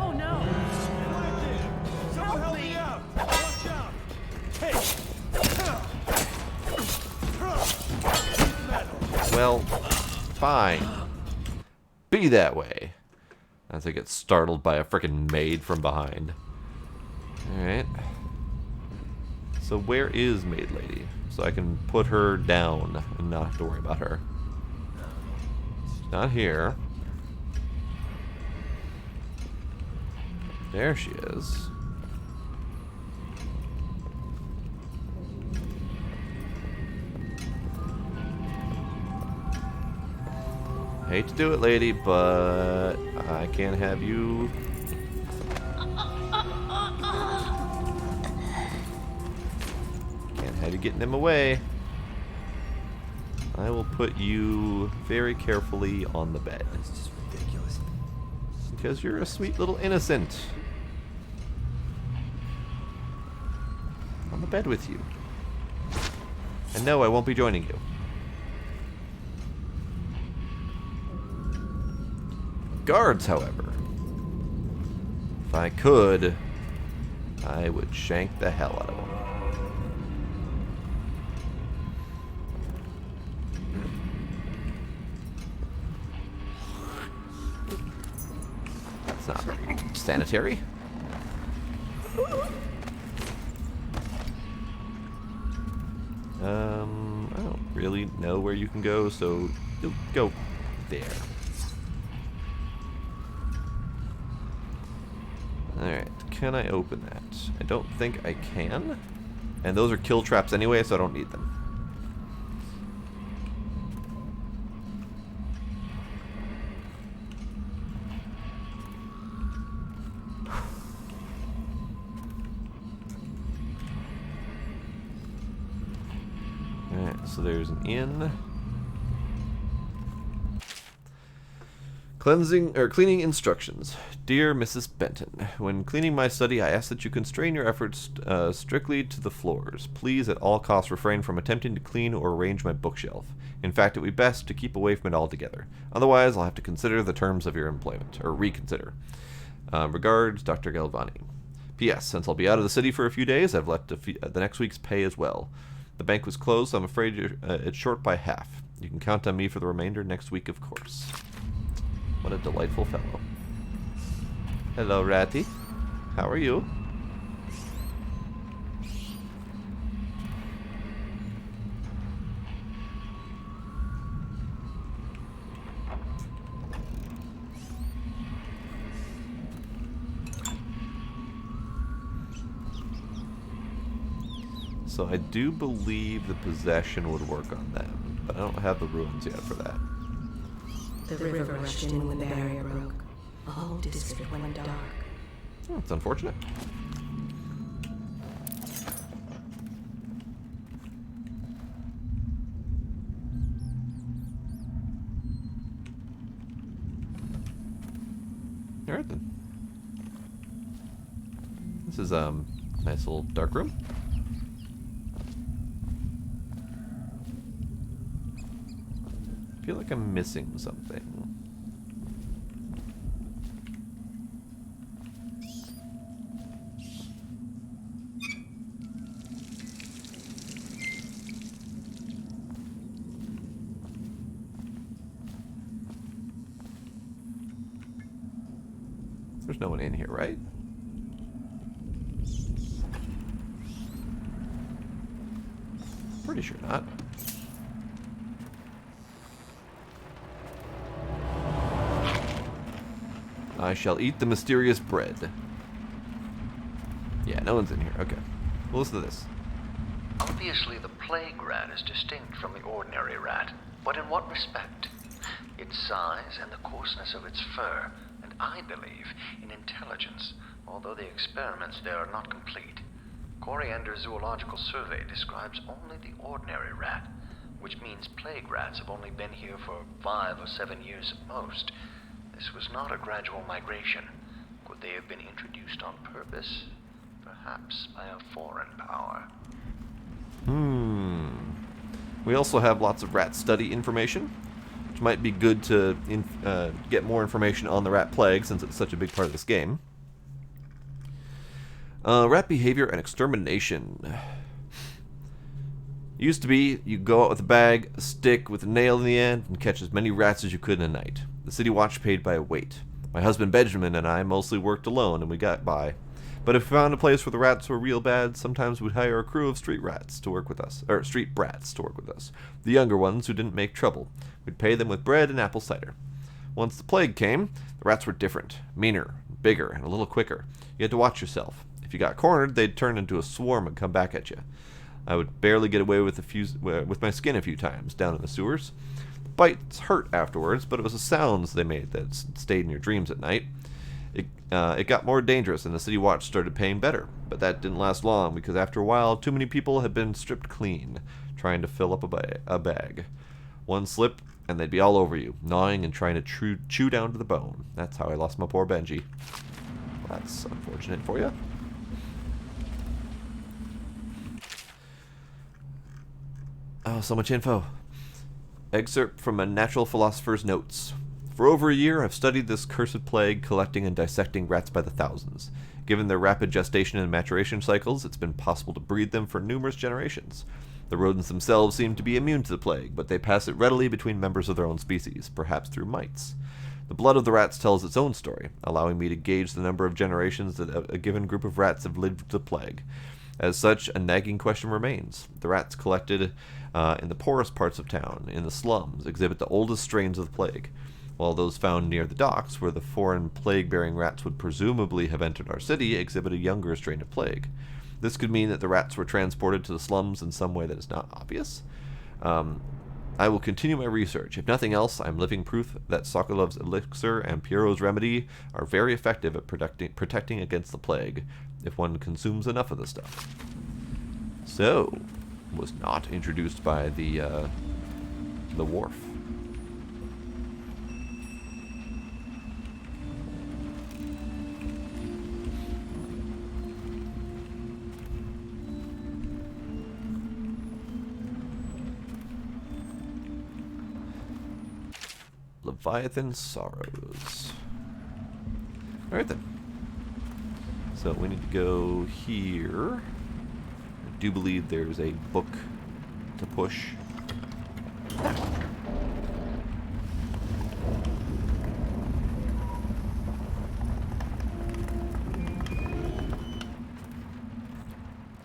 Oh no! Someone help me out! Watch out! Hey! Well, fine. Be that way. As I get startled by a frickin' maid from behind. Alright. So where is Maid Lady? So I can put her down and not have to worry about her. She's not here. There she is. Hate to do it, lady, but I can't have you. Can't have you getting them away. I will put you very carefully on the bed. It's just ridiculous. Because you're a sweet little innocent. On the bed with you. And no, I won't be joining you. Guards, however. If I could, I would shank the hell out of them. That's not very sanitary. I don't really know where you can go, so you'll go there. Alright, can I open that? I don't think I can. And those are kill traps anyway, so I don't need them. Alright, so there's an inn. Cleaning instructions. Dear Mrs. Benton, when cleaning my study, I ask that you constrain your efforts strictly to the floors. Please, at all costs, refrain from attempting to clean or arrange my bookshelf. In fact, it would be best to keep away from it altogether. Otherwise, I'll have to consider the terms of your employment, or reconsider. Regards, Dr. Galvani. P.S. Since I'll be out of the city for a few days, I've left the next week's pay as well. The bank was closed, so I'm afraid it's short by half. You can count on me for the remainder next week, of course. What a delightful fellow. Hello, Ratty. How are you? So I do believe the possession would work on them, but I don't have the ruins yet for that. The river rushed in when the barrier broke. The whole district went dark. Oh, it's unfortunate. Alright then. This is nice little dark room. I feel like I'm missing something. There's no one in here, right? Pretty sure not. I shall eat the mysterious bread. Yeah, no one's in here. Okay. Well, listen to this. Obviously, the plague rat is distinct from the ordinary rat. But in what respect? Its size and the coarseness of its fur, and I believe in intelligence, although the experiments there are not complete. Coriander's Zoological Survey describes only the ordinary rat, which means plague rats have only been here for 5 or 7 years at most. This was not a gradual migration. Could they have been introduced on purpose? Perhaps by a foreign power. We also have lots of rat study information, which might be good to get more information on the rat plague since it's such a big part of this game. Rat behavior and extermination. Used to be, you go out with a bag, a stick with a nail in the end, and catch as many rats as you could in a night. The city watch paid by weight. My husband Benjamin and I mostly worked alone, and we got by. But if we found a place where the rats were real bad, sometimes we'd hire a crew of street rats to work with us, or street brats to work with us. The younger ones who didn't make trouble. We'd pay them with bread and apple cider. Once the plague came, the rats were different, meaner, bigger, and a little quicker. You had to watch yourself. If you got cornered, they'd turn into a swarm and come back at you. I would barely get away with my skin a few times down in the sewers. The bites hurt afterwards, but it was the sounds they made that stayed in your dreams at night. It got more dangerous, and the city watch started paying better. But that didn't last long, because after a while, too many people had been stripped clean, trying to fill up a bag. One slip, and they'd be all over you, gnawing and trying to chew down to the bone. That's how I lost my poor Benji. Well, that's unfortunate for you. Oh, so much info. Excerpt from a natural philosopher's notes. For over a year, I've studied this cursed plague, collecting and dissecting rats by the thousands. Given their rapid gestation and maturation cycles, it's been possible to breed them for numerous generations. The rodents themselves seem to be immune to the plague, but they pass it readily between members of their own species, perhaps through mites. The blood of the rats tells its own story, allowing me to gauge the number of generations that a given group of rats have lived with the plague. As such, a nagging question remains. The rats collected in the poorest parts of town, in the slums, exhibit the oldest strains of the plague, while those found near the docks, where the foreign plague-bearing rats would presumably have entered our city, exhibit a younger strain of plague. This could mean that the rats were transported to the slums in some way that is not obvious. I will continue my research. If nothing else, I'm living proof that Sokolov's elixir and Pierrot's remedy are very effective at protecting against the plague, if one consumes enough of the stuff. So, was not introduced by the wharf. Leviathan Sorrows. Alright then. So we need to go here. I do believe there's a book to push.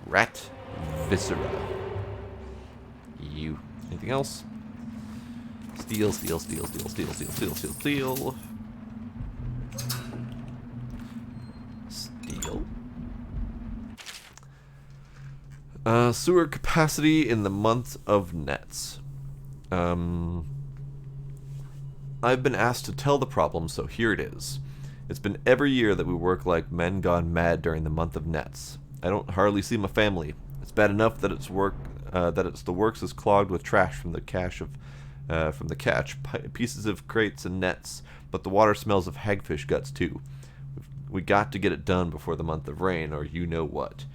Rat Viscera. You. Anything else? Steel, steel, steel, steel, steel, steel, steel, steel, steel. Steel. Sewer capacity in the month of nets. I've been asked to tell the problem, so here it is. It's been every year that we work like men gone mad during the month of nets. I don't hardly see my family. It's bad enough that the works is clogged with trash from the catch, pieces of crates and nets, but the water smells of hagfish guts too. We got to get it done before the month of rain, or you know what.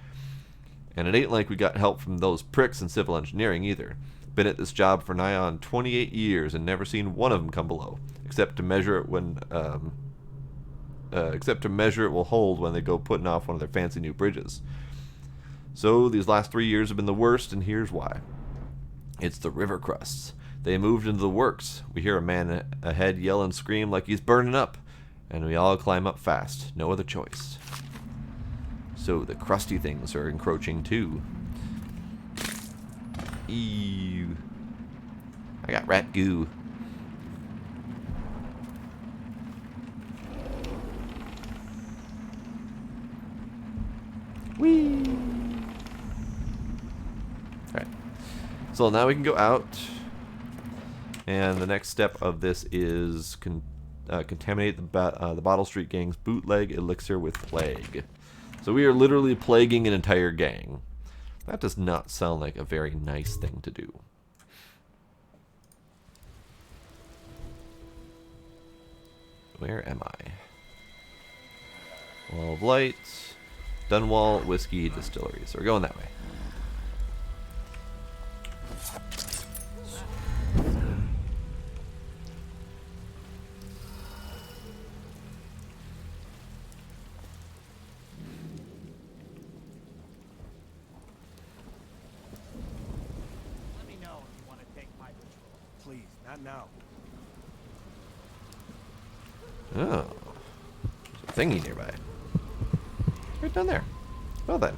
And it ain't like we got help from those pricks in civil engineering either. Been at this job for nigh on 28 years and never seen one of them come below, except to measure it will hold when they go putting off one of their fancy new bridges. So these last 3 years have been the worst, and here's why. It's the river crusts. They moved into the works. We hear a man ahead yell and scream like he's burning up, and we all climb up fast. No other choice. So the crusty things are encroaching too. Ew. I got rat goo. Whee! Alright. So now we can go out. And the next step of this is contaminate the Bottle Street Gang's bootleg elixir with plague. So we are literally plaguing an entire gang. That does not sound like a very nice thing to do. Where am I? Wall of Light, Dunwall Whiskey Distillery. So we're going that way. Now. Oh. There's a thingy nearby. Right down there. Well then,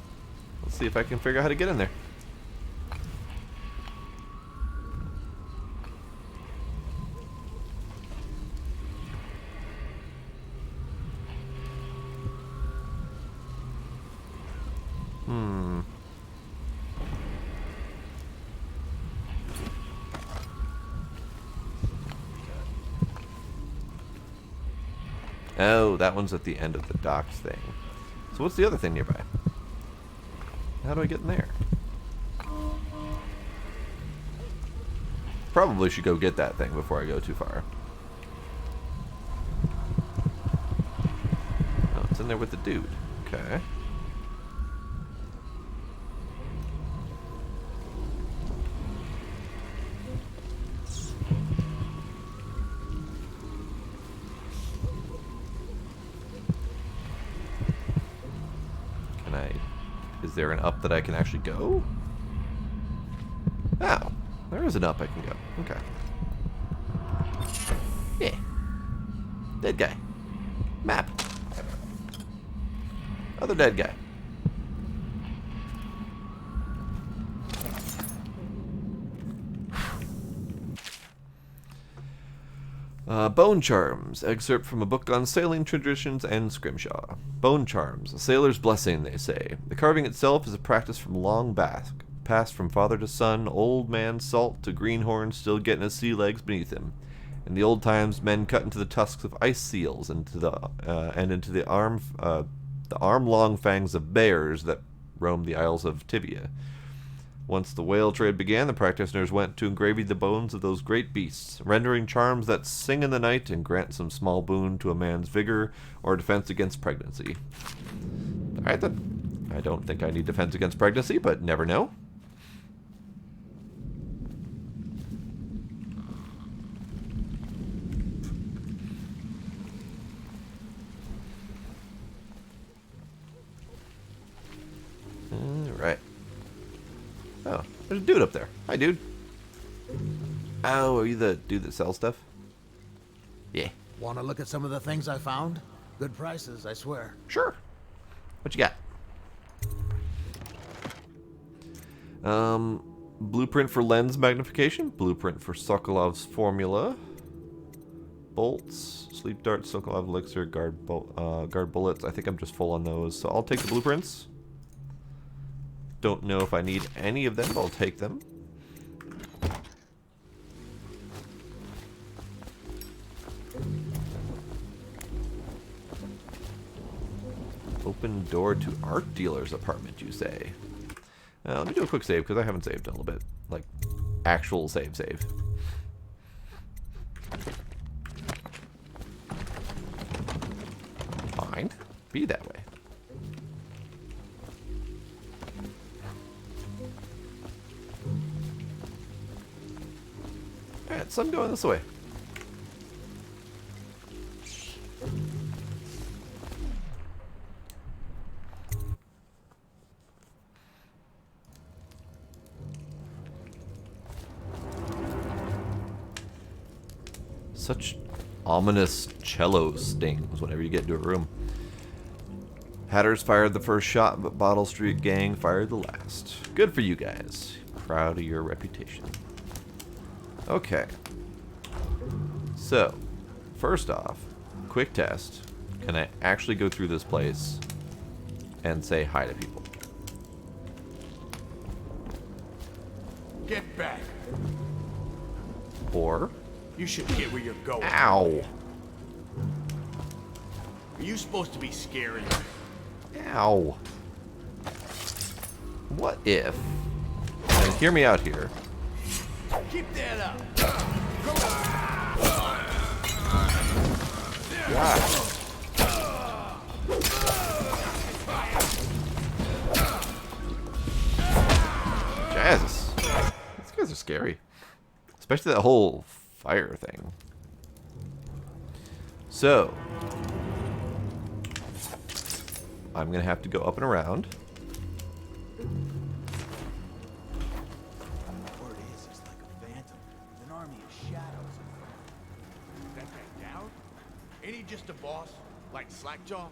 let's see if I can figure out how to get in there. Oh, that one's at the end of the docks thing. So what's the other thing nearby? How do I get in there? Probably should go get that thing before I go too far. Oh, it's in there with the dude. Okay. Is there an up that I can actually go? Oh, there is an up I can go. Okay. Yeah. Dead guy. Map. Other dead guy. Bone Charms, excerpt from a book on sailing traditions and scrimshaw. Bone Charms, a sailor's blessing, they say. The carving itself is a practice from long back, passed from father to son, old man Salt to greenhorn still getting his sea legs beneath him. In the old times, men cut into the tusks of ice seals and into the arm-long fangs of bears that roamed the Isles of Tibia. Once the whale trade began, the practitioners went to engraving the bones of those great beasts, rendering charms that sing in the night and grant some small boon to a man's vigor or defense against pregnancy. Alright then. I don't think I need defense against pregnancy, but never know. Alright. Oh, there's a dude up there. Hi, dude. Oh, are you the dude that sells stuff? Yeah. Want to look at some of the things I found? Good prices, I swear. Sure. What you got? Blueprint for lens magnification. Blueprint for Sokolov's formula. Bolts. Sleep dart, Sokolov elixir, guard bullets. I think I'm just full on those, so I'll take the blueprints. Don't know if I need any of them, but I'll take them. Open door to art dealer's apartment, you say? Let me do a quick save, because I haven't saved in a little bit. Like, actual save. Fine. Be that way. Alright, so I'm going this way. Such ominous cello stings whenever you get into a room. Hatters fired the first shot, but Bottle Street Gang fired the last. Good for you guys. Proud of your reputation. Okay. So, first off, quick test. Can I actually go through this place and say hi to people? Get back. Or... You should get where you're going. Ow! Are you supposed to be scaring me? Ow! What if... And hear me out here. Keep that up. Wow. Jesus. These guys are scary. Especially that whole fire thing. So, I'm gonna have to go up and around. Word is, it's like a phantom with an army of shadows. That guy down? Ain't he just a boss? Like Slackjaw?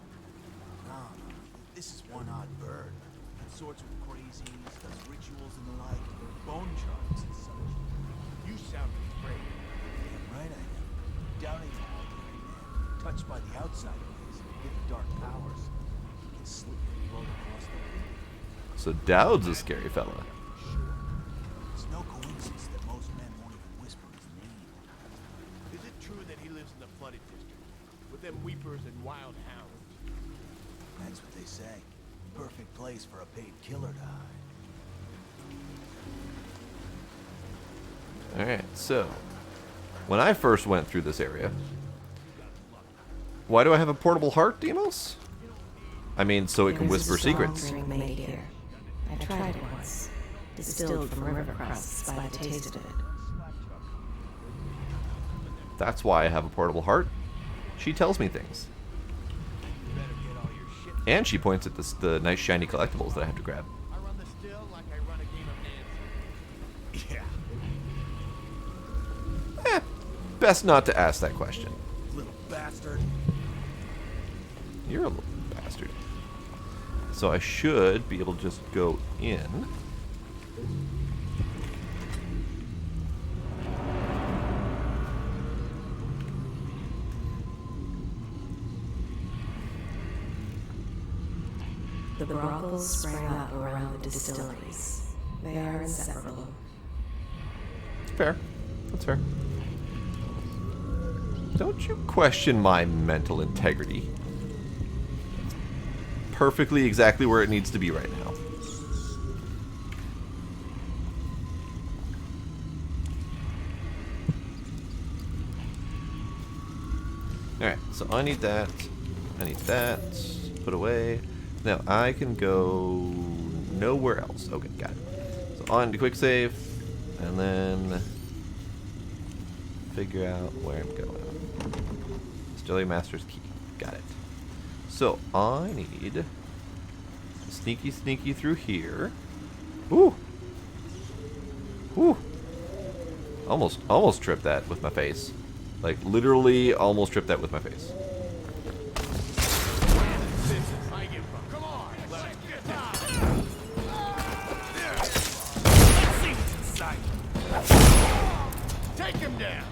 No, This is one odd bird. Consorts with crazies, does rituals and the like, bone charms and such. You sound afraid. Damn right I am. Doubting the ordinary man, touched by the outside ways, given dark powers, he can slip and float across the wind. So Dowd's a scary fella. It's no coincidence that most men won't even whisper his name. Is it true that he lives in the flooded district with them weepers and wild hounds? That's what they say. Perfect place for a paid killer to hide. Alright, so when I first went through this area, why do I have a portable heart, Demos? I mean, so it can whisper secrets. Made here. I tried it once. Distilled from river crusts by the taste of it. That's why I have a portable heart. She tells me things. And she points at the nice shiny collectibles that I have to grab. I run the still like I run a game of Nancy. Yeah. Best not to ask that question. Little bastard. You're a little bastard. So I should be able to just go in. The brothels sprang up around the distilleries. They are inseparable. Fair. That's fair. Don't you question my mental integrity. It's perfectly exactly where it needs to be right now. Alright, so I need that. I need that. Put away. Now I can go nowhere else. Okay, got it. So on to quick save, and then figure out where I'm going. Distillery Master's Key. Got it. So I need to sneaky through here. Ooh. Ooh. Almost tripped that with my face. Like literally almost tripped that with my face. Take him down.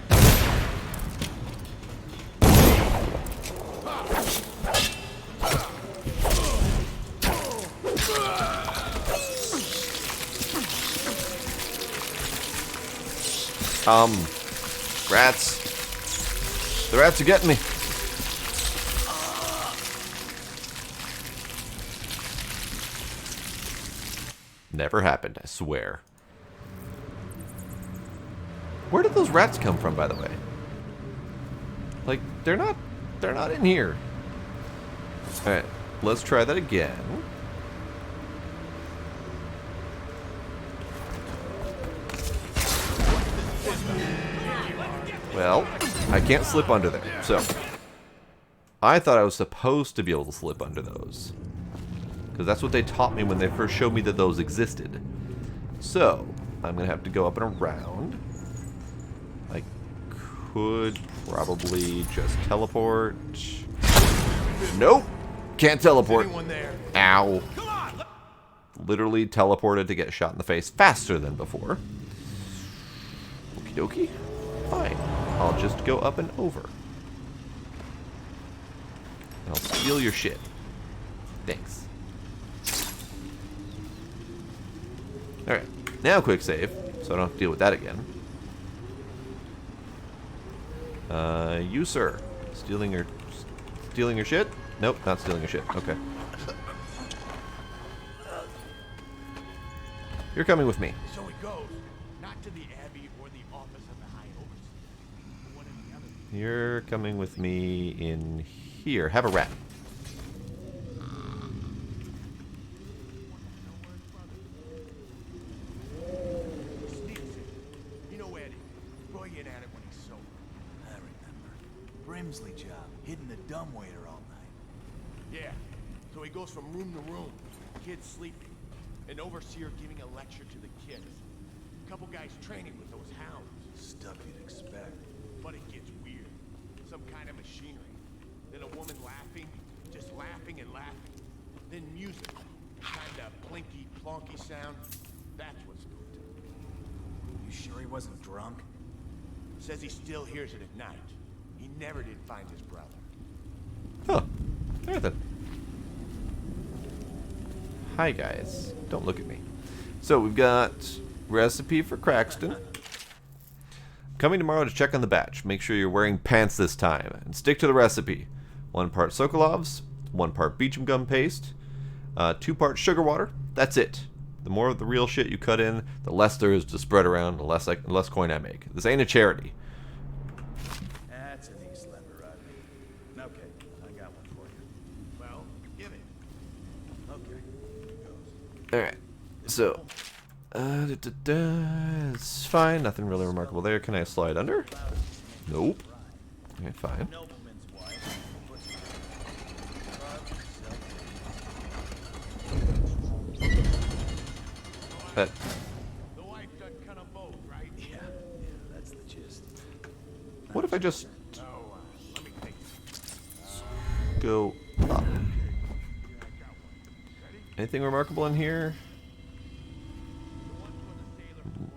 Rats. The rats are getting me. Never happened, I swear. Where did those rats come from, by the way? Like, they're not in here. Alright, let's try that again. Well, I can't slip under there, so I thought I was supposed to be able to slip under those. Because that's what they taught me when they first showed me that those existed. So, I'm going to have to go up and around. I could probably just teleport. Nope! Can't teleport. Ow. Literally teleported to get shot in the face faster than before. Okie dokie. Fine. I'll just go up and over. I'll steal your shit. Thanks. Alright. Now quick save, so I don't have to deal with that again. You sir. Stealing your shit? Nope, not stealing your shit. Okay. You're coming with me. So it goes, not to the Abbey or the office of the High Overseer. One or the other. You're coming with me in here. Have a rat. You know Eddie. Roy get at it when he's sober. I remember. Brimsley job, hitting the dumbwaiter all night. Yeah. So he goes from room to room, kids sleeping, an overseer giving a lecture to the kids, a couple guys training with those hounds. Stuff you'd expect. But it gets weird. Some kind of machinery. Then a woman laughing, just laughing and laughing. Then music. Kind of plinky, plonky sound. That's what's doing it. You sure he wasn't drunk? Says he still hears it at night. He never did find his brother. Huh. Alright then. Hi guys. Don't look at me. So we've got recipe for Crackston. Coming tomorrow to check on the batch. Make sure you're wearing pants this time. And stick to the recipe. 1 part Sokolov's, 1 part Beecham gum paste, 2 parts sugar water. That's it. The more of the real shit you cut in, the less there is to spread around, the less coin I make. This ain't a charity. That's an East Lever, Rodney. Okay, I got one for you. Well, give it. Okay, here goes. Alright. So, it's fine. Nothing really remarkable there. Can I slide under? Nope. Okay, fine. That. The wife done kind of both, right? Yeah, that's the gist. What if I just go up? Anything remarkable in here?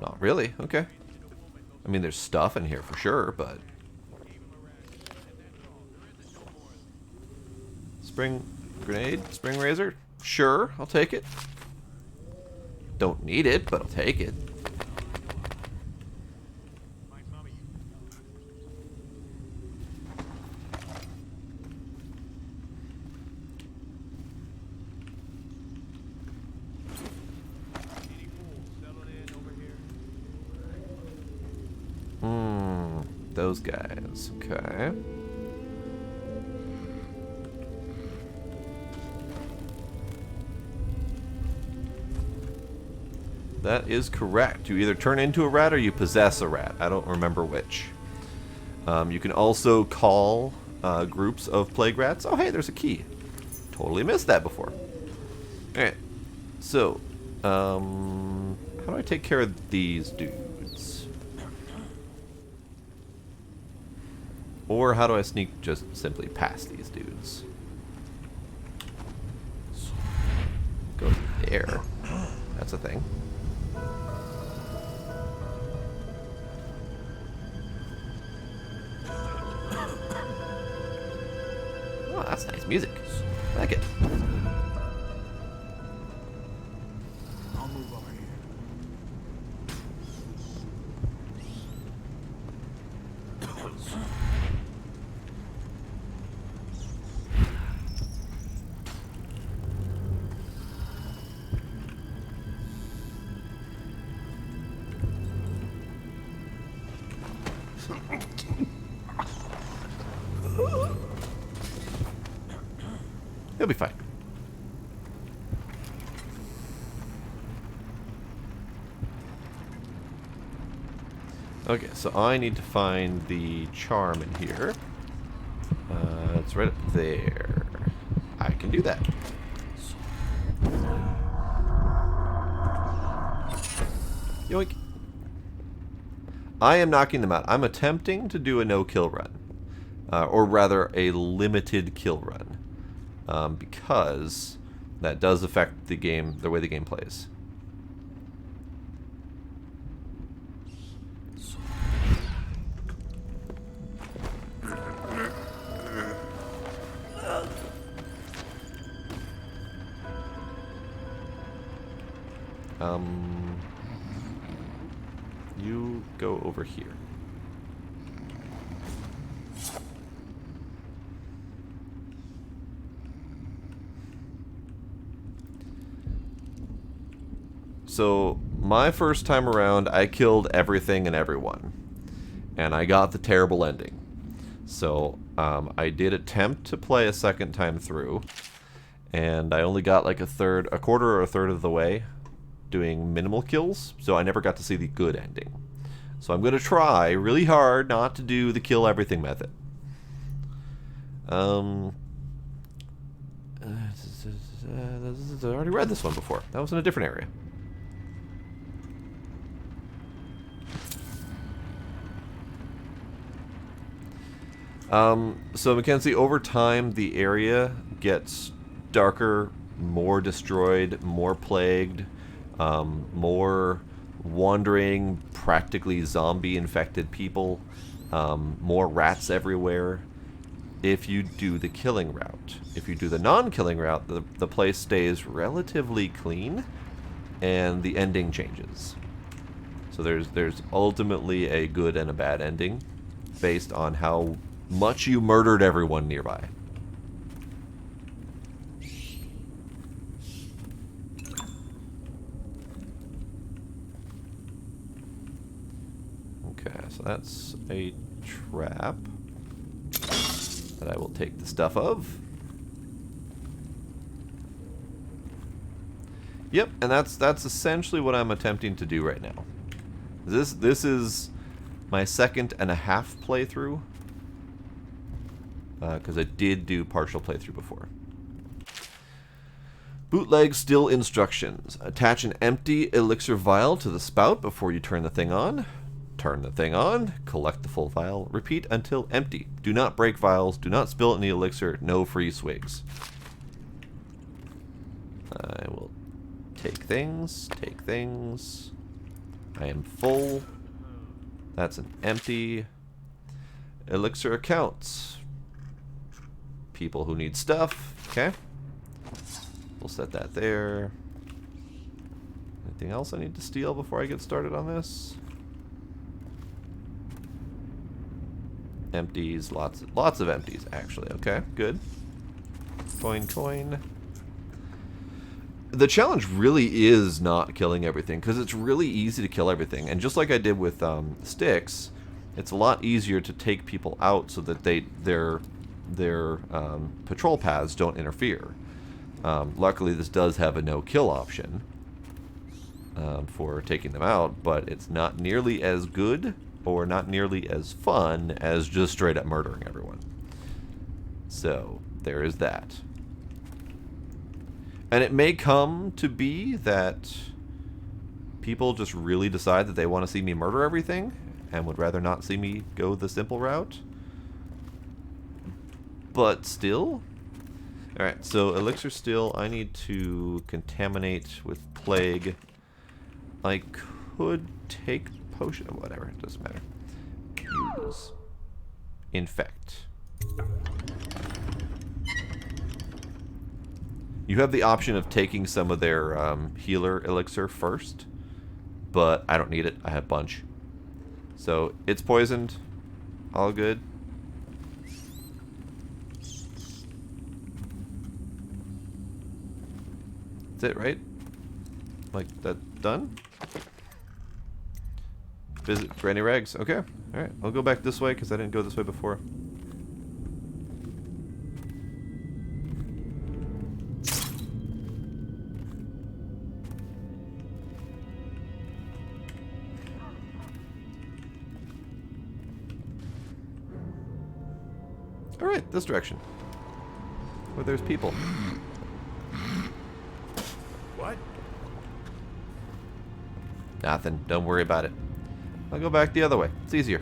Not really. Okay. I mean, there's stuff in here for sure, but spring grenade, spring razor. Sure, I'll take it. Don't need it, but I'll take it. Those guys. Okay. That is correct. You either turn into a rat or you possess a rat. I don't remember which. You can also call groups of plague rats. Oh, hey, there's a key. Totally missed that before. Alright. So, how do I take care of these dudes? Or how do I sneak just simply past these dudes? Go there. That's a thing. Oh, that's nice music. I like it. I'll move over here. He'll be fine. Okay, so I need to find the charm in here. It's right up there. I can do that. Yoink. I am knocking them out. I'm attempting to do a no-kill run. Or rather, a limited kill run. Because that does affect the game, the way the game plays. You go over here. So, my first time around, I killed everything and everyone. And I got the terrible ending. So, I did attempt to play a second time through. And I only got like a quarter or a third of the way doing minimal kills. So, I never got to see the good ending. So, I'm going to try really hard not to do the kill everything method. I already read this one before. That was in a different area. So Mackenzie, over time the area gets darker more destroyed, more plagued, more wandering, practically zombie-infected people, more rats everywhere. If you do the killing route. If you do the non-killing route, the place stays relatively clean, and the ending changes. So there's ultimately a good and a bad ending, based on how much you murdered everyone nearby. Okay, so that's a trap that I will take the stuff of. Yep, and that's essentially what I'm attempting to do right now. This is my 2.5 playthrough, because I did do partial playthrough before. Bootleg still instructions. Attach an empty elixir vial to the spout before you turn the thing on. Turn the thing on, collect the full vial, repeat until empty. Do not break vials, do not spill any elixir, no free swigs. I will take things, take things. I am full. That's an empty. Elixir accounts. People who need stuff, okay. We'll set that there. Anything else I need to steal before I get started on this? Empties, lots of empties, actually. Okay, good. Coin, coin. The challenge really is not killing everything, because it's really easy to kill everything. And just like I did with sticks, it's a lot easier to take people out so that their patrol paths don't interfere. Luckily, this does have a no-kill option for taking them out, but it's not nearly as good or not nearly as fun as just straight up murdering everyone. So, there is that. And it may come to be that people just really decide that they want to see me murder everything and would rather not see me go the simple route. But still. Alright, so elixir still, I need to contaminate with plague. I could take potion, whatever, it doesn't matter. Use. Infect. You have the option of taking some of their healer elixir first, but I don't need it. I have a bunch. So, it's poisoned. All good. That's it, right? Like, that's done? Visit Granny Rags. Okay. Alright. I'll go back this way because I didn't go this way before. Alright, this direction. Where there's people. What? Nothing. Don't worry about it. I'll go back the other way. It's easier.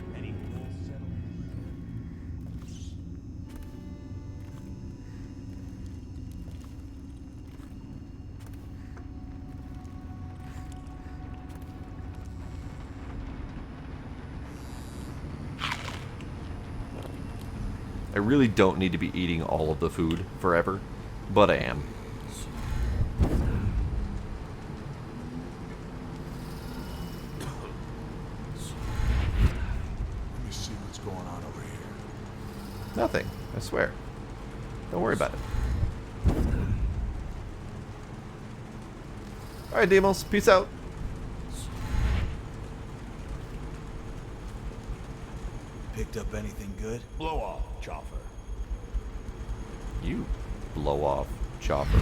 I really don't need to be eating all of the food forever, but I am. Let me see what's going on over here. Nothing, I swear. Don't worry about it. Alright, Demos, peace out. Picked up anything good? Blow off, Chopper. You blow off, Chopper.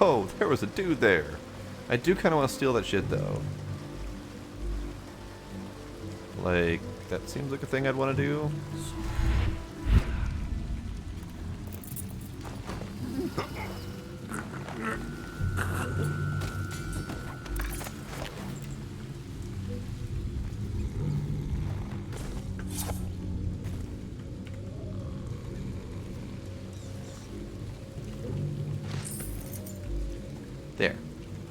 Oh, there was a dude there. I do kind of want to steal that shit, though. Like, that seems like a thing I'd want to do. There.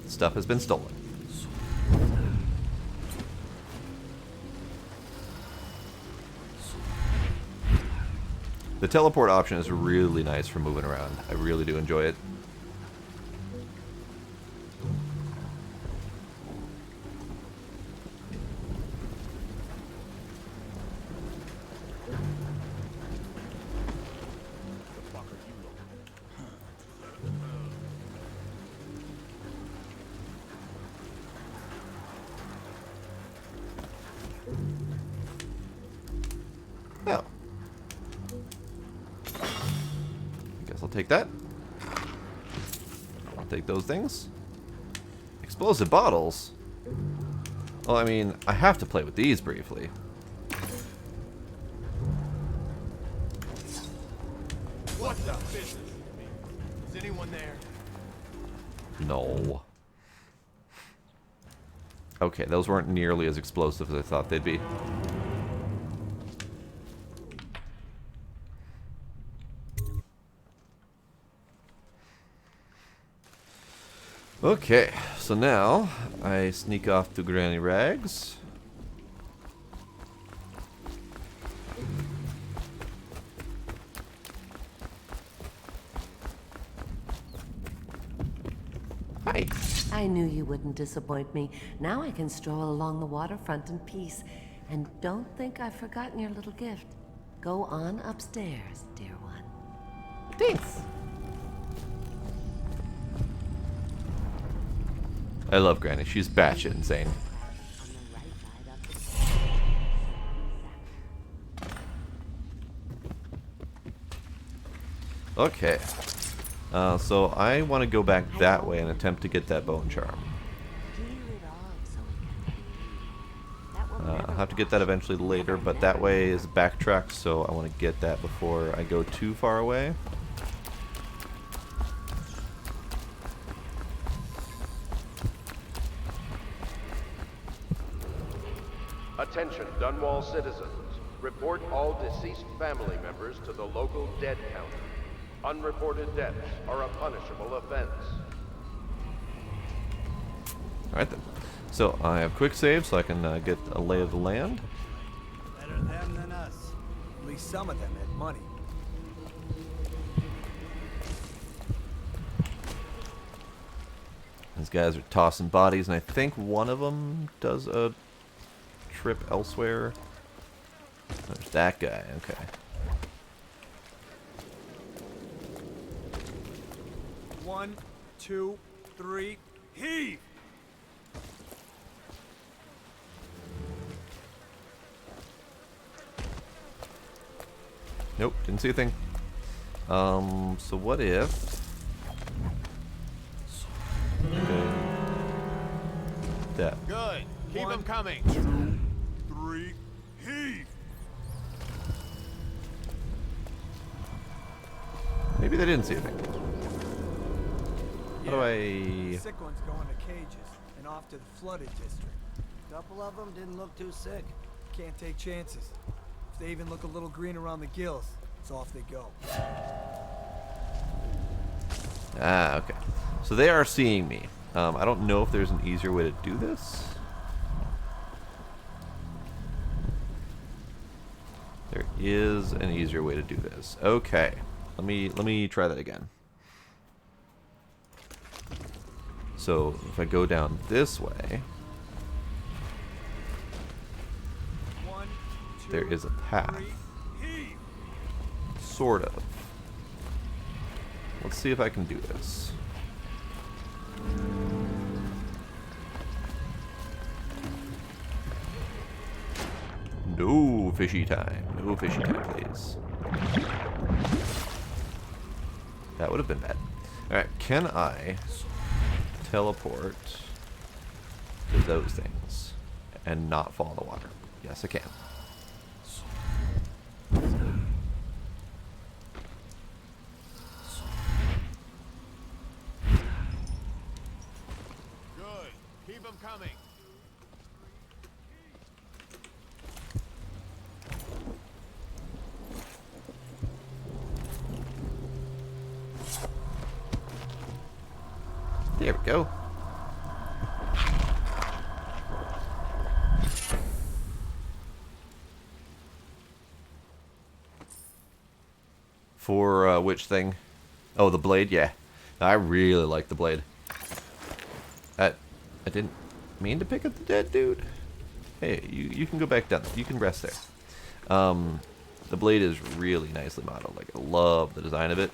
Stuff has been stolen. The teleport option is really nice for moving around. I really do enjoy it. Oh. Guess I'll take that. I'll take those things. Explosive bottles? Well, I mean, I have to play with these briefly. What the business? Is anyone there? No. Okay, those weren't nearly as explosive as I thought they'd be. Okay, so now I sneak off to Granny Rags. Hi. I knew you wouldn't disappoint me. Now I can stroll along the waterfront in peace. And don't think I've forgotten your little gift. Go on upstairs, dear one. Thanks. I love Granny. She's batshit insane. Okay. So I want to go back that way and attempt to get that bone charm. I'll have to get that eventually later, but that way is backtrack, so I want to get that before I go too far away. Attention, Dunwall citizens. Report all deceased family members to the local dead counter. Unreported deaths are a punishable offense. Alright then. So I have quick save so I can get a lay of the land. Better them than us. At least some of them had money. These guys are tossing bodies, and I think one of them does a trip elsewhere. There's that guy, okay. One, two, three, heave! Nope, didn't see a thing. So what if... Okay. That. Good. Keep them coming. 2, 3, heave! Maybe they didn't see a thing. How do I... Sick ones going to cages and off to the flooded district. Couple of them didn't look too sick. Can't take chances. If they even look a little green around the gills, it's off they go. Ah, okay. So they are seeing me. I don't know if there's an easier way to do this. There is an easier way to do this. Okay. Let me try that again. So if I go down this way, there is a path. Sort of. Let's see if I can do this. No fishy time. No fishy time, please. That would have been bad. Alright, can I teleport to those things and not fall in the water? Yes, I can. them coming. There we go. For which thing? Oh, the blade? Yeah. I really like the blade. I didn't mean to pick up the dead dude. Hey, you can go back down. You can rest there. The blade is really nicely modeled. Like, I love the design of it.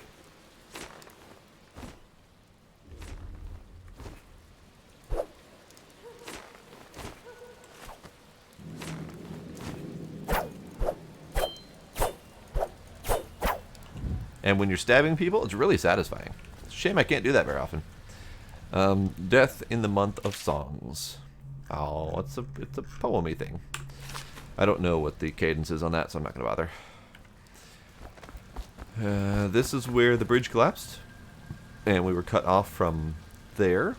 And when you're stabbing people, it's really satisfying. It's a shame I can't do that very often. Death in the Month of Songs. Oh, it's a poem-y thing. I don't know what the cadence is on that, so I'm not going to bother. This is where the bridge collapsed, and we were cut off from there.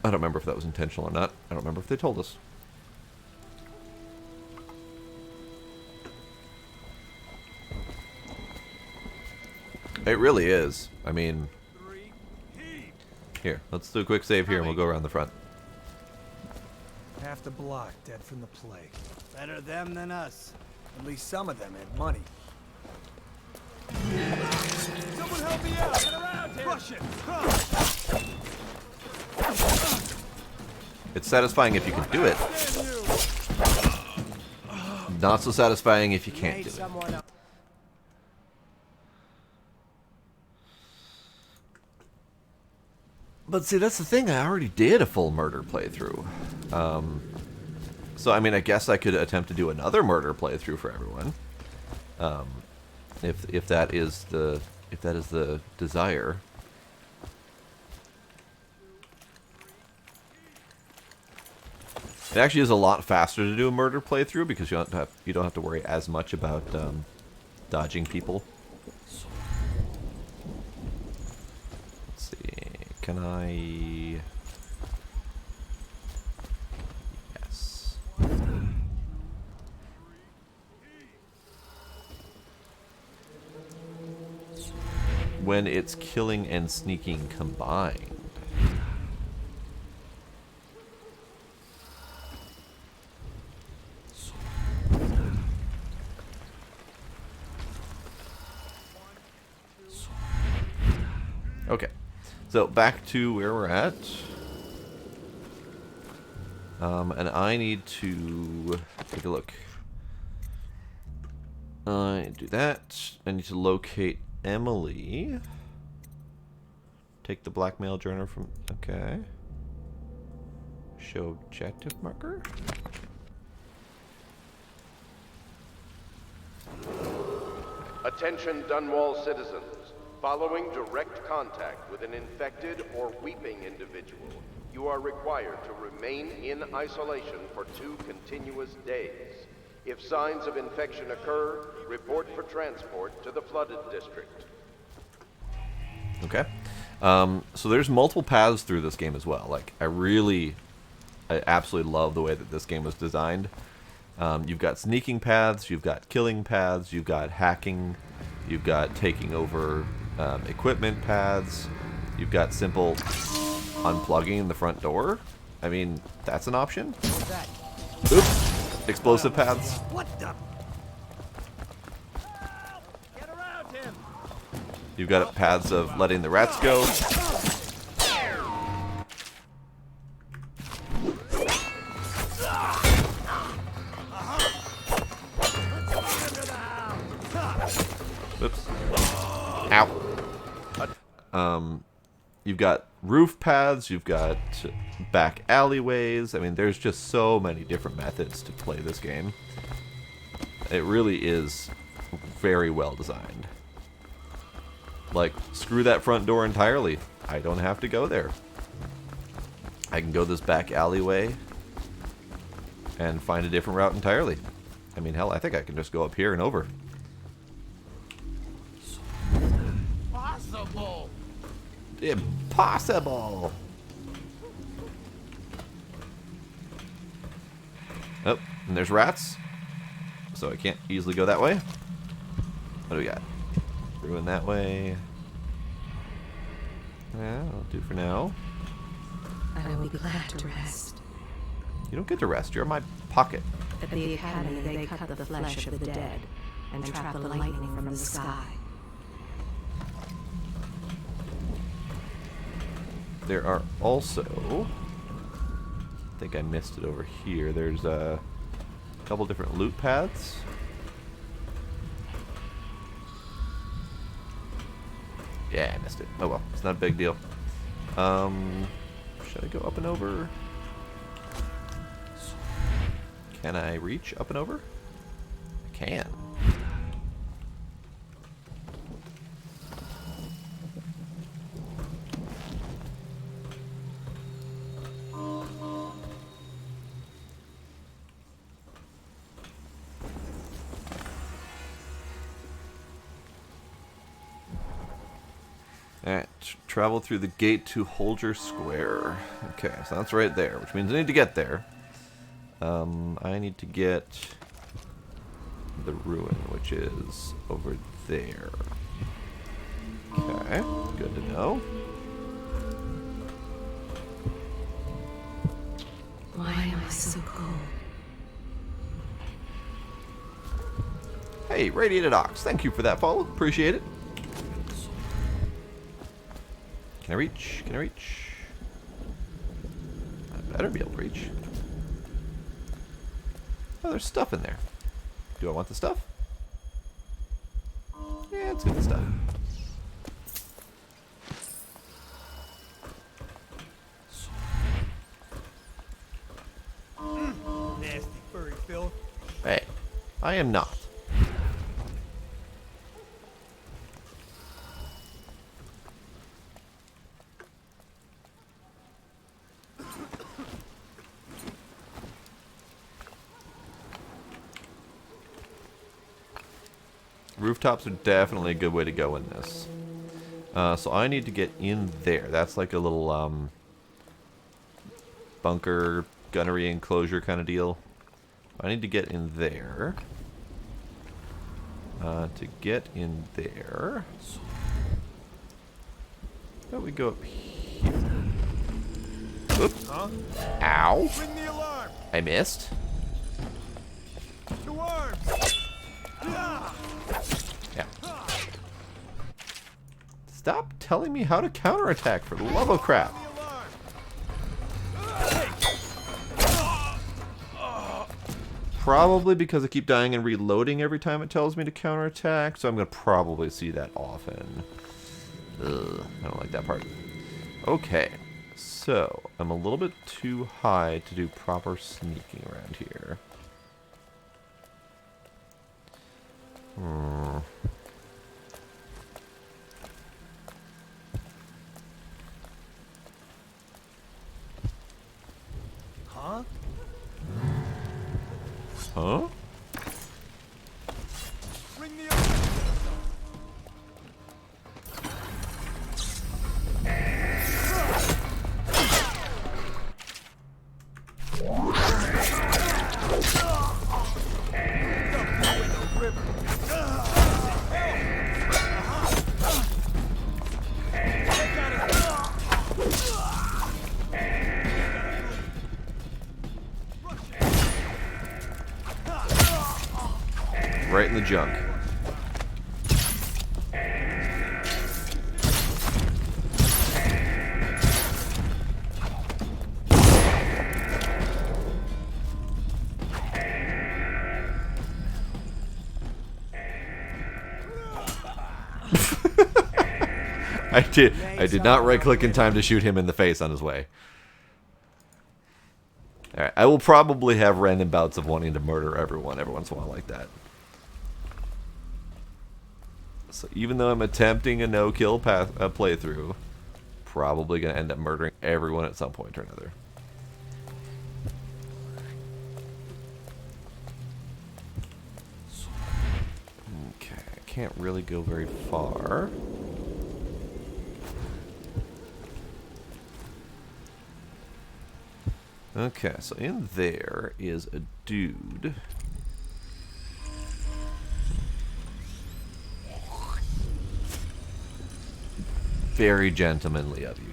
I don't remember if that was intentional or not. I don't remember if they told us. It really is. I mean, here, let's do a quick save here and we'll go around the front. Half the block dead from the plague. Better them than us. At least some of them had money. Someone help me out! Get around here! Rush it! It's satisfying if you can do it. Not so satisfying if you can't do it. But see, that's the thing. I already did a full murder playthrough. So I mean, I guess I could attempt to do another murder playthrough for everyone. If that is the desire. It actually is a lot faster to do a murder playthrough because you don't have to worry as much about dodging people. Can I... Yes. When it's killing and sneaking combined. Okay. So back to where we're at, and I need to take a look. I do that. I need to locate Emily. Take the blackmail journal from. Okay. Show objective marker. Attention Dunwall citizens. Following direct contact with an infected or weeping individual, you are required to remain in isolation for 2 continuous days. If signs of infection occur, report for transport to the flooded district. Okay. So there's multiple paths through this game as well. Like, I absolutely love the way that this game was designed. You've got sneaking paths, you've got killing paths, you've got hacking, you've got taking over equipment paths, you've got simple unplugging the front door. I mean, that's an option. Oops. Explosive paths. What the? Get around him! You've got paths of letting the rats go. Oops. Ow. You've got roof paths, you've got back alleyways. I mean, there's just so many different methods to play this game. It really is very well designed. Like, screw that front door entirely. I don't have to go there. I can go this back alleyway and find a different route entirely. I mean, hell, I think I can just go up here and over. Possible. Impossible! And there's rats, so I can't easily go that way. What do we got? Ruin that way. Yeah, I'll do for now. I will be glad to rest. You don't get to rest. You're in my pocket. At the Academy, they cut the flesh of the dead and trap the lightning from the sky. There are also... I think I missed it over here. There's a couple different loot paths. Yeah, I missed it. Oh well, it's not a big deal. Should I go up and over? Can I reach up and over? I can. Alright, travel through the gate to Holger Square. Okay, so that's right there, which means I need to get there. I need to get the ruin, which is over there. Okay, good to know. Why am I so cold? Hey, Radiated Ox, thank you for that follow. Appreciate it. Can I reach? Can I reach? I better be able to reach. Oh, there's stuff in there. Do I want the stuff? Yeah, it's good stuff. Nasty furry filth. Hey, I am not. Rooftops are definitely a good way to go in this. So I need to get in there. That's like a little bunker, gunnery enclosure kind of deal. I need to get in there. To get in there, how about we go up here? Oops. Huh? Ow. Ring the alarm. I missed. To arms. Yeah. Stop telling me how to counterattack, for the love of crap. Probably because I keep dying and reloading every time it tells me to counterattack, so I'm going to probably see that often. Ugh, I don't like that part. Okay, so I'm a little bit too high to do proper sneaking around here. Huh? Huh? Ring the alarm. Right in the junk. I did not right click in time to shoot him in the face on his way. Alright, I will probably have random bouts of wanting to murder everyone every once in a while like that. So even though I'm attempting a no-kill playthrough, probably going to end up murdering everyone at some point or another. Okay, I can't really go very far. Okay, so in there is a dude. Very gentlemanly of you.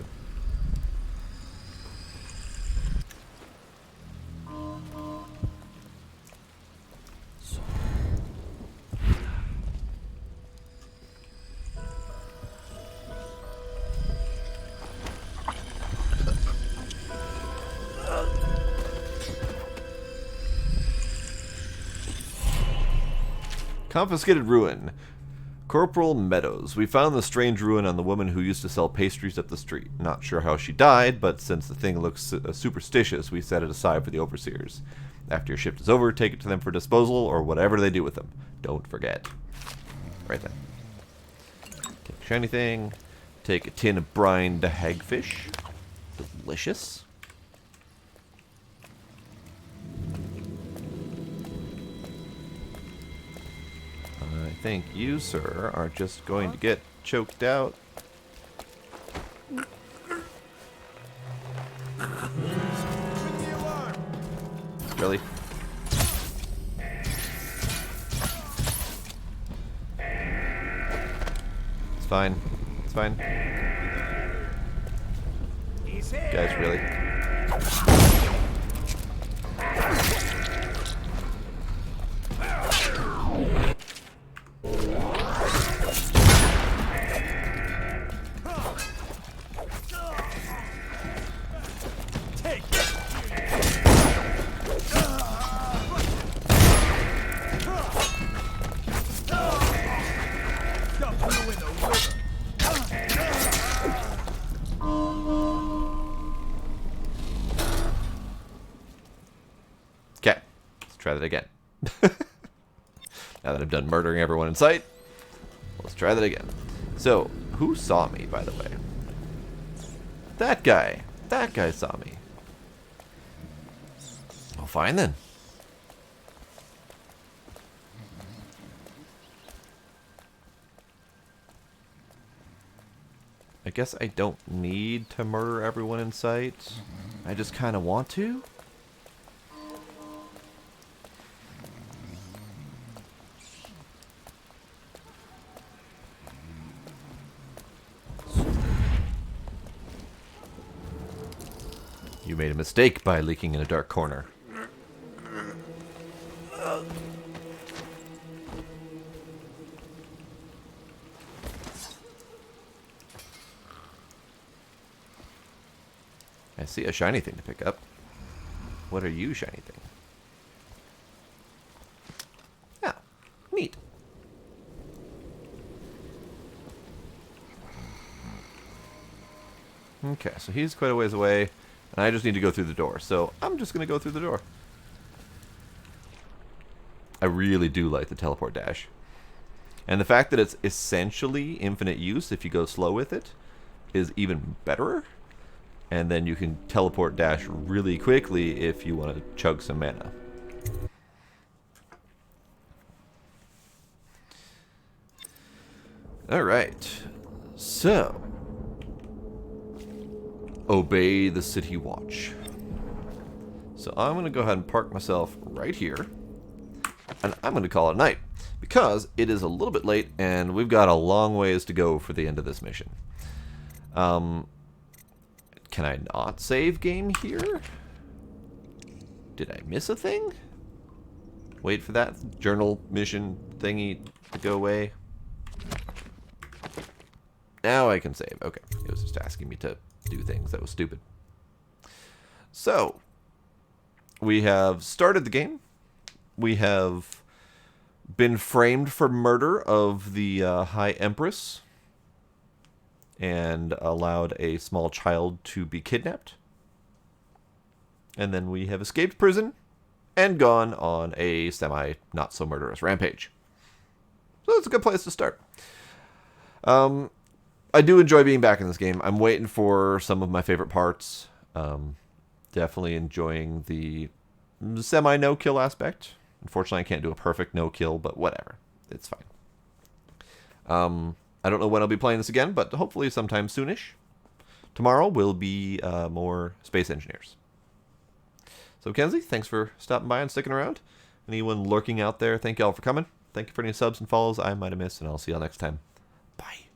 Confiscated ruin. Corporal Meadows. We found the strange ruin on the woman who used to sell pastries up the street. Not sure how she died, but since the thing looks superstitious, we set it aside for the overseers. After your shift is over, take it to them for disposal or whatever they do with them. Don't forget. Right then. Take a shiny thing. Take a tin of brined hagfish. Delicious. I think you, sir, are just going to get choked out. Really? It's fine. It's fine. Guys, really? Okay, let's try that again. Now that I've done murdering everyone in sight, let's try that again. So, who saw me, by the way? That guy. That guy saw me. Well, fine then. I guess I don't need to murder everyone in sight. I just kind of want to. You made a mistake by leaking in a dark corner. I see a shiny thing to pick up. What are you, shiny thing? Yeah, neat. Okay, so he's quite a ways away, and I just need to go through the door. So I'm just going to go through the door. I really do like the teleport dash. And the fact that it's essentially infinite use if you go slow with it is even better. And then you can teleport dash really quickly if you want to chug some mana. Alright. So. Obey the city watch. So I'm going to go ahead and park myself right here. And I'm going to call it a night. Because it is a little bit late and we've got a long ways to go for the end of this mission. Can I not save game here? Did I miss a thing? Wait for that journal mission thingy to go away. Now I can save. Okay, it was just asking me to do things. That was stupid. So, we have started the game. We have been framed for murder of the High Empress and allowed a small child to be kidnapped. And then we have escaped prison and gone on a semi-not-so-murderous rampage. So that's a good place to start. I do enjoy being back in this game. I'm waiting for some of my favorite parts. Definitely enjoying the semi-no-kill aspect. Unfortunately, I can't do a perfect no-kill, but whatever. It's fine. I don't know when I'll be playing this again, but hopefully sometime soonish. Tomorrow will be more Space Engineers. So Kenzie, thanks for stopping by and sticking around. Anyone lurking out there, thank y'all for coming. Thank you for any subs and follows I might have missed, and I'll see y'all next time. Bye.